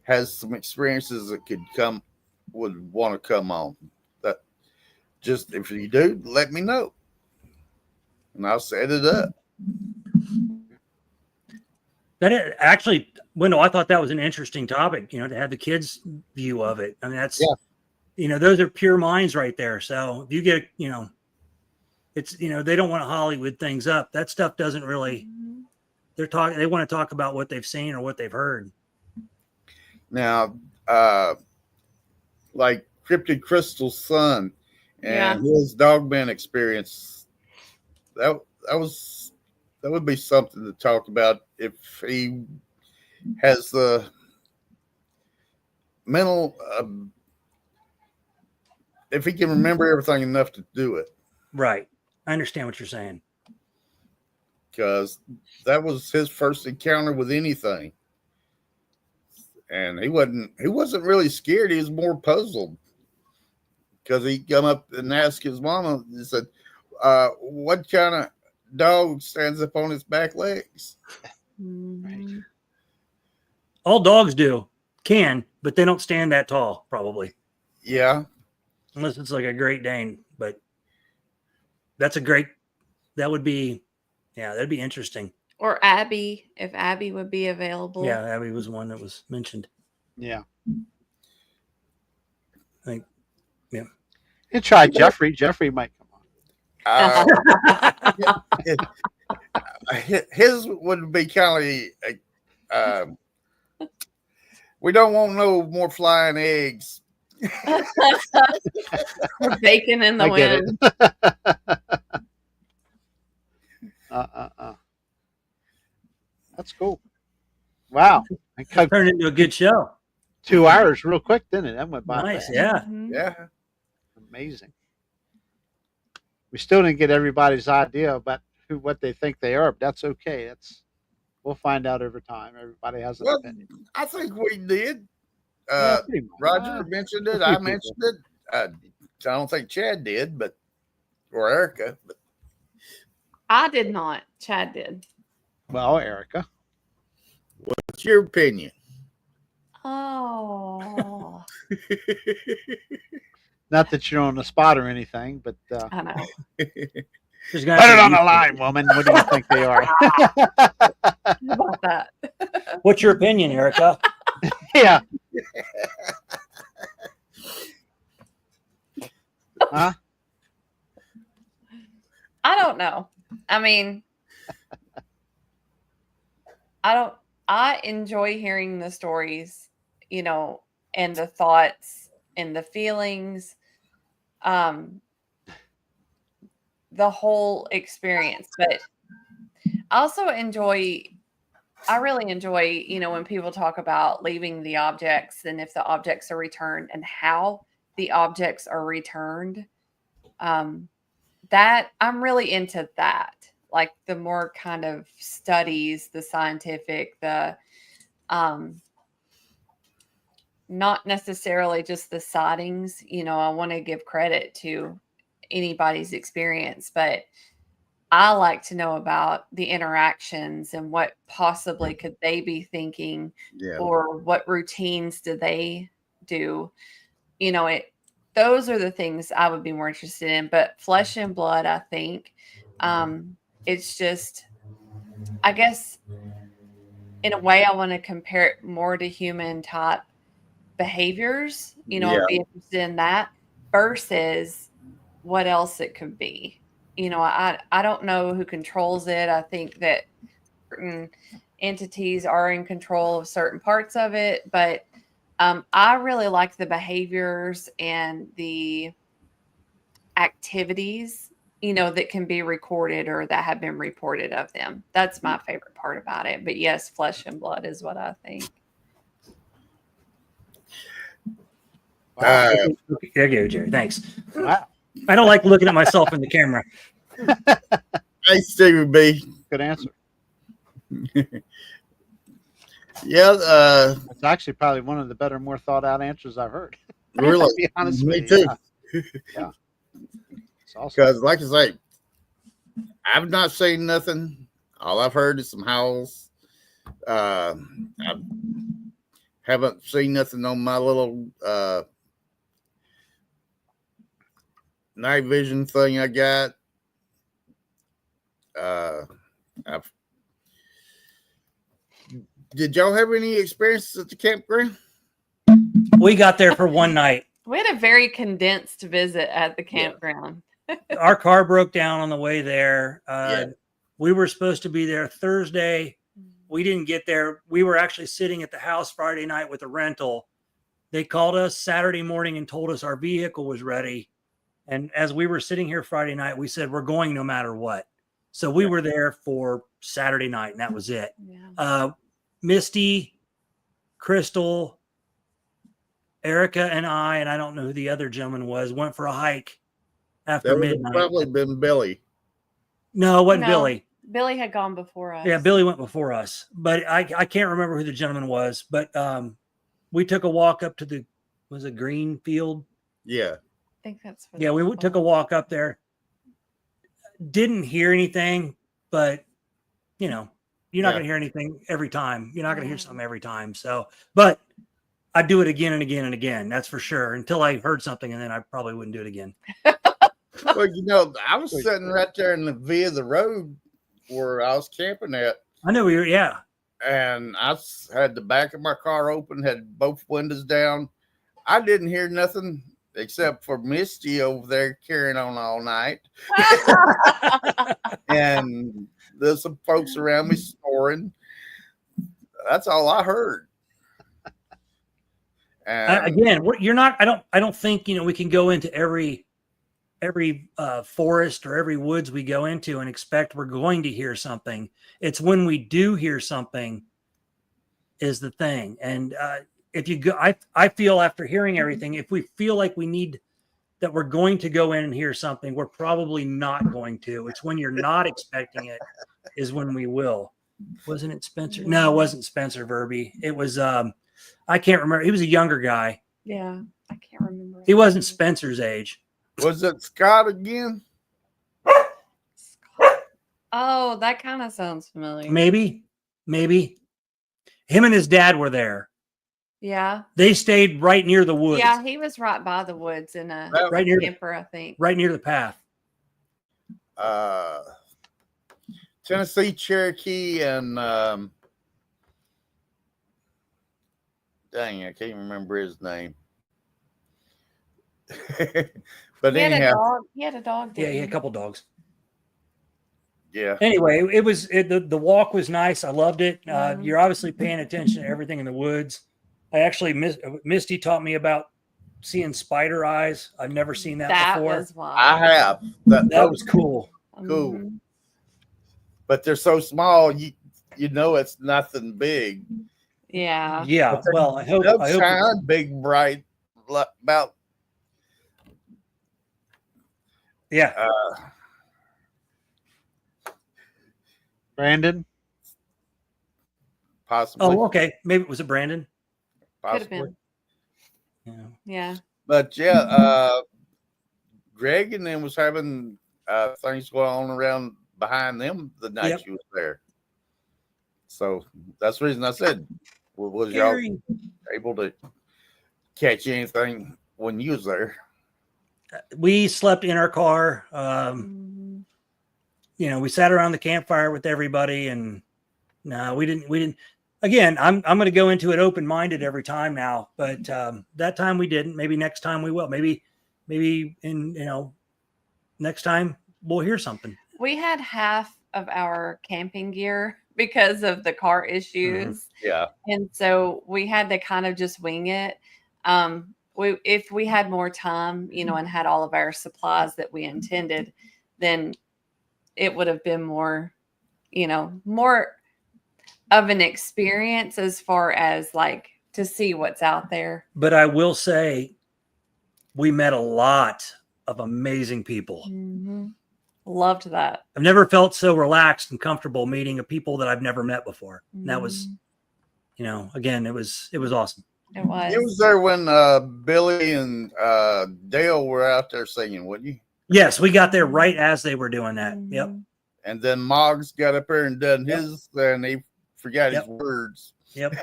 has some experiences that would want to come on. That just if you do, let me know, and I'll set it up. Actually, Wendell, I thought that was an interesting topic, to have the kids' view of it. I mean, that's, those are pure minds right there. So if you get, it's, they don't want to Hollywood things up. That stuff doesn't really, they want to talk about what they've seen or what they've heard. Now, like Cryptid Crystal's son and his Dogman experience, that would be something to talk about if he has the mental, if he can remember everything enough to do it. Right. I understand what you're saying. Because that was his first encounter with anything. And he wasn't really scared. He was more puzzled. Because he come up and asked his mama, he said, what kind of dog stands up on its back legs? Mm-hmm. All dogs but they don't stand that tall, probably. Yeah. Unless it's like a Great Dane, but that would be, that'd be interesting. Or Abby, if Abby would be available. Yeah, Abby was one that was mentioned. Yeah. I think, yeah. And try Jeffrey. Jeffrey might come on. His would be kind of we don't want no more flying eggs. Or bacon in the I get wind. That's cool. Wow. I cut Turned into a good show. 2 hours real quick, didn't it? That went by Nice, fast. yeah. Mhm. Yeah. Amazing. We still didn't get everybody's idea about what they think they are, but that's okay. We'll find out over time. Everybody has an opinion. I think we did. Yeah, pretty much. Roger mentioned it. a few I mentioned it. I don't think Chad did, or Erica. But I did not. Chad did. Well, Erica. what's your opinion? Oh, Not that you're on the spot or anything, but I know. Put put it on the line, woman. What do you think they are? How about that? What's your opinion, Erica? Yeah. Huh? I don't know. I mean, I enjoy hearing the stories, and the thoughts and the feelings, the whole experience. But I also I really enjoy, when people talk about leaving the objects and if the objects are returned and how the objects are returned. that I'm really into that. Like the more kind of studies, the scientific, the not necessarily just the sightings. You know, I want to give credit to anybody's experience, but I like to know about the interactions and what possibly could they be thinking, Yeah. or what routines do they do. You know, those are the things I would be more interested in. But flesh and blood, I think, it's just, I guess, in a way, I want to compare it more to human type behaviors. You know, Yeah. I'd be interested in that versus what else it could be. You know, I don't know who controls it. I think that certain entities are in control of certain parts of it, but I really like the behaviors and the activities, you know, that can be recorded or that have been reported of them. That's my favorite part about it. But yes, flesh and blood is what I think. Wow. There you go, Jerry. Thanks. Wow. I don't like looking at myself in the camera. Hey, Stevie B. Good answer. Yeah. It's actually probably one of the better, more thought out answers I've heard. Really? To be honest Me with you. too. Yeah. It's awesome. Because, like I say, I've not seen nothing. All I've heard is some howls. I haven't seen nothing on my little night vision thing I got. Did y'all have any experiences at the campground? We got there for one night. We had a very condensed visit at the campground. Our car broke down on the way there. Yeah. We were supposed to be there Thursday. We didn't get there. We were actually sitting at the house Friday night with a rental. They called us Saturday morning and told us our vehicle was ready. And as we were sitting here Friday night, we said, we're going no matter what. So we were there for Saturday night, and that was it. Yeah. Misty, Crystal, Erica, and I don't know who the other gentleman was, went for a hike after That would have midnight. probably been Billy. No, it wasn't No. Billy. Billy had gone before us. Yeah, Billy went before us, but I can't remember who the gentleman was. But we took a walk up to was it Green Field? Yeah. I think that's what Yeah, we took a walk up there. Didn't hear anything, but you know, you're not going to hear anything every time. You're not going to hear something every time. So, but I'd do it again and again and again. That's for sure. Until I heard something, and then I probably wouldn't do it again. Well, you know, I was sitting right there in the via the road where I was camping at. I know we were, yeah. And I had the back of my car open, had both windows down. I didn't hear nothing except for Misty over there carrying on all night. And there's some folks around me snoring. That's all I heard. And Again, you're not. I don't think we can go into every forest or every woods we go into and expect we're going to hear something. It's when we do hear something is the thing. And if you go, I feel after hearing everything, if we feel like that we're going to go in and hear something, we're probably not going to. It's when you're not expecting it is when we will. Wasn't it Spencer? No, it wasn't Spencer Verby. It was, I can't remember. He was a younger guy. Yeah, I can't remember. He wasn't Spencer's age. was it Scott again? Oh, that kind of sounds familiar. Maybe. Him and his dad were there. Yeah. They stayed right near the woods. Yeah, he was right by the woods in a Right near camper, I think. right near the path. Tennessee Cherokee and dang, I can't remember his name. But He had anyhow, a dog. He had a dog. Yeah, Didn't he had a couple dogs. yeah. Anyway, the walk was nice. I loved it. Mhm. You're obviously paying attention to everything in the woods. I actually Misty taught me about seeing spider eyes. I've never seen that before. was wild. I have. That was cool. cool. Mhm. But they're so small, you know it's nothing big. Yeah. Yeah. Well, I hope. They'll I hope shine big, bright, about. yeah. Brandon. Possibly. Oh, okay. Maybe was it Brandon? Could have Possibly. been. Yeah. Yeah. But yeah, Greg and them was having things going on around behind them the night Yep. you was there. So that's the reason I said, was y'all Gary. able to catch anything when you was there? We slept in our car. Mhm. You know, we sat around the campfire with everybody, and no, we didn't. Again, I'm going to go into it open-minded every time now, but that time we didn't. Maybe next time we will. Maybe in next time we'll hear something. We had half of our camping gear because of the car issues. Yeah. And so we had to kind of just wing it. If we had more time, and had all of our supplies that we intended, then it would have been more of an experience as far as like to see what's out there. But I will say, we met a lot of amazing people. Mm-hmm. Loved that. I've never felt so relaxed and comfortable meeting a people that I've never met before. And that was, again, it was awesome. It was. You was there when Billy and Dale were out there singing, wasn't you? Yes, we got there right as they were doing that. Yep. And then Moggs got up there and done Yep. his, and he forgot Yep. his words. Yep.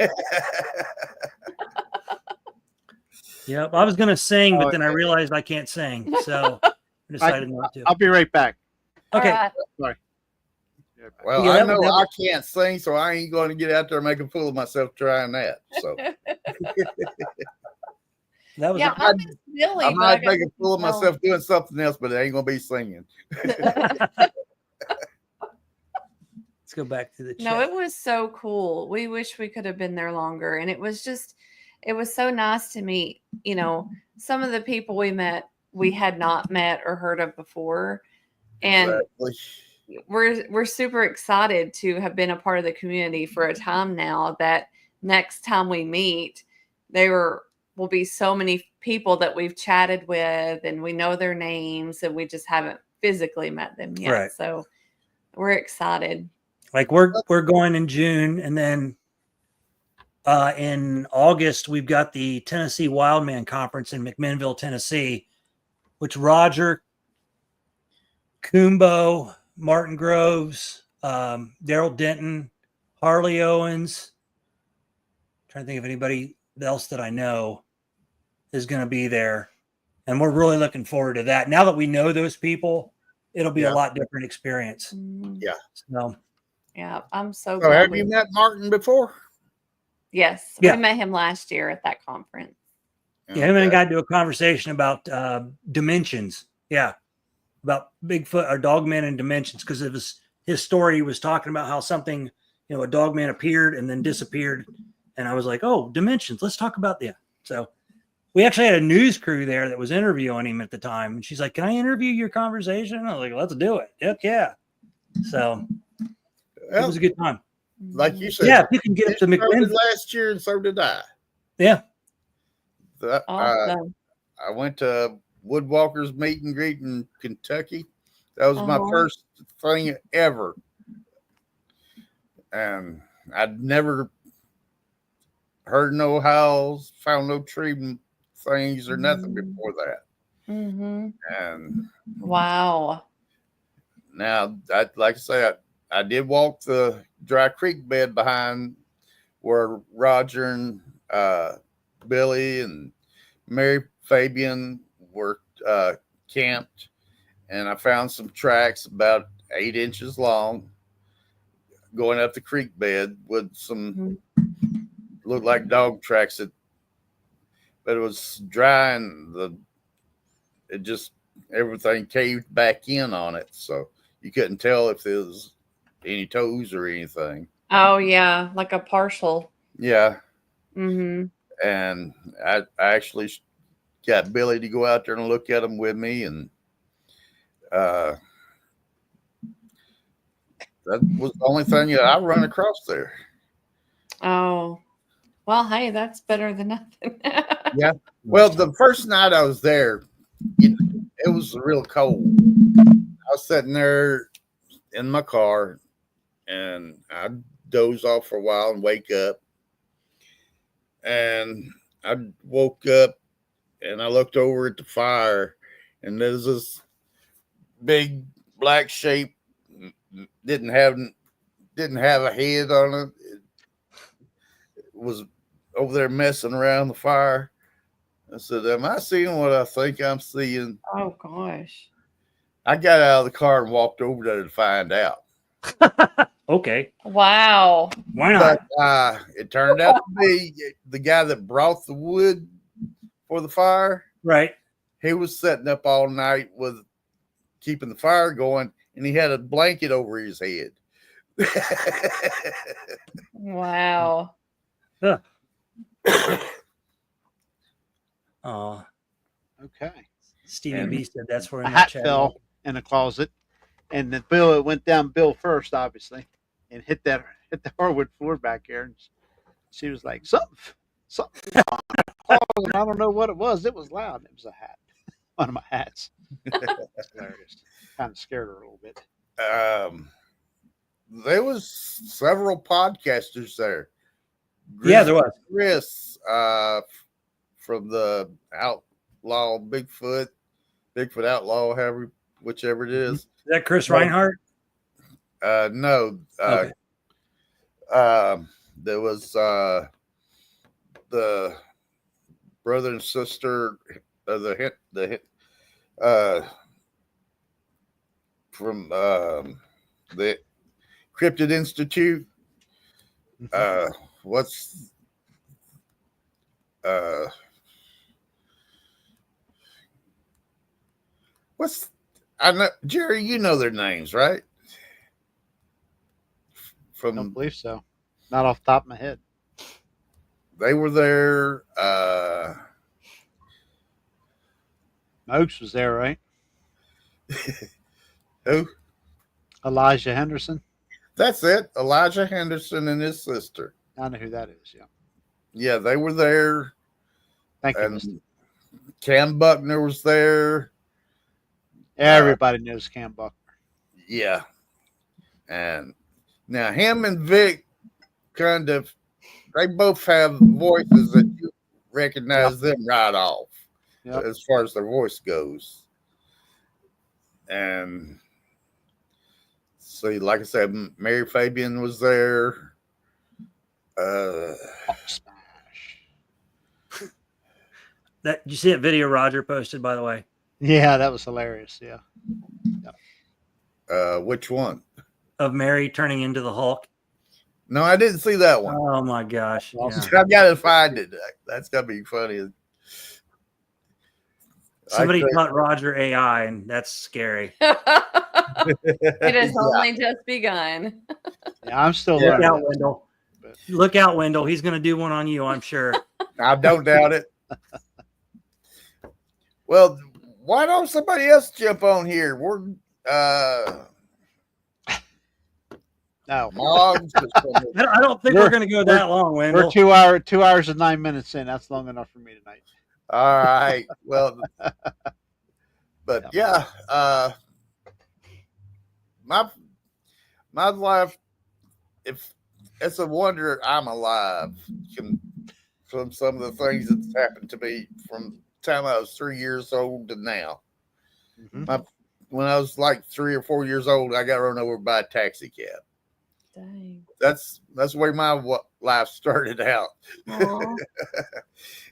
Yep. I was going to sing, but then I realized I can't sing. So I decided not to. I'll be right back. Okay. All right. Well, Yeah, I that know was- I can't sing, so I ain't going to get out there and make a fool of myself trying that. So That was Yeah, I miss Billy. I but might got make a fool of no. myself doing something else, but it ain't going to be singing. Let's go back to the chat. No, it was so cool. We wish we could have been there longer. And it was so nice to meet, some of the people we met, we had not met or heard of before. And Exactly. we're super excited to have been a part of the community for a time now, that next time we meet, will be so many people that we've chatted with and we know their names and we just haven't physically met them yet. Right. So we're excited. Like we're going in June, and then in August we've got the Tennessee Wildman Conference in McMinnville, Tennessee, which Roger, Kumbo, Martin Groves, Daryl Denton, Harley Owens. Trying to think of anybody else that I know is going to be there, and we're really looking forward to that. Now that we know those people, it'll be a lot different experience. Yeah. So. Yeah, I'm so So glad. have you met Martin before? Yes, Yeah. we met him last year at that conference. Yeah, him and I got into a conversation about dimensions. Yeah, about Bigfoot or Dogman and dimensions, because it was his story. He was talking about how something, a Dogman appeared and then disappeared, and I was like, "Oh, dimensions. Let's talk about that." So we actually had a news crew there that was interviewing him at the time, and she's like, "Can I interview your conversation?" I was like, "Let's do it." Heck yeah! So it was a good time. Like you said, Yeah, if you can get up to so did McMinnville. last year, and so did I. Yeah, Awesome. I went to Woodwalker's meet and greet in Kentucky. That was my first thing ever. And I'd never heard no howls, found no tree things or nothing before that. Mm-hmm. And Wow. now, like I said, I did walk the dry creek bed behind where Roger and Billy and Mary Fabian were camped, and I found some tracks about 8 inches long going up the creek bed with some looked like dog tracks, but it was dry and it just everything caved back in on it, so you couldn't tell if there was any toes or anything. Oh yeah, like a partial. Yeah. Mm-hmm. And I actually got Billy to go out there and look at them with me, and that was the only thing that I run across there. Oh, well, hey, that's better than nothing. Yeah. Well, the first night I was there, it was real cold. I was sitting there in my car, and I doze off for a while and wake up. And I woke up and I looked over at the fire, and there's this big black shape. Didn't have a head on it. It was over there messing around the fire. I said, "Am I seeing what I think I'm seeing?" Oh gosh. I got out of the car and walked over there to find out. Okay. Wow. Why not? But it turned out to be the guy that brought the wood for the fire. Right. He was setting up all night with keeping the fire going, and he had a blanket over his head. Wow. Huh. Oh, Okay. Stevie And B said that's where A in hat that chat. fell in a closet, and the Bill, it went down Bill first, obviously, and hit the hardwood floor back there. And she was like, something on the closet. I don't know what it was. It was loud. It was a hat, one of my hats. Hilarious. Kind of scared her a little bit. there was several podcasters there. Yeah, there was. Chris from the Outlaw Bigfoot Outlaw, whichever it is. Is that Chris Reinhardt? No. Okay. There was the brother and sister of the from the Cryptid Institute. What's I know, Jerry, you know their names, right? I don't believe so. Not off the top of my head. They were there. Oaks was there, right? Who? Elijah Henderson. That's it. Elijah Henderson and his sister. I know who that is. Yeah. Yeah, they were there. Thank you, And Misty. Cam Buckner was there. Everybody knows Cam Buckner. Yeah. And now him and Vic they both have voices that you recognize them right off as far as their voice goes. And so, like I said, Mary Fabian was there. Smash. Did you see that video Roger posted, by the way? Yeah, that was hilarious. Yeah. Which one? Of Mary turning into the Hulk. No, I didn't see that one. Oh my gosh. Yeah. I gotta find it. That's gonna be funny. Somebody taught Roger AI, and that's scary. It has only just begun. Yeah, I'm still Look learning. out, Wendell. Look out, Wendell. He's going to do one on you, I'm sure. I don't doubt it. Well, why don't somebody else jump on here? We're No, Mogs. I don't think we're going to go that long, Wendell. we're 2 hours and 9 minutes in. That's long enough for me tonight. All right. Well, but yeah, my life, if it's a wonder I'm alive from some of the things that's happened to me from the time I was 3 years old to now. Mm-hmm. When I was like 3 or 4 years old, I got run over by a taxi cab. Dang. That's the way my life started out. Aw.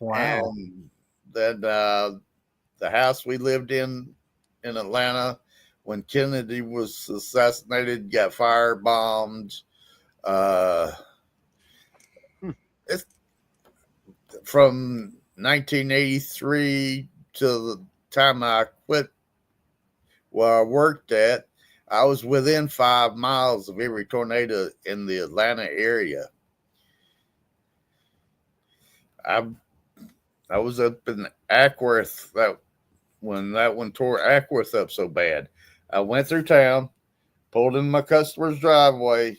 Wow. And then the house we lived in Atlanta when Kennedy was assassinated got firebombed. It's from 1983 to the time I quit where I worked at. I was within 5 miles of every tornado in the Atlanta area. I was up in Ackworth when that one tore Ackworth up so bad. I went through town, pulled in my customer's driveway,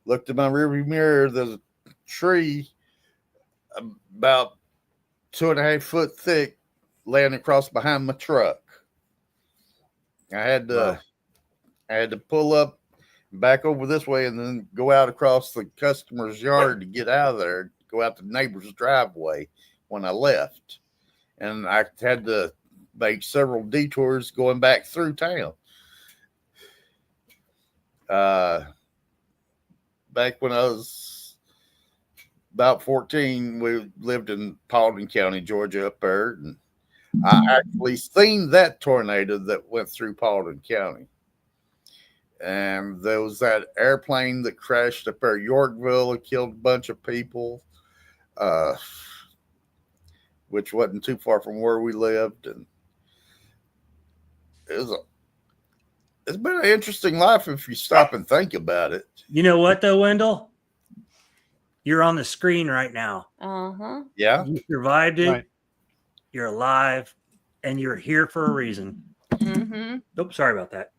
looked in my rearview mirror. There's a tree about 2.5 foot thick laying across behind my truck. I had to pull up, back over this way, and then go out across the customer's yard to get out of there, go out the neighbor's driveway when I left. And I had to make several detours going back through town. Back when I was about 14, we lived in Paulding County, Georgia, up there. And I actually seen that tornado that went through Paulding County. And there was that airplane that crashed up there, Yorkville, and killed a bunch of people, which wasn't too far from where we lived. And it's been an interesting life if you stop and think about it. You know what, though, Wendell? You're on the screen right now. Uh-huh. Yeah. You survived it. Right. You're alive, and you're here for a reason. Mm-hmm. Oh, sorry about that.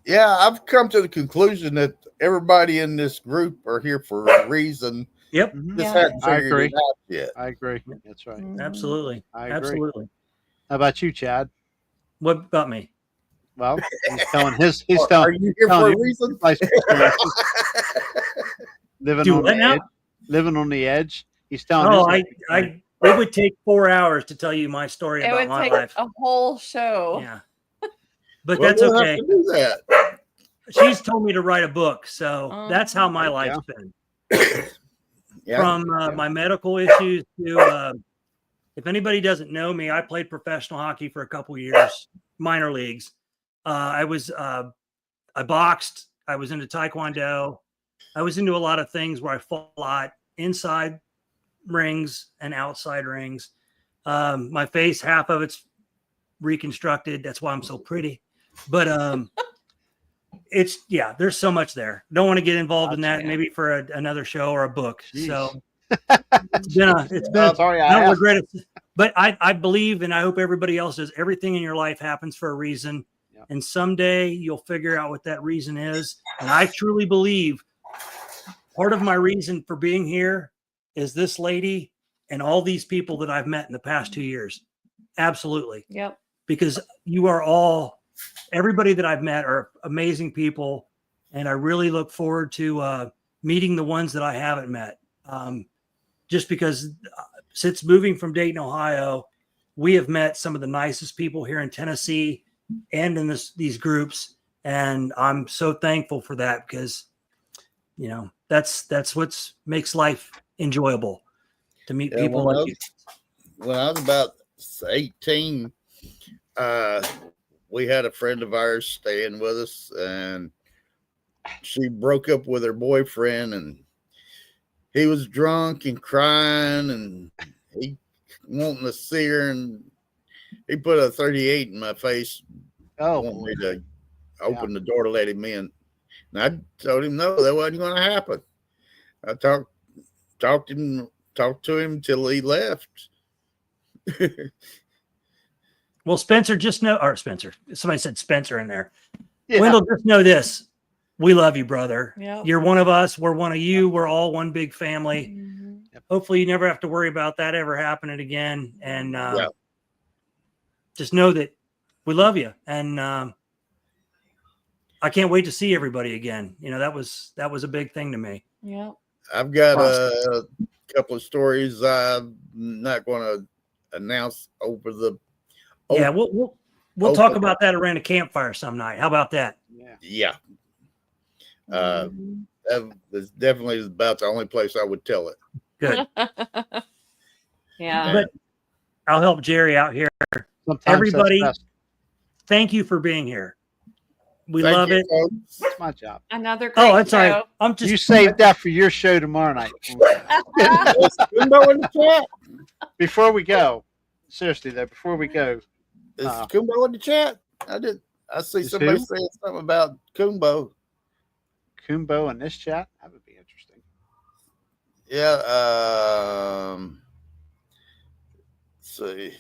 Yeah, I've come to the conclusion that everybody in this group are here for a reason. Yep, Mhm. Just Yeah. hadn't I figured agree. it out yet. I agree. That's right. Mm-hmm. absolutely. I agree. Absolutely. How about you, Chad? What about me? Well, he's telling his. He's Are telling. you here for telling a reason? life experiences, living Do on what the now? edge. Living on the edge. He's telling. Oh, his it would take 4 hours to tell you my story It about would my take life. a whole show. Yeah, but Well, that's we'll okay. have to do that. She's told me to write a book, so that's how my Yeah. life's been. Yeah. From my medical issues to, if anybody doesn't know me, I played professional hockey for a couple years, minor leagues. I boxed. I was into Taekwondo. I was into a lot of things where I fought a lot inside rings and outside rings. My face, half of it's reconstructed. That's why I'm so pretty. But there's so much there. Don't want to get involved in that. Gotcha. Maybe for another show or a book. Jeez. So it's been sorry, I not asked. regret it. But I believe, and I hope everybody else does, everything in your life happens for a reason. Yep. And someday you'll figure out what that reason is. And I truly believe part of my reason for being here is this lady and all these people that I've met in the past 2 years. Absolutely. Yep. Because you are all, everybody that I've met are amazing people. And I really look forward to meeting the ones that I haven't met. Just because since moving from Dayton, Ohio, we have met some of the nicest people here in Tennessee and in these groups. And I'm so thankful for that because, you know, that's what makes life enjoyable, to meet Yeah, people like you. When I was about 18, we had a friend of ours staying with us, and she broke up with her boyfriend, and he was drunk and crying, and he wanting to see her, and he put a 38 in my face, Oh, wanting me to open the door to let him in. And I told him no, that wasn't going to happen. I talked to him till he left. Well, Spencer, somebody said Spencer in there. yeah. Wendell, just know this. We love you, brother. Yep. You're one of us. We're one of you. We're all one big family. Mhm. Hopefully you never have to worry about that ever happening again. And Yeah. just know that we love you. And I can't wait to see everybody again. You know, that was a big thing to me. Yep. I've got a couple of stories I'm not going to announce over the. Yeah, we'll talk about that around a campfire some night. How about that? Yeah. Yeah, Mhm. that is definitely about the only place I would tell it. Good. Yeah. But I'll help Jerry out here. Sometimes Everybody- that's best. Thank you for being here. We Thank love you, it. folks. That's my job. Another great Oh, that's all right. show. I'm just You saved that for your show tomorrow night. Is Kumbo in the chat? Before we go, seriously though, before we go, Is Kumbo in the chat? I see Is somebody who? saying something about Kumbo. Kumbo in this chat, that would be interesting. Yeah. Let's see.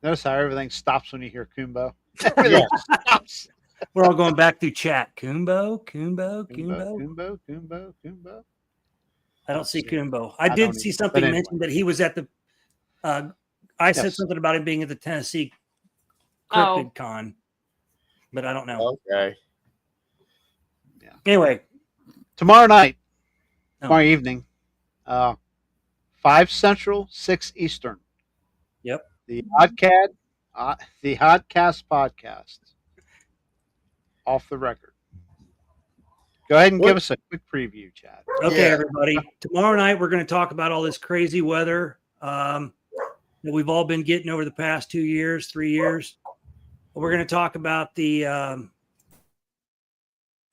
Notice how everything stops when you hear Kumbo. Everything stops. we're all going back through chat. Kumbo. Kumbo. I don't see Kumbo. I I did don't see either. something But anyway. mentioned that he was at the. I said Yes. something about him being at the Tennessee Oh. Cryptid Con, but I don't know. Okay. Anyway, Tomorrow night, Oh. tomorrow evening, 5 Central, 6 Eastern. Yep. The Hodcast podcast. Off the record. Go ahead and give us a quick preview, Chad. okay, Yeah. everybody. Tomorrow night we're going to talk about all this crazy weather that we've all been getting over the past 2 years, 3 years. We're going to talk about the,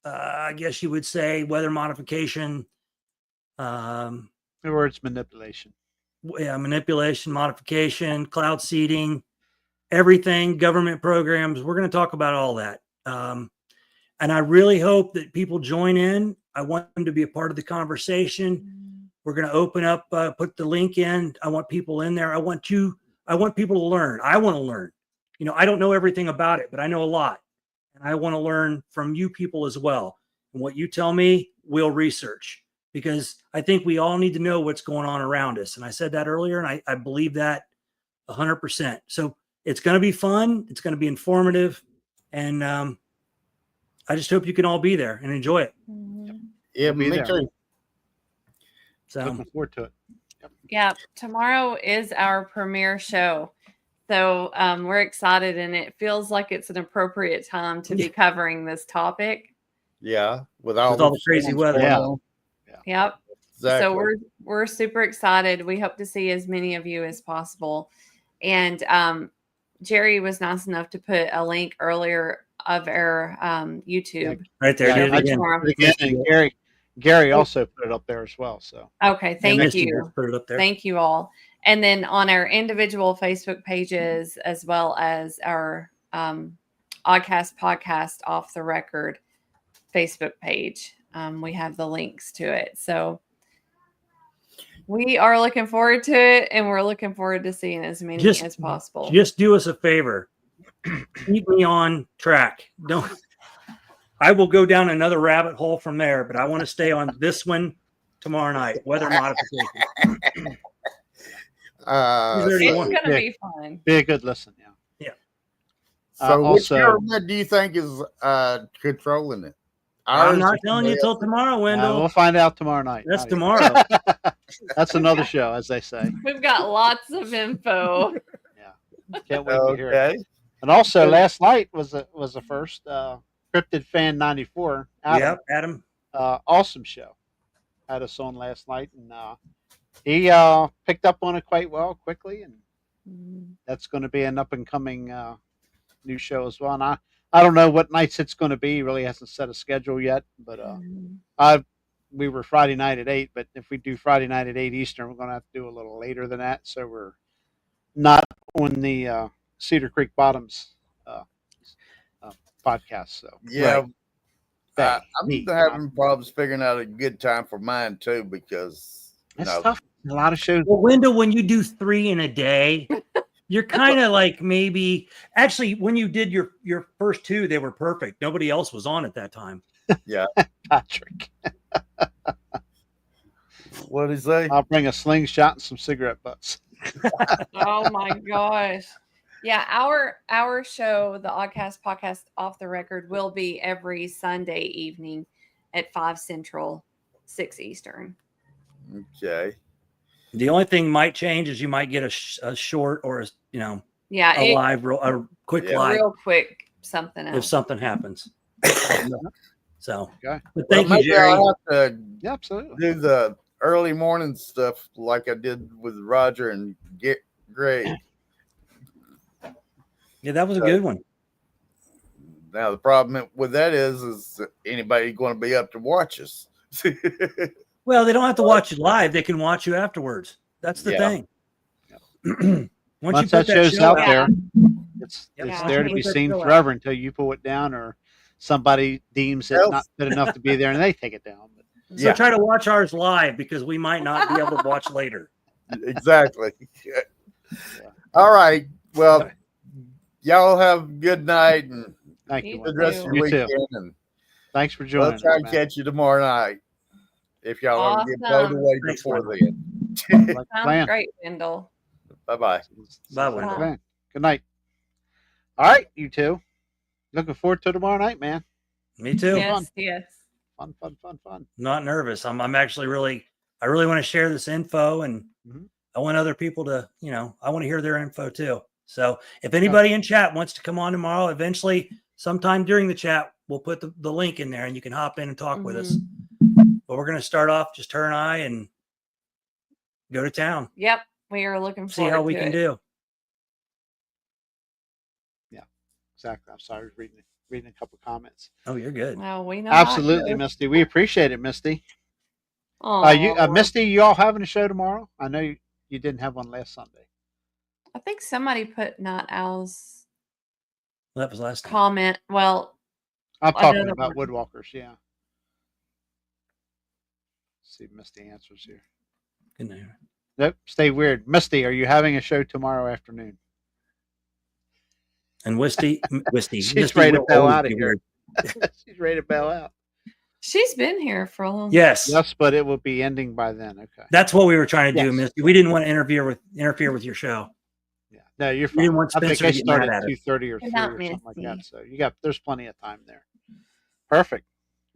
I guess you would say, weather modification. In other words, manipulation. Manipulation, modification, cloud seeding, everything, government programs. We're going to talk about all that. And I really hope that people join in. I want them to be a part of the conversation. We're going to open up, put the link in. I want people in there. I want people to learn. I want to learn. I don't know everything about it, but I know a lot. And I want to learn from you people as well. And what you tell me, we'll research, because I think we all need to know what's going on around us. And I said that earlier, and I believe that 100%. So it's going to be fun. It's going to be informative. And I just hope you can all be there and enjoy it. Yeah, We'll be me there. too. So Looking forward to it. Yeah, tomorrow is our premiere show. So we're excited, and it feels like it's an appropriate time to be covering this topic. Yeah, with all the crazy weather. Yeah. Yep. Exactly. So we're super excited. We hope to see as many of you as possible. And Jerry was nice enough to put a link earlier of our YouTube. right there. Yeah, do it I again. Tomorrow. Again, and Gary also put it up there as well. So Okay, I thank missed you. Just put it up there. Thank you all. And then on our individual Facebook pages, as well as our Oddcast podcast Off the Record Facebook page, we have the links to it. So we are looking forward to it, and we're looking forward to seeing as many as possible. Just do us a favor. Keep me on track. I will go down another rabbit hole from there, but I want to stay on this one tomorrow night. Weather modification. It's Yeah. going to be fun. be a good listen. Yeah. So which also, government do you think is controlling it? I'm not Ours or telling you somebody till else? tomorrow, Wendell. we'll find out tomorrow night. That's Not even. tomorrow. That's another show, as they say. We've got lots of info. Can't wait to hear it. Okay. And also, last night was the first Cryptid Fan 94. Adam, Yep, Adam. awesome show. Had us on last night, and he picked up on it quite well, quickly, and that's going to be an up and coming new show as well. And I don't know what nights it's going to be. He really hasn't set a schedule yet, but we were Friday night at 8. But if we do Friday night at 8 Eastern, we're going to have to do a little later than that. So we're not on the Cedar Creek Bottoms podcast. So Yeah. Right. I'm Neat. having problems figuring out a good time for mine too, because It's tough. A lot of shows. Well, Wendell, when you do 3 in a day, you're kind of like maybe. Actually, when you did your first 2, they were perfect. Nobody else was on at that time. Patrick. what did he say? I'll bring a slingshot and some cigarette butts. Oh my gosh. Yeah, our show, the Oddcast podcast Off the Record, will be every Sunday evening at 5 Central, 6 Eastern. Okay. The only thing might change is you might get a short or a Yeah, a quick Yeah. live real quick something if else. something happens. So, Okay. but thank Well, you, maybe Jerry. I'll have to Yeah, absolutely. do the early morning stuff like I did with Roger and Greg. Yeah, that was a good one. Now the problem with that is anybody going to be up to watch us? Well, they don't have to watch you live; they can watch you afterwards. That's the Yeah. thing. Once Once that show's show out out- there, it's Yeah. there to be Once that seen show out. forever until you pull it down or somebody deems it not good enough to be there and they take it down. But So try to watch ours live because we might not be able to watch later. Exactly. All right. Well, y'all have a good night and thank You you. good Wendell. rest of your You too. weekend. And Thanks for we'll joining try us, and man. catch you tomorrow night if y'all don't get blown Awesome. away Thanks, before man. then. Like the Sounds plan. great, Wendell. Bye bye. Bye, Like the Wendell. plan. Good night. All right, you two. Looking forward to tomorrow night, man. Me too. Yes, yes. Fun, fun, fun, fun. Not nervous. I'm actually I really want to share this info, and Mhm. I want other people to, I want to hear their info too. So if anybody in chat wants to come on tomorrow, eventually sometime during the chat, we'll put the link in there and you can hop in and talk with us. But we're going to start off just her and I and go to town. Yep. We are looking See forward how we to can it. do. Exactly. I'm sorry, I was reading a couple comments. Oh, you're good. Well, we know. how it Absolutely, goes. Misty. We appreciate it, Misty. Aw. Misty, you all having a show tomorrow? I know you didn't have one last Sunday. I think somebody put not Al's That was last time. comment. Well, I'm talking another about one. woodwalkers. Yeah. Let's see if Misty answers here. Good night. Nope. Stay weird. Misty, are you having a show tomorrow afternoon? And Wisty, She's Misty ready to will bail always out of be here. weird. She's ready to bail out. She's been here for a long time. Yes. Yes, but it will be ending by then. Okay. That's what we were trying to do, Yes. Misty. We didn't want to interfere with your show. Yeah. No, you're We didn't fine. want I think Spencer I to get mad started at at us. 2:30 or 3 Good night, or something like that. Misty. So there's plenty of time there. Perfect.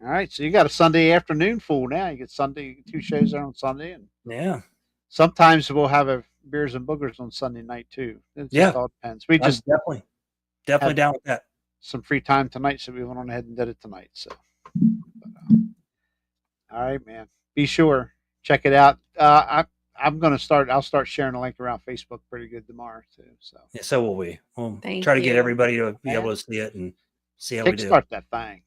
All right. So you got a Sunday afternoon full now. You get Sunday 2 shows there on Sunday, and Yeah. sometimes we'll have a beers and boogers on Sunday night too. It just all depends. We I'm just definitely had down with that. some free time tonight, so we went on ahead and did it tonight. So, all right, man. Be sure check it out. I'm gonna start. I'll start sharing the link around Facebook pretty good tomorrow too. So Yeah, so will we. We'll Thank try to get you. everybody to be able to see it and see how we do. kickstart that thing.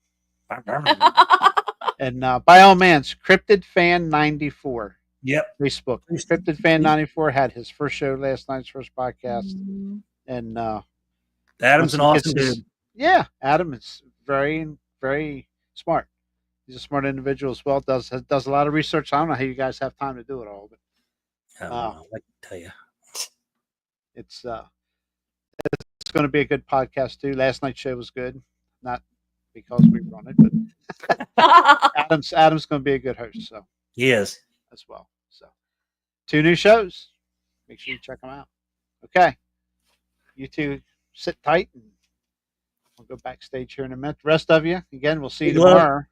And by all means, Cryptid Fan 94 Yep. Facebook. Cryptid Fan 94 had his first show last night's first podcast, Mhm. and Adam's an once he awesome gets his- dude. Yeah, Adam is very, very smart. He's a smart individual as well. Does a lot of research. I don't know how you guys have time to do it all, but I don't know. I can tell you. it's going to be a good podcast too. Last night's show was good, not because we run it, but Adam's going to be a good host, so He is. as well. So 2 new shows. Make sure you check them out. Okay, you two sit tight, and we'll go backstage here in a minute. The rest of you, again, we'll see you Big love. tomorrow.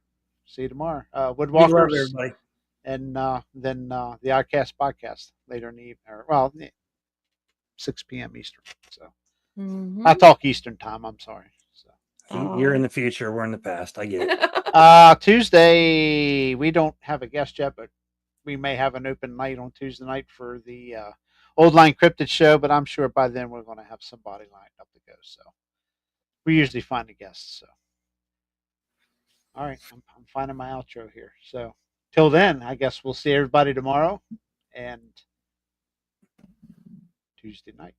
See you tomorrow. Big love, Woodwalkers, everybody. and then the Oddcast podcast later in the evening. Or, 6 p.m. Eastern. So Mhm. I talk Eastern time. I'm sorry. So You're Oh. in the future. We're in the past. I get it. Tuesday we don't have a guest yet, but we may have an open night on Tuesday night for the Old Line Cryptid show. But I'm sure by then we're going to have somebody lined up to go. So we usually find a guest. So all right, I'm finding my outro here. So till then, I guess we'll see everybody tomorrow and Tuesday night.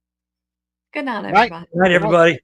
Good night, Night. everybody. Good night, everybody.